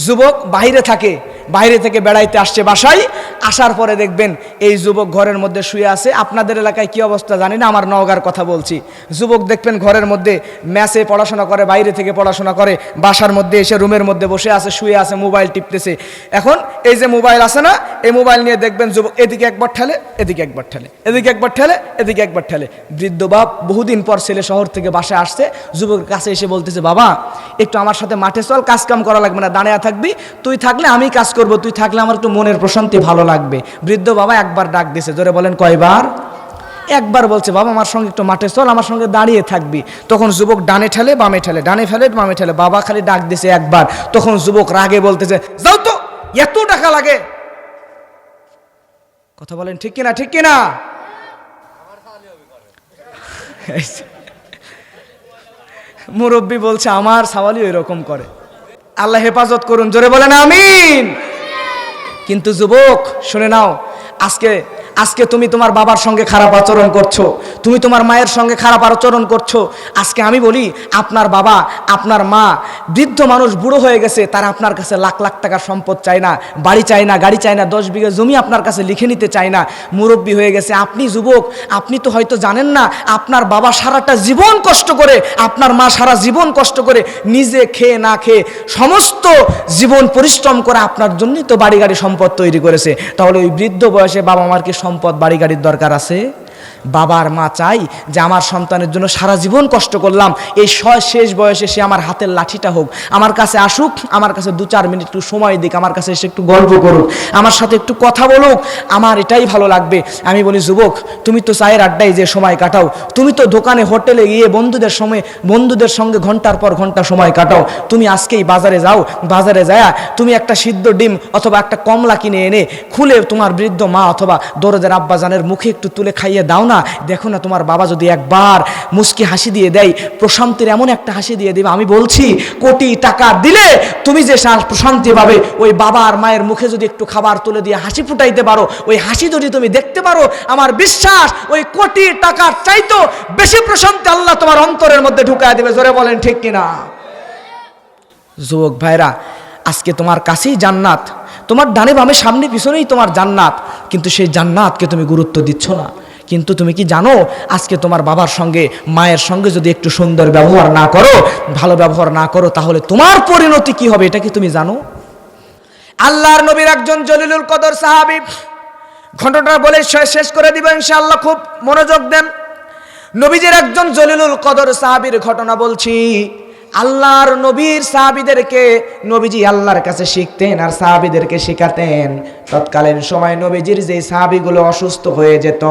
যুবক বাইরে থাকে, বাইরে থেকে বেড়াইতে আসছে, বাসায় আসার পরে দেখবেন এই যুবক ঘরের মধ্যে শুয়ে আছে। আপনাদের এলাকায় কি অবস্থা জানি না, আমার নওগাঁর কথা বলছি। যুবক দেখবেন ঘরের মধ্যে ম্যাচে পড়াশোনা করে, বাইরে থেকে পড়াশোনা করে, বাসার মধ্যে এসে রুমের মধ্যে বসে আছে, শুয়ে আছে, মোবাইল টিপতেছে। এখন এই যে মোবাইল আছে না, এই মোবাইল নিয়ে দেখবেন যুবক এদিকে একবার ঠেলে, এদিকে একবার ঠেলে, এদিকে একবার ঠেলে, এদিকে একবার ঠেলে। বৃদ্ধ বাপ, বহুদিন পর ছেলে শহর থেকে বাসায় আসছে, যুবকের কাছে এসে বলতেছে, বাবা একটু আমার সাথে মাঠে চল, কাজ কাম করা লাগবে না, দাঁড়িয়ে থাকবি, তুই থাকলে আমি কাজ করব, তুই থাকলে আমার একটু মনের প্রশান্তি ভালো লাগবে। বৃদ্ধ বাবা একবার ডাক দিয়েছে, জোরে বলেন কয়বার? একবার বলছে, বাবা আমার সঙ্গে একটু মাঠে চল, আমার সঙ্গে দাঁড়িয়ে থাকবি। তখন যুবক ডানে ঠেলে বামে ঠেলে, ডানে ফেলে বামে ঠেলে, বাবা খালি ডাক দিছে একবার। তখন যুবক রাগে বলতেছে, যাও তো, এত টাকা লাগে। কথা বলেন ঠিক কিনা, ঠিক কিনা? মুরব্বী বলছে, আমার সাওয়ালি ওই রকম করে। আল্লাহ হেফাজত করুন, জোরে বলেন আমিন। কিন্তু যুবক শুনে নাও, আজকে তুমি তোমার বাবার সঙ্গে খারাপ আচরণ করছো, তুমি তোমার মায়ের সঙ্গে খারাপ আচরণ করছো। আজকে আমি বলি, আপনার বাবা, আপনার মা বৃদ্ধ মানুষ, বুড়ো হয়ে গেছে, তারা আপনার কাছে লাখ লাখ টাকার সম্পদ চায় না, বাড়ি চায় না, গাড়ি চায় না, 10 বিঘা জমি আপনার কাছে লিখে নিতে চায় না। মুরব্বী হয়ে গেছে, আপনি যুবক, আপনি তো হয়তো জানেন না, আপনার বাবা সারাটা জীবন কষ্ট করে, আপনার মা সারা জীবন কষ্ট করে, নিজে খেয়ে না খেয়ে সমস্ত জীবন পরিশ্রম করে আপনার জন্যই তো বাড়ি গাড়ি সম্পদ তৈরি করেছে। তাহলে ওই বৃদ্ধ বয়সে বাবা মার কি সম্পদ বাড়ি গাড়ির দরকার আছে? বাবার মা চাই যে আমার সন্তানের জন্য সারা জীবন কষ্ট করলাম, এই শেষ বয়সে সে আমার হাতের লাঠিটা হোক, আমার কাছে আসুক, আমার কাছে 2-4 মিনিট একটু সময় দিক, আমার কাছে এসে একটু গল্প করুক, আমার সাথে একটু কথা বলুক, আমার এটাই ভালো লাগবে। আমি বলি, যুবক তুমি তো চায়ের আড্ডায় যে সময় কাটাও, তুমি তো দোকানে হোটেলে গিয়ে বন্ধুদের সঙ্গে ঘন্টার পর ঘন্টা সময় কাটাও, তুমি আজকেই বাজারে যাও, বাজারে যায় তুমি একটা সিদ্ধ ডিম অথবা একটা কমলা কিনে এনে খুলে তোমার বৃদ্ধ মা অথবা দরদের আব্বাজানের মুখে একটু তুলে খাইয়ে দাও না। দেখো না, তোমার বাবা যদি একবার মুস্কি হাসি দিয়ে দেয়, প্রশান্তির এমন একটা হাসি দিয়ে দিবে, আমি বলছি কোটি টাকা দিলে তুমি যে প্রশান্তি পাবে, ওই বাবা আর মায়ের মুখে যদি একটু খাবার তুলে দিয়ে হাসি ফুটাইতে পারো, ওই হাসি যদি তুমি দেখতে পারো, আমার বিশ্বাস ওই কোটি টাকার চাইতো বেশি প্রশান্তি আল্লাহ তোমার অন্তরের মধ্যে ঢুকায় দেবে, জোরে বলেন ঠিক কিনা? যুবক ভাইরা, আজকে তোমার কাছেই জান্নাত, তোমার ডানে বামে সামনে পিছনেই তোমার জান্নাত, কিন্তু সেই জান্নাতকে তুমি গুরুত্ব দিচ্ছ না। কিন্তু তুমি কি জানো, আজকে তোমার বাবার সঙ্গে মায়ের সঙ্গে যদি একটু সুন্দর ব্যবহার না করো, ভালো ব্যবহার না করো, তাহলে তোমার পরিণতি কি হবে, এটা কি তুমি জানো? আল্লাহর নবীর একজন জলিলুল কদর সাহাবী, ঘটনাটা বলে শেষ করে দিব ইনশাআল্লাহ, খুব মনোযোগ দেন। নবীজির একজন জলিলুল কদর সাহাবীর ঘটনা বলছি। আল্লাহর নবীর সাহাবীদেরকে নবীজি আল্লাহর কাছে শিখতেন আর সাহাবীদেরকে শেখাতেন। তৎকালীন সময় নবীজির যে সাহাবীগুলো অসুস্থ হয়ে যেত,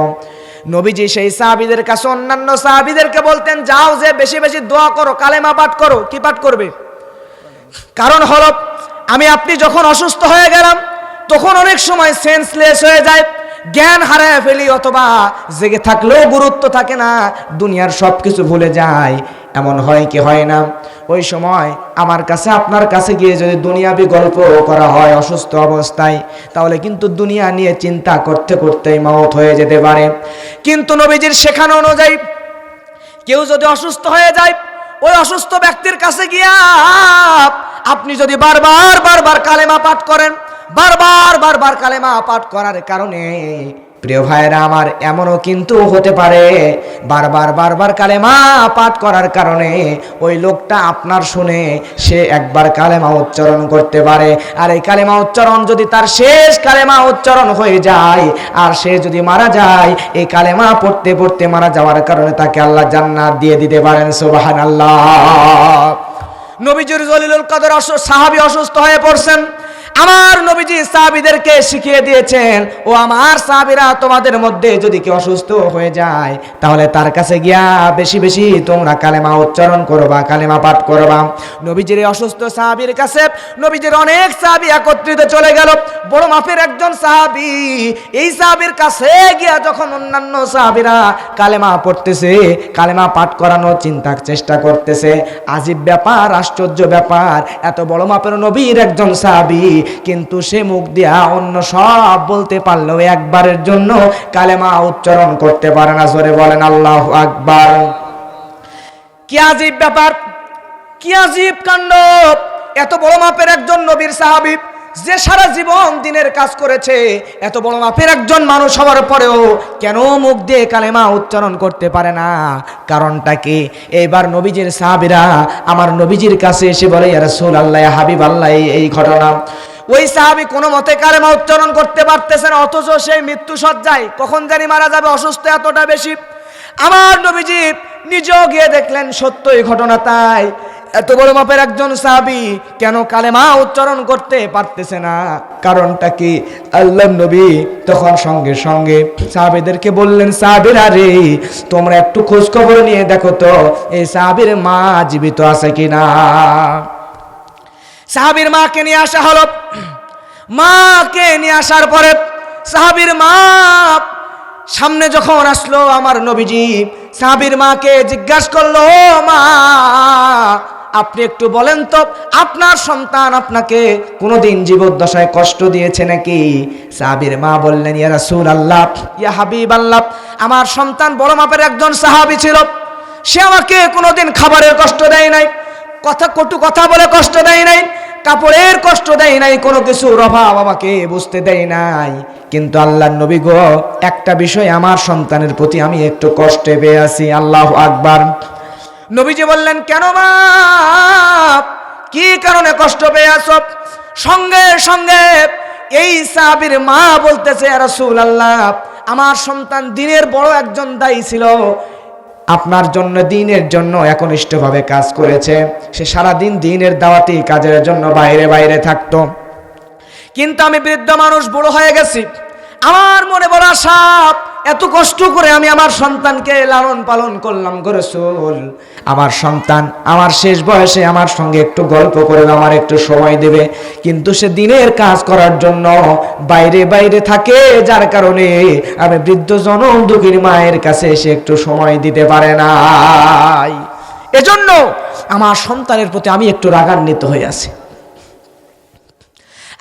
নবীজি সেই সাহাবীদের কাছে অন্যান্য সাহাবীদেরকে বলতেন, যাও যে বেশি বেশি দোয়া করো, কালেমা পাঠ করো। কি পাঠ করবে? কারণ হলো, আমি আপনি যখন অসুস্থ হয়ে গেলাম, তখন অনেক সময় সেন্সলেস হয়ে যায়, জ্ঞান হারায় ফেলি, অথবা জেগে থাকলেও গুরুত্ব থাকে না, দুনিয়ার সব কিছু ভুলে যায়। এমন হয় কি হয় না? ওই সময় আমার কাছে আপনার কাছে গিয়ে যদি দুনিয়াবি গল্প করা হয় অসুস্থ অবস্থায়, তাহলে কিন্তু দুনিয়া নিয়ে চিন্তা করতে করতেই মওত হয়ে যেতে পারে। কিন্তু নবীজির শেখানো অনুযায়ী কেউ যদি অসুস্থ হয়ে যায়, ওই অসুস্থ ব্যক্তির কাছে গিয়া আপনি যদি বারবার কালেমা পাঠ করেন, বারবার কালেমা পাঠ করার কারণে, প্রিয় ভাইরা আমার, এমনও কিন্তু হতে পারে বারবার কালেমা পাঠ করার কারণে ওই লোকটা আপনার শুনে সে একবার কালেমা উচ্চারণ করতে পারে, আর এই কালেমা উচ্চারণ যদি তার শেষ কালেমা উচ্চারণ হয়ে যায় আর সে যদি মারা যায়, এই কালেমা পড়তে পড়তে মারা যাওয়ার কারণে তাকে আল্লাহ জান্নাত দিয়ে দিতে পারেন। সুবহানাল্লাহ। নবীজির জলিলুল কদর সাহাবী অসুস্থ হয়ে পড়ছেন, আমার নবীজি সাহাবীদেরকে শিখিয়ে দিয়েছেন, ও আমার সাহাবীরা, তোমাদের মধ্যে যদি কেউ অসুস্থ হয়ে যায় তাহলে তার কাছে গিয়া বেশি বেশি তোমরা কালেমা উচ্চারণ করবা, কালেমা পাঠ করবা। নবীজির অসুস্থ সাহাবীর কাছে নবীজির অনেক সাহাবী একত্রিত চলে গেল। বড় মাপের একজন সাহাবী, এই সাহাবীর কাছে গিয়া যখন অন্যান্য সাহাবীরা কালেমা পড়তেছে, কালেমা পাঠ করানোর চেষ্টা করতেছে, আজীব ব্যাপার, আশ্চর্য ব্যাপার, এত বড় মাপের নবীর একজন সাহাবী, কিন্তু সে মুখ দিয়া অন্য সব বলতে পারলেও একবারের জন্য কালেমা উচ্চারণ করতে পারে না। জোরে বলেন আল্লাহু আকবার। কি আজীব ব্যাপার, কি আজীব কাণ্ড! এত বড় মাপের একজন নবীর সাহাবী, যে সারা জীবন দিনের কাজ করেছে, এত বড় মাপের একজন মানুষ হওয়ার পরেও কেন মুখ দিয়ে কালেমা উচ্চারণ করতে পারে না? কারণটা কি? এইবার নবীজির সাহাবীরা আমার নবীজির কাছে এসে বলে, ইয়া রাসূলুল্লাহ, ইয়া হাবিবাল্লাহ, এই ঘটনা। ওই সাহাবী কোনো মতে কালেমা উচ্চারণ করতে পারতেছে না, অথচ সেই মৃত্যু সজ্জায়, কখন জানি মারা যাবে, অসুস্থ এতটা বেশি। আমার নবীজি নিজেও গিয়ে দেখলেন সত্যই ঘটনা তাই। এত বড় মাপের একজন সাহাবী কেন কালেমা উচ্চারণ করতে পারতেছে না? কারণটা কি? আল্লাহর নবী তখন সঙ্গে সঙ্গে সাহাবীদেরকে বললেন, সাহাবীরা রে, তোমরা একটু খোঁজ খবর নিয়ে দেখো তো এই সাহাবীর মা জীবিত আছে কিনা। সাহাবীর মাকে নিয়ে আসা হলো। মাকে নিয়ে আসার পরে সাহাবীর মা সামনে যখন আসলো, আমার নবীজি সাহাবীর মাকে জিজ্ঞাসা করলো, ও মা, আপনি একটু বলেন তো, আপনার সন্তান আপনাকে কোনোদিন জীবদ্দশায় কষ্ট দিয়েছে নাকি? সাহাবীর মা বললেন, ইয়া রাসূলুল্লাহ, ইয়া হাবিবাল্লাহ, আমার সন্তান বড় মাপের একজন সাহাবী ছিল, সে আমাকে কোনোদিন খাবারের কষ্ট দেয় নাই, কটু কথা বলে কষ্ট দেয় নাই, কাপড়ের কষ্ট দেয় নাই, কোনো কিছুর অভাব আমাকে বুঝতে দেয় নাই। কিন্তু আল্লাহর নবী গো, একটা বিষয় আমার সন্তানের প্রতি আমি একটু কষ্টে পেয়ে আছি। আল্লাহু আকবার। নবীজি বললেন, কেন মা, কি কারণে কষ্ট পেয়ে আছো? সঙ্গে সঙ্গে এই সাহাবীর মা বলতেছে, ইয়া রাসূলুল্লাহ, আমার সন্তান দিনের বড় একজন দায়ী ছিল, আপনার জন্য, দিনের জন্য একনিষ্ঠভাবে কাজ করেছে। সে সারাদিন দিনের দাওয়াতি কাজের জন্য বাইরে বাইরে থাকতো। কিন্তু আমি বৃদ্ধ মানুষ, বুড়ো হয়ে গেছি, আমার মনে বড় আশা, এত কষ্ট করে আমি আমার সন্তানকে লালন পালন করলাম গো রাসূল, আমার সন্তান আমার শেষ বয়সে আমার সঙ্গে একটু গল্প করে আমার একটু সময় দেবে, কিন্তু সে দিনের কাজ করার জন্য বাইরে বাইরে থাকে, যার কারণে আমি বৃদ্ধ জনম দুঃখীর মায়ের কাছে এসে একটু সময় দিতে পারে না। এজন্য আমার সন্তানের প্রতি আমি একটু রাগান্বিত হয়ে আছি।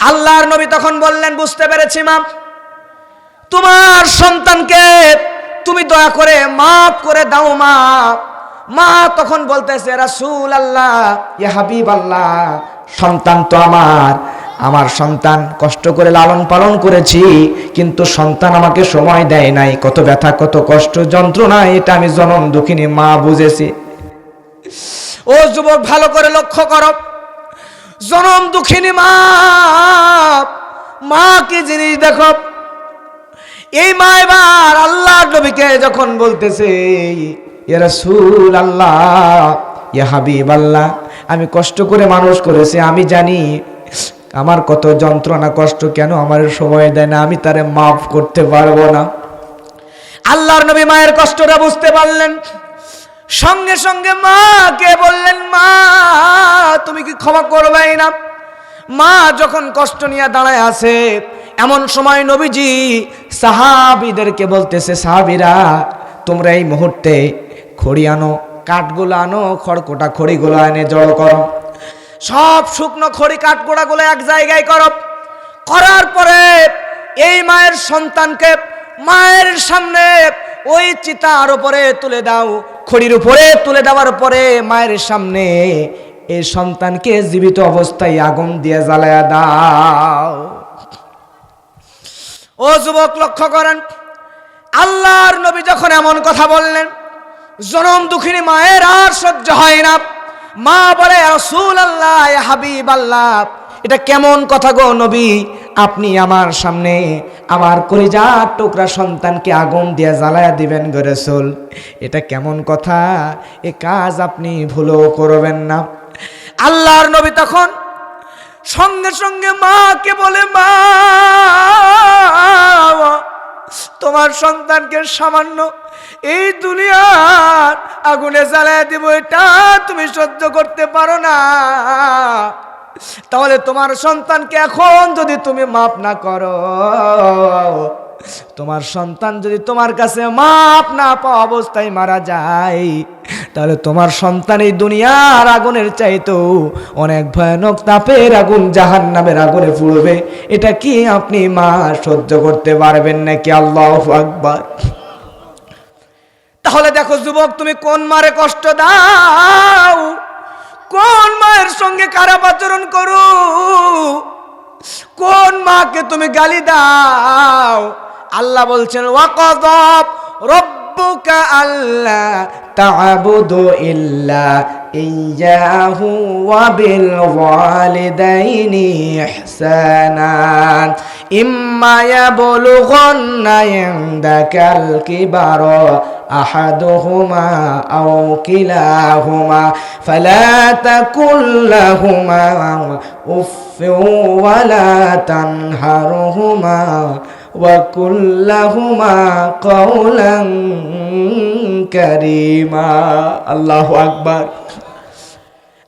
আল্লাহর নবী তখন বললেন, বুঝতে পেরেছি মা, তোমার সন্তানকে তুমি দয়া করে মাফ করে দাও মা। মা তখন বলতেছে, রাসূলুল্লাহ, ইয়া হাবিবাল্লাহ, সন্তান তো আমার সন্তান কষ্ট করে লালন পালন করেছি, কিন্তু সন্তান আমাকে সময় দেয় নাই, কত ব্যথা, কত কষ্ট, যন্ত্রণা, এটা আমি জনম দুঃখিনী মা বুঝেছি। ও যুবক, ভালো করে লক্ষ্য করো, জনম দুঃখিনী মা কি জিনিস দেখো। এই মা এবার আল্লাহর নবীকে যখন বলতেছে, ইয়া রাসূলুল্লাহ, ইয়া হাবিবাল্লাহ, আমি কষ্ট করে মানুষ করেছি, আমি জানি আমার কত যন্ত্রণা, কষ্ট, কেন আমার সময় দেয় না, আমি তারে মাফ করতে পারবো না। আল্লাহর নবী মায়ের কষ্টটা বুঝতে পারলেন, সঙ্গে সঙ্গে মাকে বললেন, মা তুমি কি ক্ষমা করবেই না? মা যখন কষ্ট নিয়ে দাঁড়ায় আছে, এমন সময় নবীজি সাহাবীদেরকে বলতেছে, সাহাবীরা তোমরা এই মুহূর্তে খড়ি আনো, কাঠগুলো আনো, খড়কোটা খড়িগুলো এনে জড়ো করো, সব শুকনো খড়ি কাঠগোড়াগুলো এক জায়গায় করো, করার পরে এই মায়ের সন্তানকে মায়ের সামনে ওই চিতার উপরে তুলে দাও। খড়ির উপরে তুলে দেওয়ার পরে মায়ের সামনে এই সন্তানকে জীবিত অবস্থায় আগুন দিয়ে জ্বালায়া দাও। ও যুবক, লক্ষ্য করেন, আল্লাহর নবী যখন এমন কথা বললেন, জনম দুঃখিনী মায়ের আর সহ্য হয় না। মা বলে, রাসূলুল্লাহ, ইয়া হাবিবাল্লাহ, এটা কেমন কথা গো নবী, আপনি আমার সামনে আমার কলিজার টুকরা সন্তানকে আগুন দিয়ে জ্বালায়া দিবেন গো রাসূল, এটা কেমন কথা? এ কাজ আপনি ভুলও করবেন না। আল্লাহর নবী তখন সঙ্গে সঙ্গে মাকে বলে, মা তোমার সন্তানকে সামান্য এই দুনিয়ার আগুনে জ্বালায় দিব, এটা তুমি সহ্য করতে পারো না। তাহলে তোমার সন্তানকে এখন যদি তুমি মাফ না করো, তোমার সন্তান যদি তোমার কাছে মাফ না পাওয়া অবস্থায় মারা যায়, তাহলে তোমার সন্তান এই দুনিয়ার আগুনের চাইতেও অনেক ভয়ানক তাপের আগুন, জাহান্নামের আগুনে পুড়বে। এটা কি আপনি মা সহ্য করতে পারবেন নাকি? আল্লাহু আকবার। তাহলে দেখো যুবক, তুমি কোন মারে কষ্ট দাও, কোন মায়ের সঙ্গে খারাপ আচরণ করো, কোন মাকে তুমি গালি দাও। আল্লাহ বলছেন, ওয়াকাযা রাব্বুকা আল্লা তা'বুদু ইল্লা ইয়্যাহু ওয়া বিল ওয়ালিদাইনি ইহসানান ইম্মা ইয়াবলুগান্না ইনদাকাল কিবারা আহাদুহুমা আও কিলাহুমা ফালা তাকুল লাহুমা উফফিন ওয়া লা তানহারহুমা وَقُلْ لَهُمَا قَوْلًا كَرِيمًا। আল্লাহু আকবার।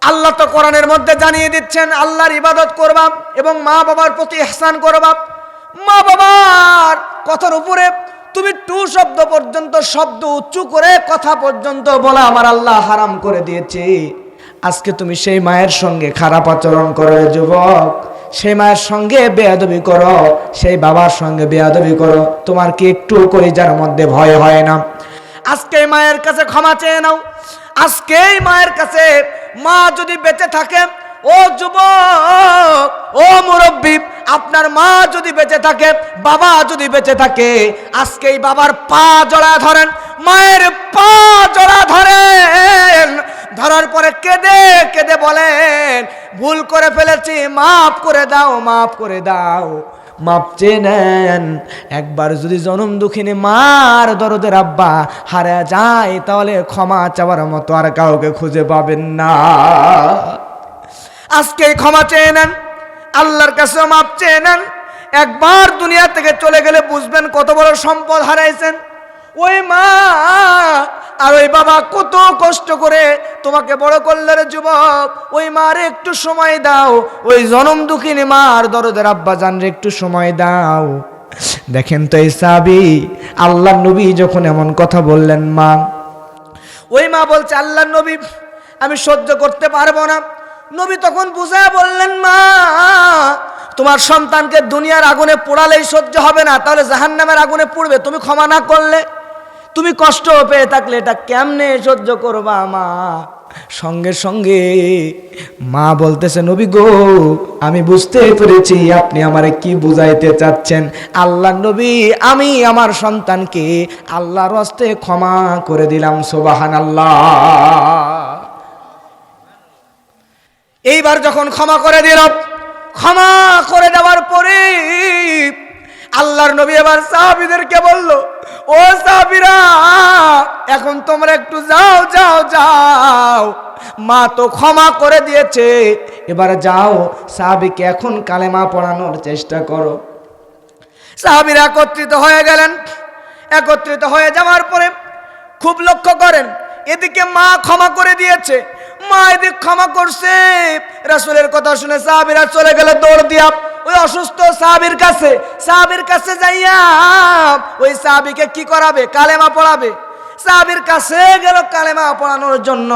আল্লাহ তো কোরআনের মধ্যে জানিয়ে দিচ্ছেন আল্লাহর ইবাদত করবা এবং মা বাবার প্রতি ইহসান করবা। মা বাবার কথার উপরে তুমি টু শব্দ পর্যন্ত, শব্দ উঁচু করে কথা পর্যন্ত বলা আমার আল্লাহ হারাম করে দিয়েছে। আজকে তুমি সেই মায়ের সঙ্গে খারাপ আচরণ করো যুবক, সেই মায়ের সঙ্গে বেয়াদবি করো, সেই বাবার সঙ্গে বেয়াদবি করো, তোমার কি একটু কলিজার মধ্যে ভয় হয় না? আজকে মায়ের কাছে ক্ষমা চেয়ে নাও। আজকে মায়ের কাছে, মা যদি বেঁচে থাকে, ও যুবক, ও মুরব্বি, আপনার মা যদি বেঁচে থাকে, বাবা যদি বেঁচে থাকে, আজকেই বাবার পা জড়া ধরেন, মায়ের পা জড়া ধরেন। ধরার পরে কেঁদে কেঁদে বলেন, ভুল করে ফেলেছি, মাফ করে দাও, মাফ করে দাও। মাপ চেয়ে নেন। একবার যদি জনম দুঃখিনী মার দরদের আব্বা হারা যায়, তাহলে ক্ষমা চাওয়ার মতো আর কাউকে খুঁজে পাবেন না। আজকে ক্ষমা চেয়ে নেন, আল্লাহর কাছে মাপ চেয়ে নেন। একবার দুনিয়া থেকে চলে গেলে বুঝবেন কত বড় সম্পদ হারাইছেন। ওই মা আর ওই বাবা কত কষ্ট করে তোমাকে বড় করলে রে যুবক, ওই মার একটু সময় দাও, ওই জনম দুঃখিনী মার দরদের আব্বা জানরে একটু সময় দাও। দেখেন তো এই সাহাবী, আল্লাহ নবী যখন এমন কথা বললেন, মা, ওই মা বলছে, আল্লাহ নবী আমি সহ্য করতে পারবো না। নবী তখন বুঝায় বললেন, মা তোমার সন্তানকে দুনিয়ার আগুনে পোড়ালেই সহ্য হবে না, তাহলে জাহান্নামের আগুনে পুড়বে। তুমি ক্ষমা না করলে, তুমি কষ্ট পেয়ে থাকলে এটা কেমনে সহ্য করবা মা? সঙ্গে সঙ্গে মা বলতেছে, নবী গো, আমি বুঝতে পেরেছি আপনি আমারে কি বুঝাইতে চাচ্ছেন। আল্লাহ নবী, আমি আমার সন্তানকে আল্লাহর হস্তে ক্ষমা করে দিলাম। সুবহানাল্লাহ। এইবার যখন ক্ষমা করে দিল, ক্ষমা করে দেওয়ার পরে আল্লাহর নবী এবার সাহাবীদেরকে বলল, ও সাহাবীরা, এখন তোমরা একটু যাও যাও যাও, মা তো ক্ষমা করে দিয়েছে, এবার যাও সাহাবীকে এখন কালেমা পড়ানোর চেষ্টা করো। সাহাবীরা একত্রিত হয়ে গেলেন। একত্রিত হয়ে যাওয়ার পরে খুব লক্ষ্য করেন, এদিকে মা ক্ষমা করে দিয়েছে, মা এদিক ক্ষমা করছে। রাসূলের কথা শুনে সাহাবীরা চলে গেল দৌড় দিয়া ওই অসুস্থ সাহাবীর কাছে। সাহাবীর কাছে যাইয়া ওই সাহাবীকে কি করাবে? কালেমা পড়াবে। সাহাবীর কাছে গেল কালেমা পড়ানোর জন্য।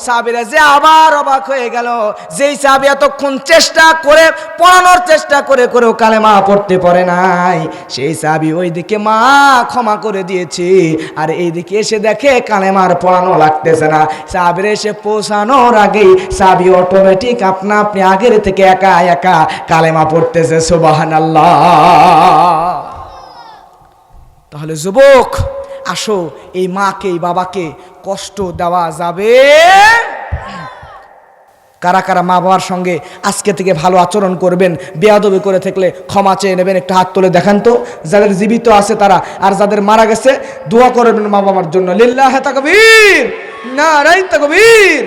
সাহাবীরা যে আবার অবাক হয়ে গেল, যেই সাহাবী এতক্ষণ চেষ্টা করে পড়ানোর চেষ্টা করে করেও কালেমা পড়তে পারে নাই, সেই সাহাবী ওইদিকে মা ক্ষমা করে দিয়েছে, আর এইদিকে এসে দেখে কালেমার পড়ানো লাগতেছে না। সাহাবীর এসে পৌঁছানোর আগেই সাহাবী অটোমেটিক আপনা আপনি আগের থেকে একা একা কালেমা পড়তেছে। সুবহানাল্লাহ। তাহলে যুবক, আসো, এই মাকে, এই বাবাকে কষ্ট দেওয়া যাবে? কারা কারা মা বাবার সঙ্গে আজকে থেকে ভালো আচরণ করবেন, বেয়াদবি করে থাকলে ক্ষমা চেয়ে নেবেন? একটা হাত তুলে দেখান তো, যাদের জীবিত আছে তারা, আর যাদের মারা গেছে দোয়া করবেন মা বাবার জন্য। লিল্লাহি তাকবীর, নারায়ে তাকবীর।